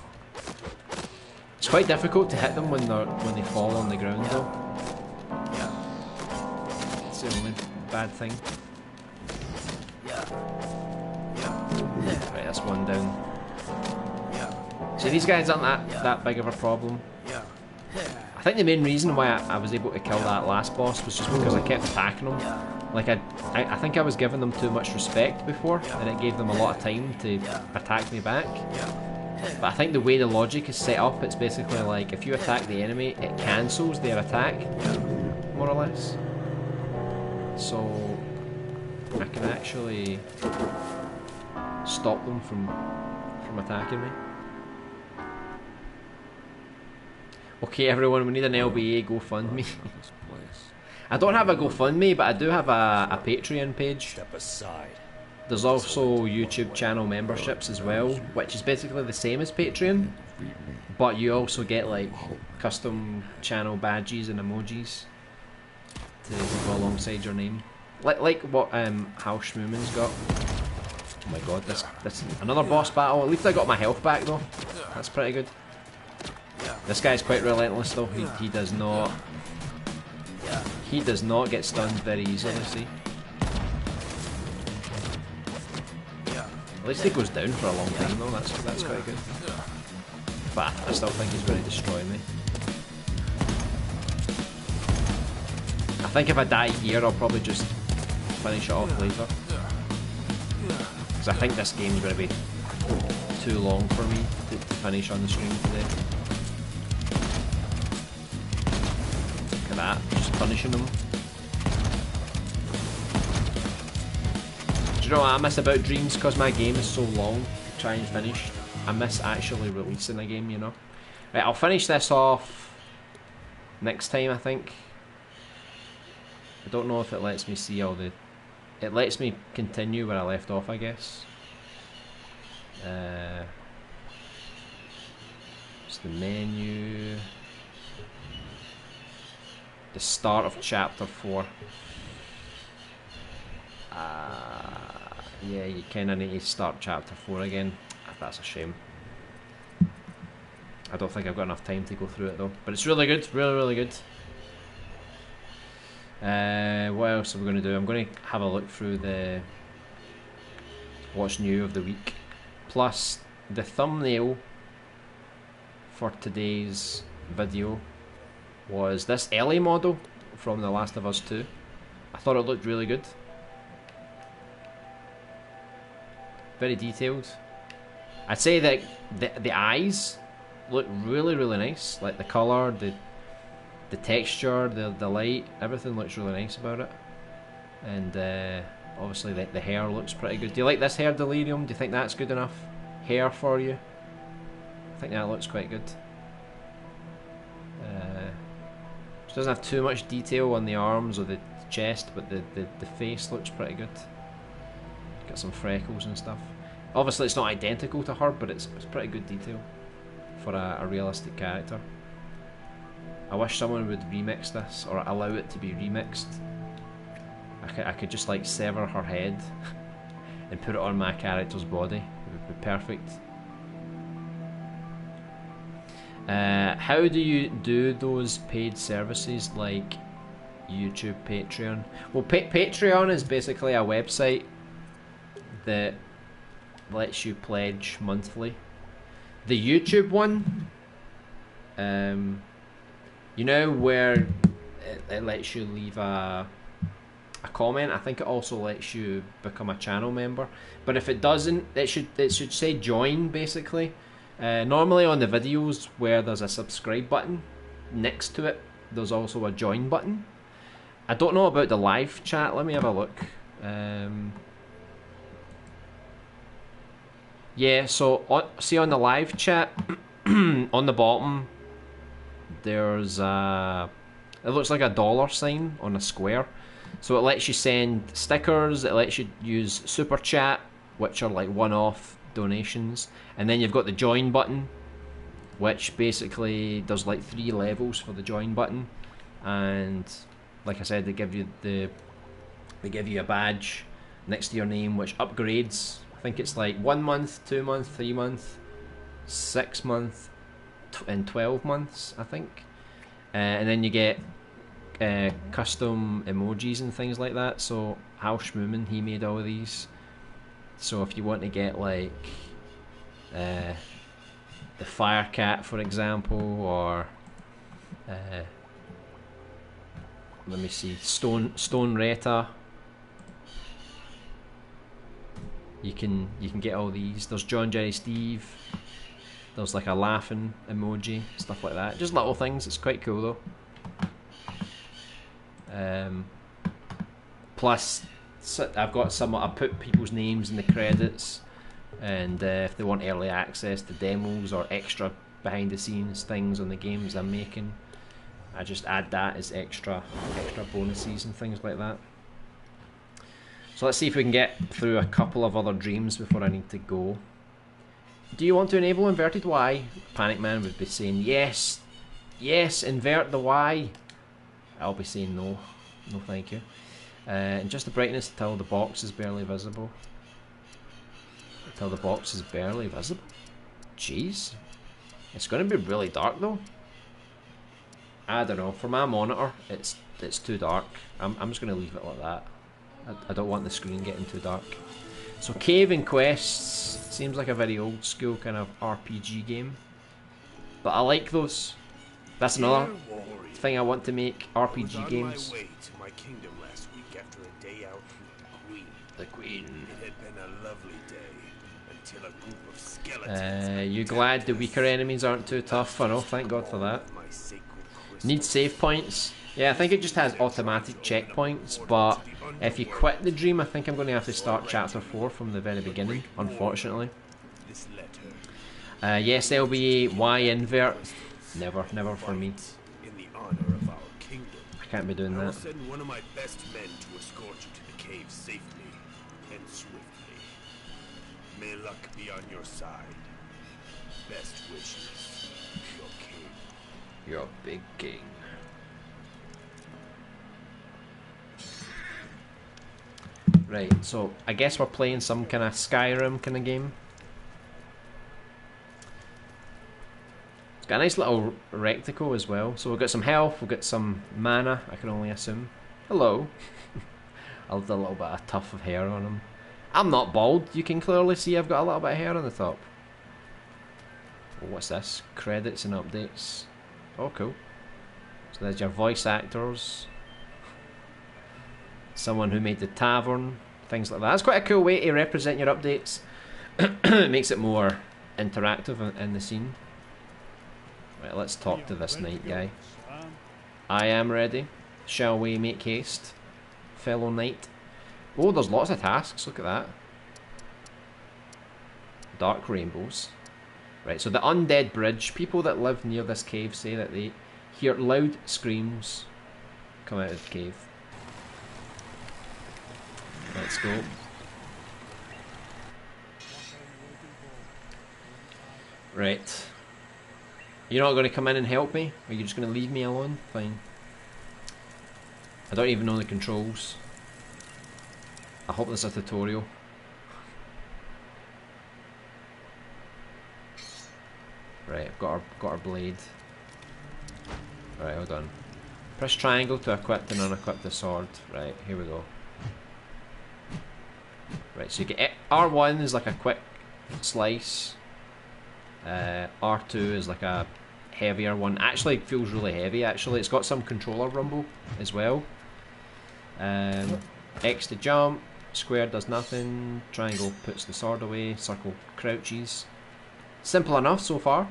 It's quite difficult to hit them when they fall on the ground though. The only bad thing. Right, that's one down. So these guys aren't that big of a problem. I think the main reason why I was able to kill that last boss was just because I kept attacking them. Like I think I was giving them too much respect before, and it gave them a lot of time to attack me back. But I think the way the logic is set up, it's basically like if you attack the enemy, it cancels their attack, more or less. So I can actually stop them from attacking me. Okay, everyone, we need an LBA GoFundMe. I don't have a GoFundMe, but I do have a Patreon page. Step aside. There's also YouTube channel memberships as well, which is basically the same as Patreon, but you also get like custom channel badges and emojis to go alongside your name, like what Hal Schmooman's got. Oh my god, this another boss battle. At least I got my health back though. That's pretty good. This guy's quite relentless though. He does not get stunned very easily. See, at least he goes down for a long time though. That's quite good. But I still think he's going to destroy me. I think if I die here, I'll probably just finish it off later. Because I think this game's going to be too long for me to finish on the stream today. Look at that, just punishing them. Do you know what I miss about Dreams? Because my game is so long to try and finish, I miss actually releasing a game, you know. Right, I'll finish this off next time, I think. I don't know if it lets me see all the... It lets me continue where I left off, I guess. It's the menu. The start of chapter 4. Yeah, you kinda need to start chapter 4 again. That's a shame. I don't think I've got enough time to go through it though. But it's really good, really good. What else are we going to do? I'm going to have a look through the what's new of the week. Plus, the thumbnail for today's video was this Ellie model from The Last of Us 2. I thought it looked really good. Very detailed. I'd say that the eyes look really nice. Like the colour, the texture, the light, everything looks really nice about it. And obviously the hair looks pretty good. Do you like this hair, Delirium? Do you think that's good enough hair for you? I think that looks quite good. It doesn't have too much detail on the arms or the chest, but the face looks pretty good. Got some freckles and stuff. Obviously it's not identical to her, but it's pretty good detail for a realistic character. I wish someone would remix this, or allow it to be remixed. I could just like sever her head and put it on my character's body. It would be perfect. How do you do those paid services like YouTube, Patreon? Well, Patreon is basically a website that lets you pledge monthly. The YouTube one, you know where it lets you leave a comment. I think it also lets you become a channel member. But if it doesn't, it should say join basically. Normally on the videos where there's a subscribe button next to it, there's also a join button. I don't know about the live chat. Let me have a look. Yeah, so see on the live chat, on the bottom, there's it looks like a dollar sign on a square. So it lets you send stickers, it lets you use super chat, which are like one-off donations, and then you've got the join button, which basically does like 3 levels for the join button. And like I said, they give you a badge next to your name which upgrades. I think it's like 1 month, 2 month, 3 month, 6 month, and 12 months, I think. And then you get custom emojis and things like that. So Hal Schmuman, he made all of these. So if you want to get like the Fire Cat, for example, or let me see, Stone Retta. You can get all these. There's John Jerry Steve. There's like a laughing emoji, stuff like that. Just little things. It's quite cool though. Plus, I've got some. I put people's names in the credits, and if they want early access to demos or extra behind the scenes things on the games I'm making, I just add that as extra bonuses and things like that. So let's see if we can get through a couple of other dreams before I need to go. Do you want to enable inverted Y? Panic Man would be saying yes. Yes, invert the Y. I'll be saying no. No thank you. And just the brightness until the box is barely visible. Until the box is barely visible? Jeez. It's going to be really dark though. I don't know. For my monitor, it's too dark. I'm just going to leave it like that. I don't want the screen getting too dark. So Cave and Quests seems like a very old school kind of RPG game, but I like those. That's another thing I want to make, RPG games. The Queen. It had been a lovely day until a group of skeletons. You glad the weaker enemies aren't too tough? I know, thank God for that. Need save points. Yeah, I think it just has automatic checkpoints, but if you quit the dream, I think I'm going to have to start chapter 4 from the very beginning, unfortunately. Yes, LBA, Y invert. Never for me. I can't be doing that. I'll send one of my best men to escort you to the cave safely and swiftly. May luck be on your side. Best wishes, your king. Your big king. Right, so I guess we're playing some kind of Skyrim kind of game. It's got a nice little recticle as well. So we've got some health, we've got some mana, I can only assume. Hello. A little bit of tuft of hair on him. I'm not bald, you can clearly see I've got a little bit of hair on the top. Oh, what's this? Credits and updates. Oh, cool. So there's your voice actors. Someone who made the tavern, things like that. That's quite a cool way to represent your updates. It makes it more interactive in the scene. Right, let's talk to this knight guy. I am ready. Shall we make haste, fellow knight? Oh, there's lots of tasks. Look at that. Dark rainbows. Right, so the undead bridge. People that live near this cave say that they hear loud screams come out of the cave. Let's go. Right. You're not going to come in and help me? Or are you just going to leave me alone? Fine. I don't even know the controls. I hope there's a tutorial. Right, I've got our blade. Right, hold on. Press triangle to equip and unequip the sword. Right, here we go. Right, so you get R1 is like a quick slice. R2 is like a heavier one. Actually, it feels really heavy. Actually, it's got some controller rumble as well. X to jump. Square does nothing. Triangle puts the sword away. Circle crouches. Simple enough so far.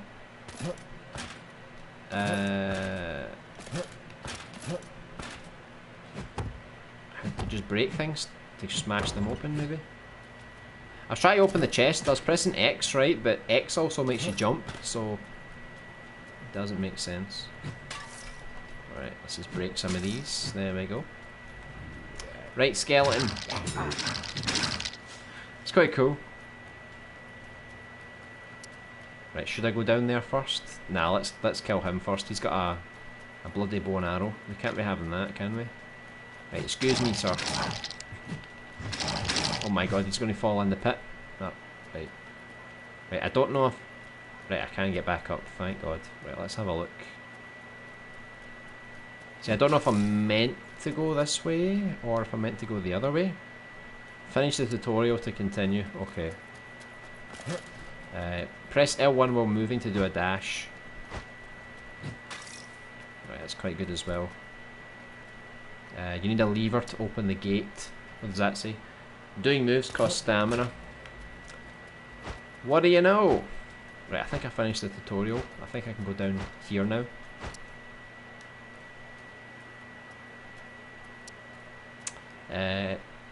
How to just break things to smash them open, maybe. I was trying to open the chest. I was pressing X, right? But X also makes you jump, so it doesn't make sense. Alright, let's just break some of these. There we go. Right, skeleton. It's quite cool. Right, should I go down there first? Nah, let's kill him first. He's got a bloody bow and arrow. We can't be having that, can we? Right, excuse me, sir. Oh my god, he's going to fall in the pit. Oh, right. Right, I don't know if... Right, I can get back up, thank god. Right, let's have a look. See, I don't know if I'm meant to go this way, or if I'm meant to go the other way. Finish the tutorial to continue. Okay. Press L1 while moving to do a dash. Right, that's quite good as well. You need a lever to open the gate. What does that say? Doing moves costs stamina. What do you know? Right, I think I finished the tutorial. I think I can go down here now.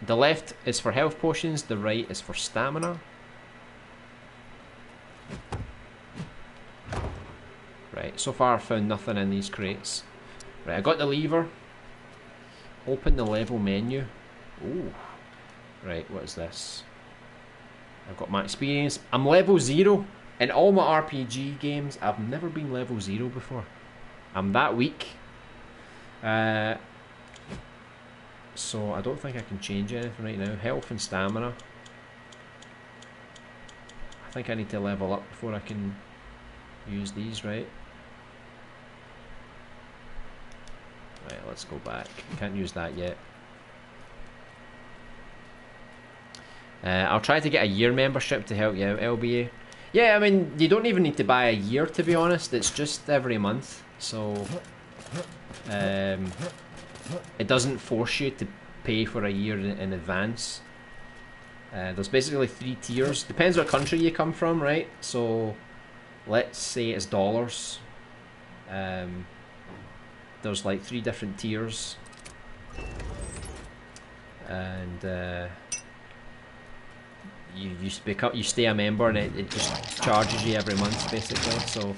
The left is for health potions, the right is for stamina. Right, so far I've found nothing in these crates. Right, I got the lever. Open the level menu. Ooh. Right, what is this? I've got my experience. I'm level 0. In all my RPG games, I've never been level 0 before. I'm that weak. So I don't think I can change anything right now. Health and stamina. I think I need to level up before I can use these, right? Right, let's go back. Can't use that yet. I'll try to get a year membership to help you out, LBA. Yeah, I mean, you don't even need to buy a year, to be honest. It's just every month. So, it doesn't force you to pay for a year in advance. There's basically 3 tiers. Depends what country you come from, right? So, let's say it's dollars. There's like 3 different tiers. And you stay a member, and it just charges you every month, basically. So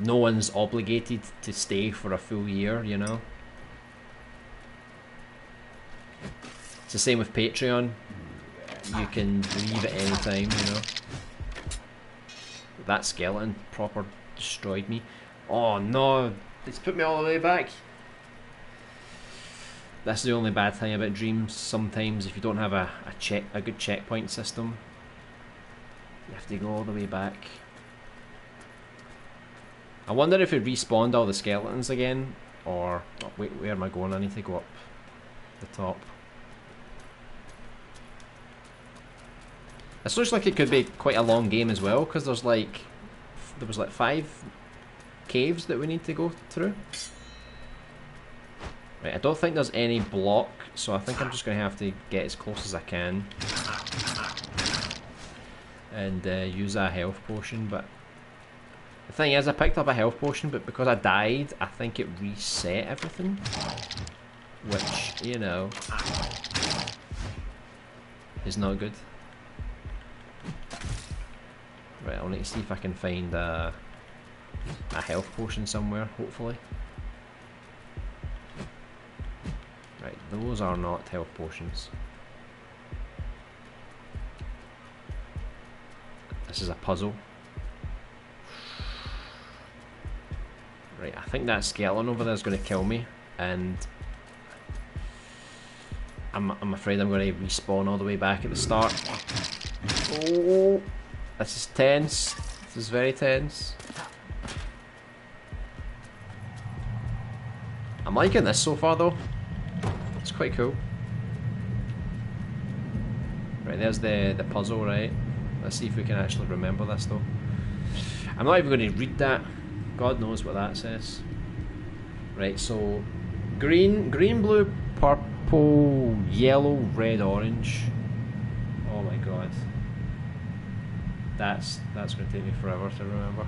no one's obligated to stay for a full year, you know. It's the same with Patreon. you can leave at any time, you know. That skeleton proper destroyed me. Oh no, it's put me all the way back. That's the only bad thing about Dreams. Sometimes if you don't have a good checkpoint system, you have to go all the way back. I wonder if it respawned all the skeletons again, or oh, wait, where am I going? I need to go up the top. This looks like it could be quite a long game as well, because there was like 5 caves that we need to go through. Right, I don't think there's any block, so I think I'm just going to have to get as close as I can and use a health potion. But the thing is, I picked up a health potion, but because I died, I think it reset everything, which, you know, is not good. Right, I'll need to see if I can find a health potion somewhere, hopefully. Right, those are not health potions. This is a puzzle. Right, I think that skeleton over there is going to kill me, and I'm afraid I'm going to respawn all the way back at the start. Oh, this is tense. This is very tense. I'm liking this so far though. It's quite cool. Right, there's the puzzle, right? Let's see if we can actually remember this though. I'm not even going to read that. God knows what that says. Right, so green, blue, purple, yellow, red, orange. Oh my god. That's going to take me forever to remember.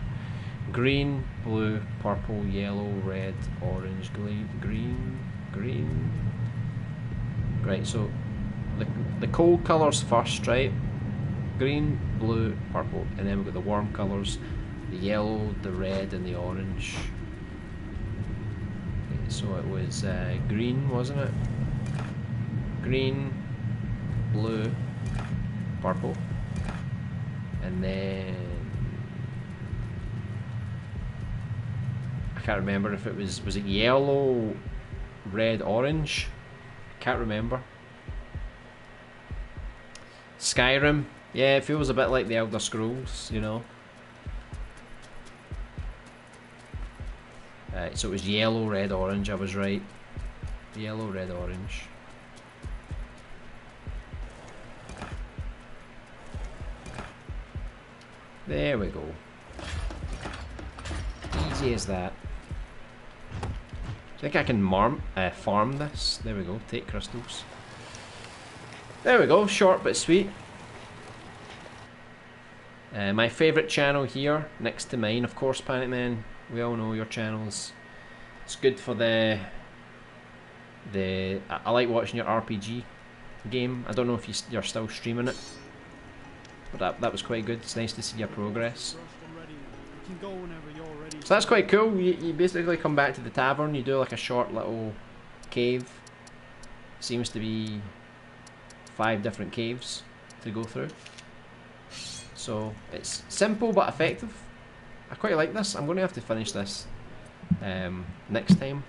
Green, blue, purple, yellow, red, orange, green. Right, so the cold colours first, right? Green, blue, purple, and then we've got the warm colours, the yellow, the red, and the orange. Okay, so it was green, wasn't it? Green, blue, purple, and then I can't remember if it was it yellow, red, orange? Can't remember. Skyrim. Yeah, it feels a bit like the Elder Scrolls, you know. So it was yellow, red, orange, I was right. Yellow, red, orange. There we go. Easy as that. I think I can farm this. There we go, take crystals. There we go, short but sweet. My favourite channel here, next to mine, of course, Panic Man. We all know your channels. It's good for I like watching your RPG game. I don't know if you're still streaming it, but that was quite good. It's nice to see your progress. So that's quite cool. You basically come back to the tavern, you do like a short little cave. Seems to be 5 different caves to go through. So it's simple but effective. I quite like this. I'm going to have to finish this next time,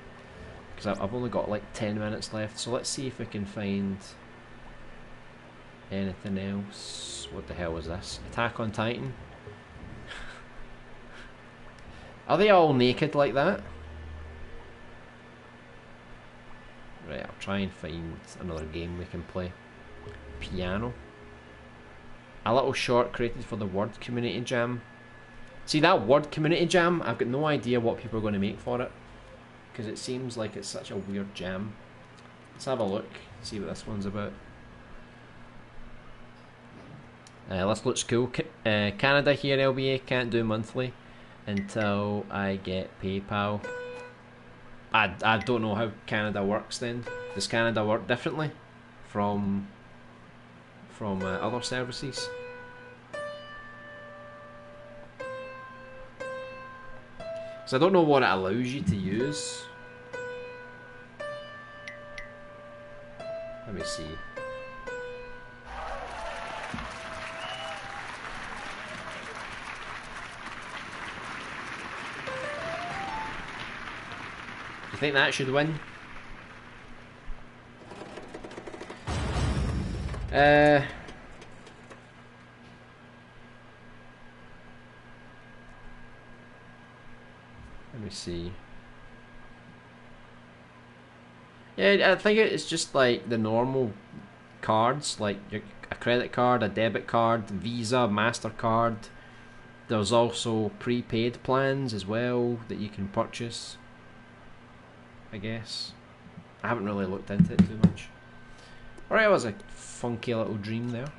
because I've only got like 10 minutes left. So let's see if we can find anything else. What the hell was this? Attack on Titan. Are they all naked like that? Right, I'll try and find another game we can play. Piano. A little short created for the Word Community Jam. See, that Word Community Jam, I've got no idea what people are going to make for it, because it seems like it's such a weird jam. Let's have a look, see what this one's about. This looks cool. Canada here, LBA, can't do monthly until I get PayPal. I don't know how Canada works then. Does Canada work differently from other services? So I don't know what it allows you to use. Let me see. You think that should win? Let me see. Yeah, I think it's just like the normal cards, like a credit card, a debit card, Visa, MasterCard. There's also prepaid plans as well that you can purchase, I guess. I haven't really looked into it too much. Alright, that was a funky little dream there.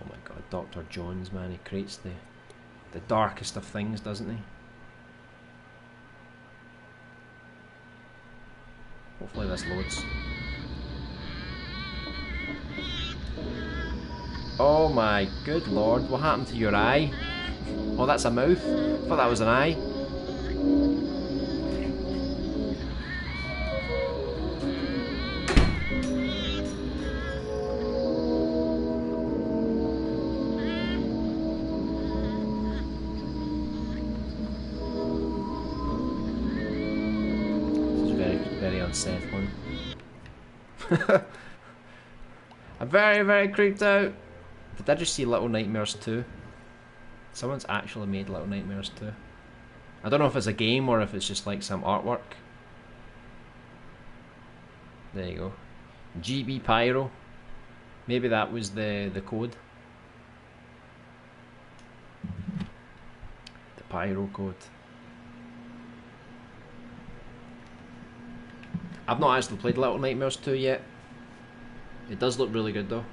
Oh my god, Dr. Jones, man, he creates the darkest of things, doesn't he? Hopefully this loads. Oh my good lord, what happened to your eye? Oh, that's a mouth? I thought that was an eye. Very unsafe one. I'm very creeped out. Did I just see Little Nightmares 2? Someone's actually made Little Nightmares 2. I don't know if it's a game or if it's just like some artwork. There you go. GB Pyro. Maybe that was the code. The Pyro code. I've not actually played Little Nightmares 2 yet. It does look really good though.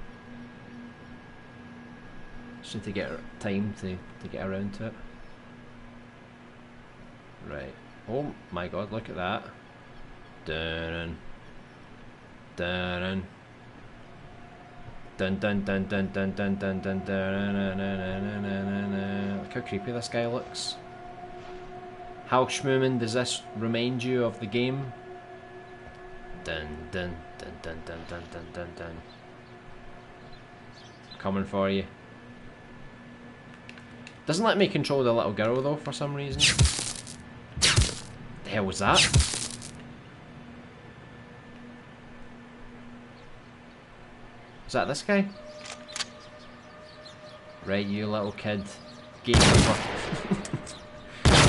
Just need to get time to get around to it. Right. Oh my god, look at that. Dun dun dun dun dun dun dun dun dun dun dun. Look how creepy this guy looks. How schmoomin' does this remind you of the game? Dun dun dun dun dun dun dun dun dun. Coming for you. Doesn't let me control the little girl though for some reason. The hell was that? Is that this guy? Right, you little kid. Game over.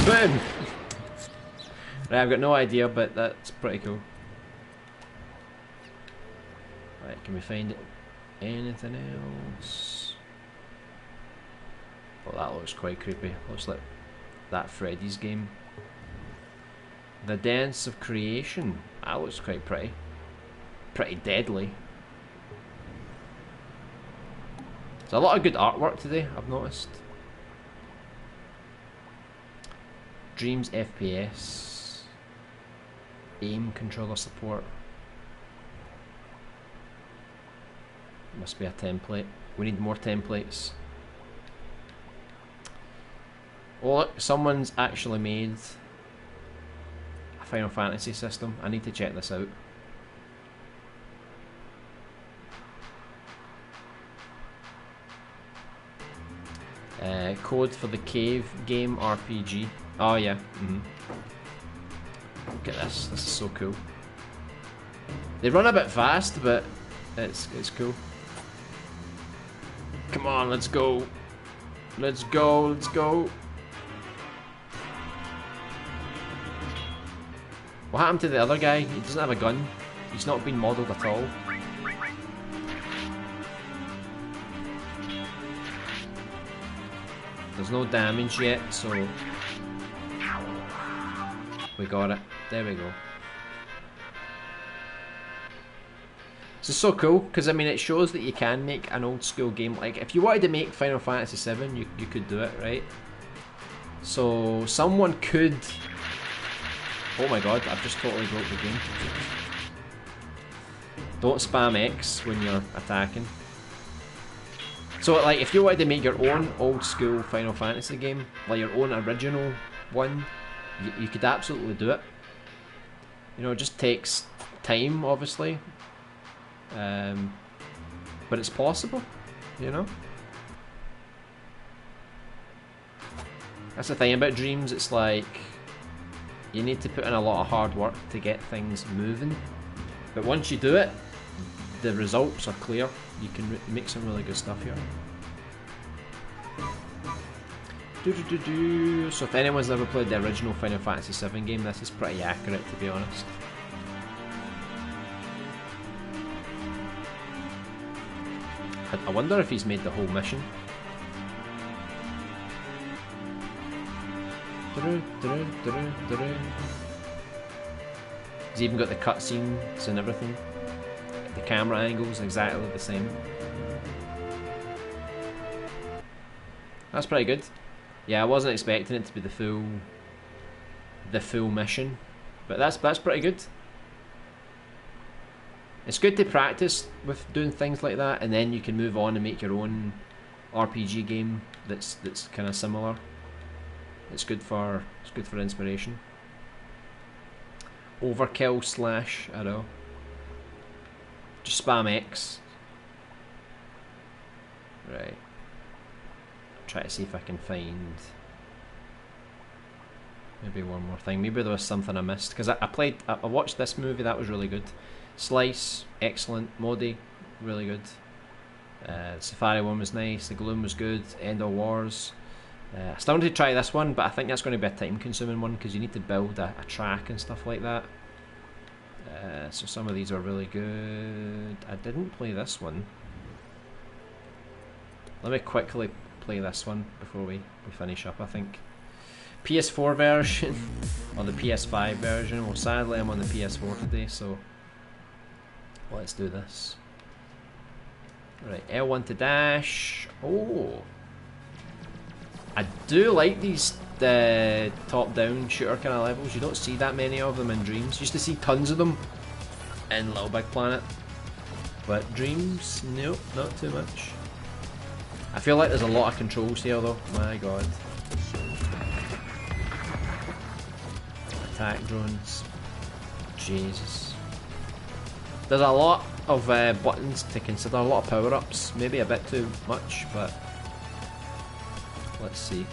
Boom! Right, I've got no idea, but that's pretty cool. Right, can we find anything else? Oh, that looks quite creepy. Looks like that Freddy's game. The Dance of Creation. That looks quite pretty. Pretty deadly. There's a lot of good artwork today, I've noticed. Dreams FPS. Aim controller support. Must be a template. We need more templates. Oh look, someone's actually made a Final Fantasy system. I need to check this out. Code for the Cave Game RPG. Oh yeah. Look at this. This is so cool. They run a bit fast, but it's cool. Come on, let's go. Let's go. Let's go. What happened to the other guy? He doesn't have a gun. He's not been modelled at all. There's no damage yet, so we got it. There we go. This is so cool because I mean it shows that you can make an old school game. Like if you wanted to make Final Fantasy VII, you could do it, right? So someone could. Oh my god, I've just totally broke the game. Don't spam X when you're attacking. So like if you wanted to make your own old school Final Fantasy game, like your own original one, you could absolutely do it. You know, it just takes time obviously. But it's possible, you know? That's the thing about Dreams, it's like You need to put in a lot of hard work to get things moving, but once you do it, the results are clear. You can make some really good stuff here. So if anyone's ever played the original Final Fantasy VII game, this is pretty accurate, to be honest. I wonder if he's made the whole mission. He's even got the cutscenes and everything. The camera angles exactly the same. That's pretty good. Yeah, I wasn't expecting it to be the full mission, but that's pretty good. It's good to practice with doing things like that, and then you can move on and make your own RPG game that's kind of similar. It's good for inspiration. Overkill slash, I don't know. Just spam X. Right. Try to see if I can find maybe one more thing. Maybe there was something I missed, because I watched this movie. That was really good. Slice, excellent. Modi, really good. Safari one was nice. The Gloom was good. End of Wars. I still need to try this one, but I think that's going to be a time consuming one, because you need to build a track and stuff like that. So some of these are really good. I didn't play this one. Let me quickly play this one before we finish up, I think. PS4 version or the PS5 version. Well, sadly I'm on the PS4 today, so let's do this. Right, L1 to dash. Oh, I do like these top-down shooter kind of levels. You don't see that many of them in Dreams. You used to see tons of them in Little Big Planet, but Dreams, nope, not too much. I feel like there's a lot of controls here though. My god. Attack drones. Jesus. There's a lot of buttons to consider, a lot of power-ups. Maybe a bit too much, but let's see.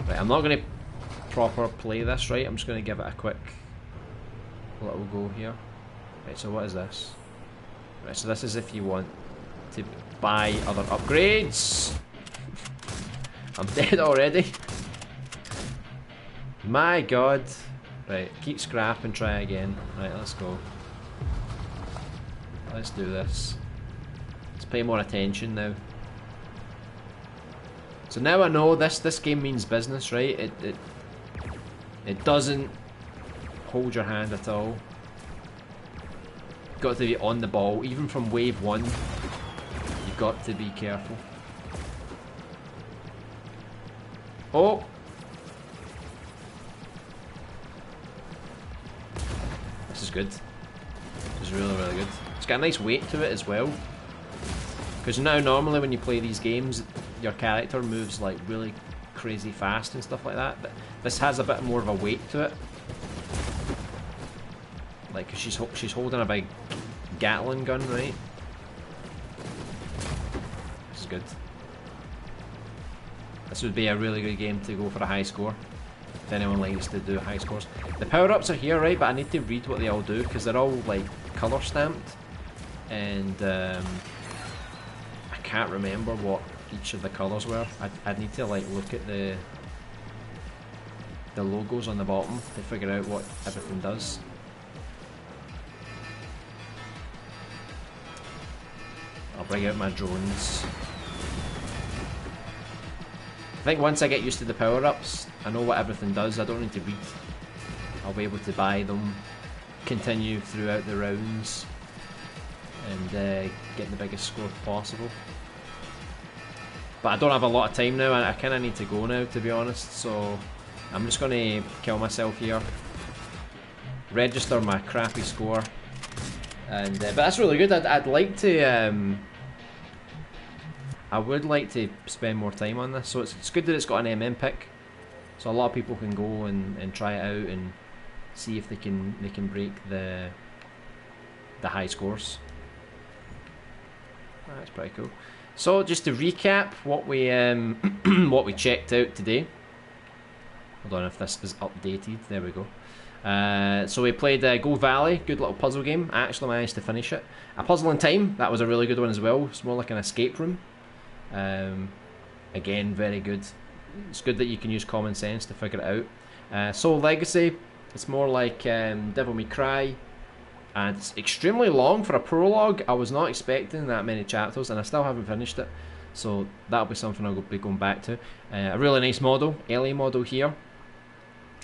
Right, I'm not going to proper play this, right? I'm just going to give it a quick little go here. Right, so what is this? Right, so this is if you want to buy other upgrades. I'm dead already. My god. Right, keep scrap and try again. Right, let's go. Let's do this. Let's pay more attention now. So now I know this game means business, right? It doesn't hold your hand at all. You've got to be on the ball, even from wave 1. You've got to be careful. Oh! This is good. This is really, really good. It's got a nice weight to it as well. Because now normally when you play these games, your character moves like really crazy fast and stuff like that. But this has a bit more of a weight to it. Like, cause she's holding a big Gatling gun, right? This is good. This would be a really good game to go for a high score. If anyone likes to do high scores. The power-ups are here, right? But I need to read what they all do, because they're all like colour stamped. And I can't remember what each of the colours were. I'd need to like look at the logos on the bottom to figure out what everything does. I'll bring out my drones. I think once I get used to the power-ups, I know what everything does. I don't need to read. I'll be able to buy them, continue throughout the rounds, and get the biggest score possible. But I don't have a lot of time now. I kind of need to go now, to be honest. So I'm just going to kill myself here, register my crappy score, and but that's really good. I'd like to. I would like to spend more time on this. So it's good that it's got an MM pick, so a lot of people can go and try it out and see if they can break the high scores. That's pretty cool. So just to recap what we what we checked out today. Hold on if this is updated. There we go. So we played Gold Valley, good little puzzle game. I actually managed to finish it. A Puzzle in Time, that was a really good one as well. It's more like an escape room. Again, very good. It's good that you can use common sense to figure it out. Soul Legacy, it's more like Devil May Cry. And it's extremely long for a prologue. I was not expecting that many chapters, and I still haven't finished it. So that'll be something I'll be going back to. A really nice model, Ellie model here.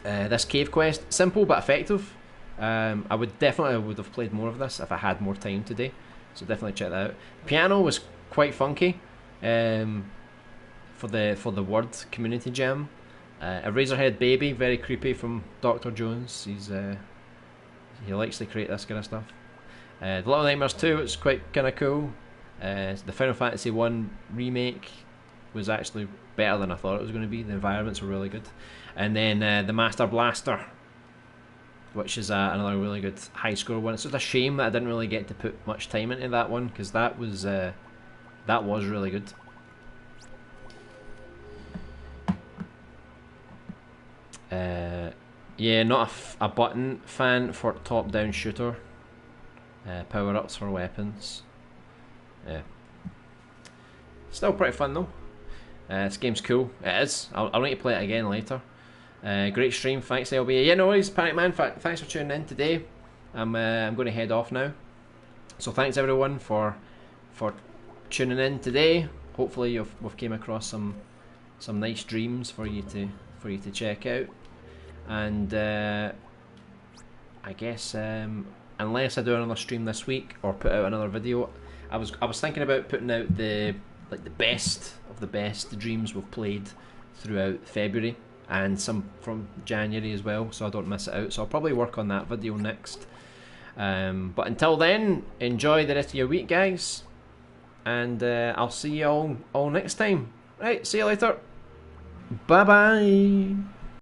This cave quest, simple but effective. I would have played more of this if I had more time today. So definitely check that out. Piano was quite funky for the Word Community Jam. A Razorhead Baby, very creepy from Dr. Jones. He likes to create this kind of stuff. The Little Nightmares 2 was quite kind of cool. The Final Fantasy 1 remake was actually better than I thought it was going to be. The environments were really good. And then the Master Blaster, which is another really good high score one. It's just a shame that I didn't really get to put much time into that one, because that was really good. Yeah, not a button fan for top-down shooter. Power-ups for weapons. Yeah. Still pretty fun though. This game's cool. It is. I'll need to play it again later. Great stream. Thanks, LB. Yeah, no worries, Panic Man. Thanks for tuning in today. I'm going to head off now. So thanks everyone for tuning in today. Hopefully we've came across some nice dreams for you to check out. And I guess unless I do another stream this week or put out another video, I was thinking about putting out the best of the best dreams we've played throughout February and some from January as well, so I don't miss it out. So I'll probably work on that video next. But until then, enjoy the rest of your week, guys, and I'll see you all next time. Right, see you later. Bye bye.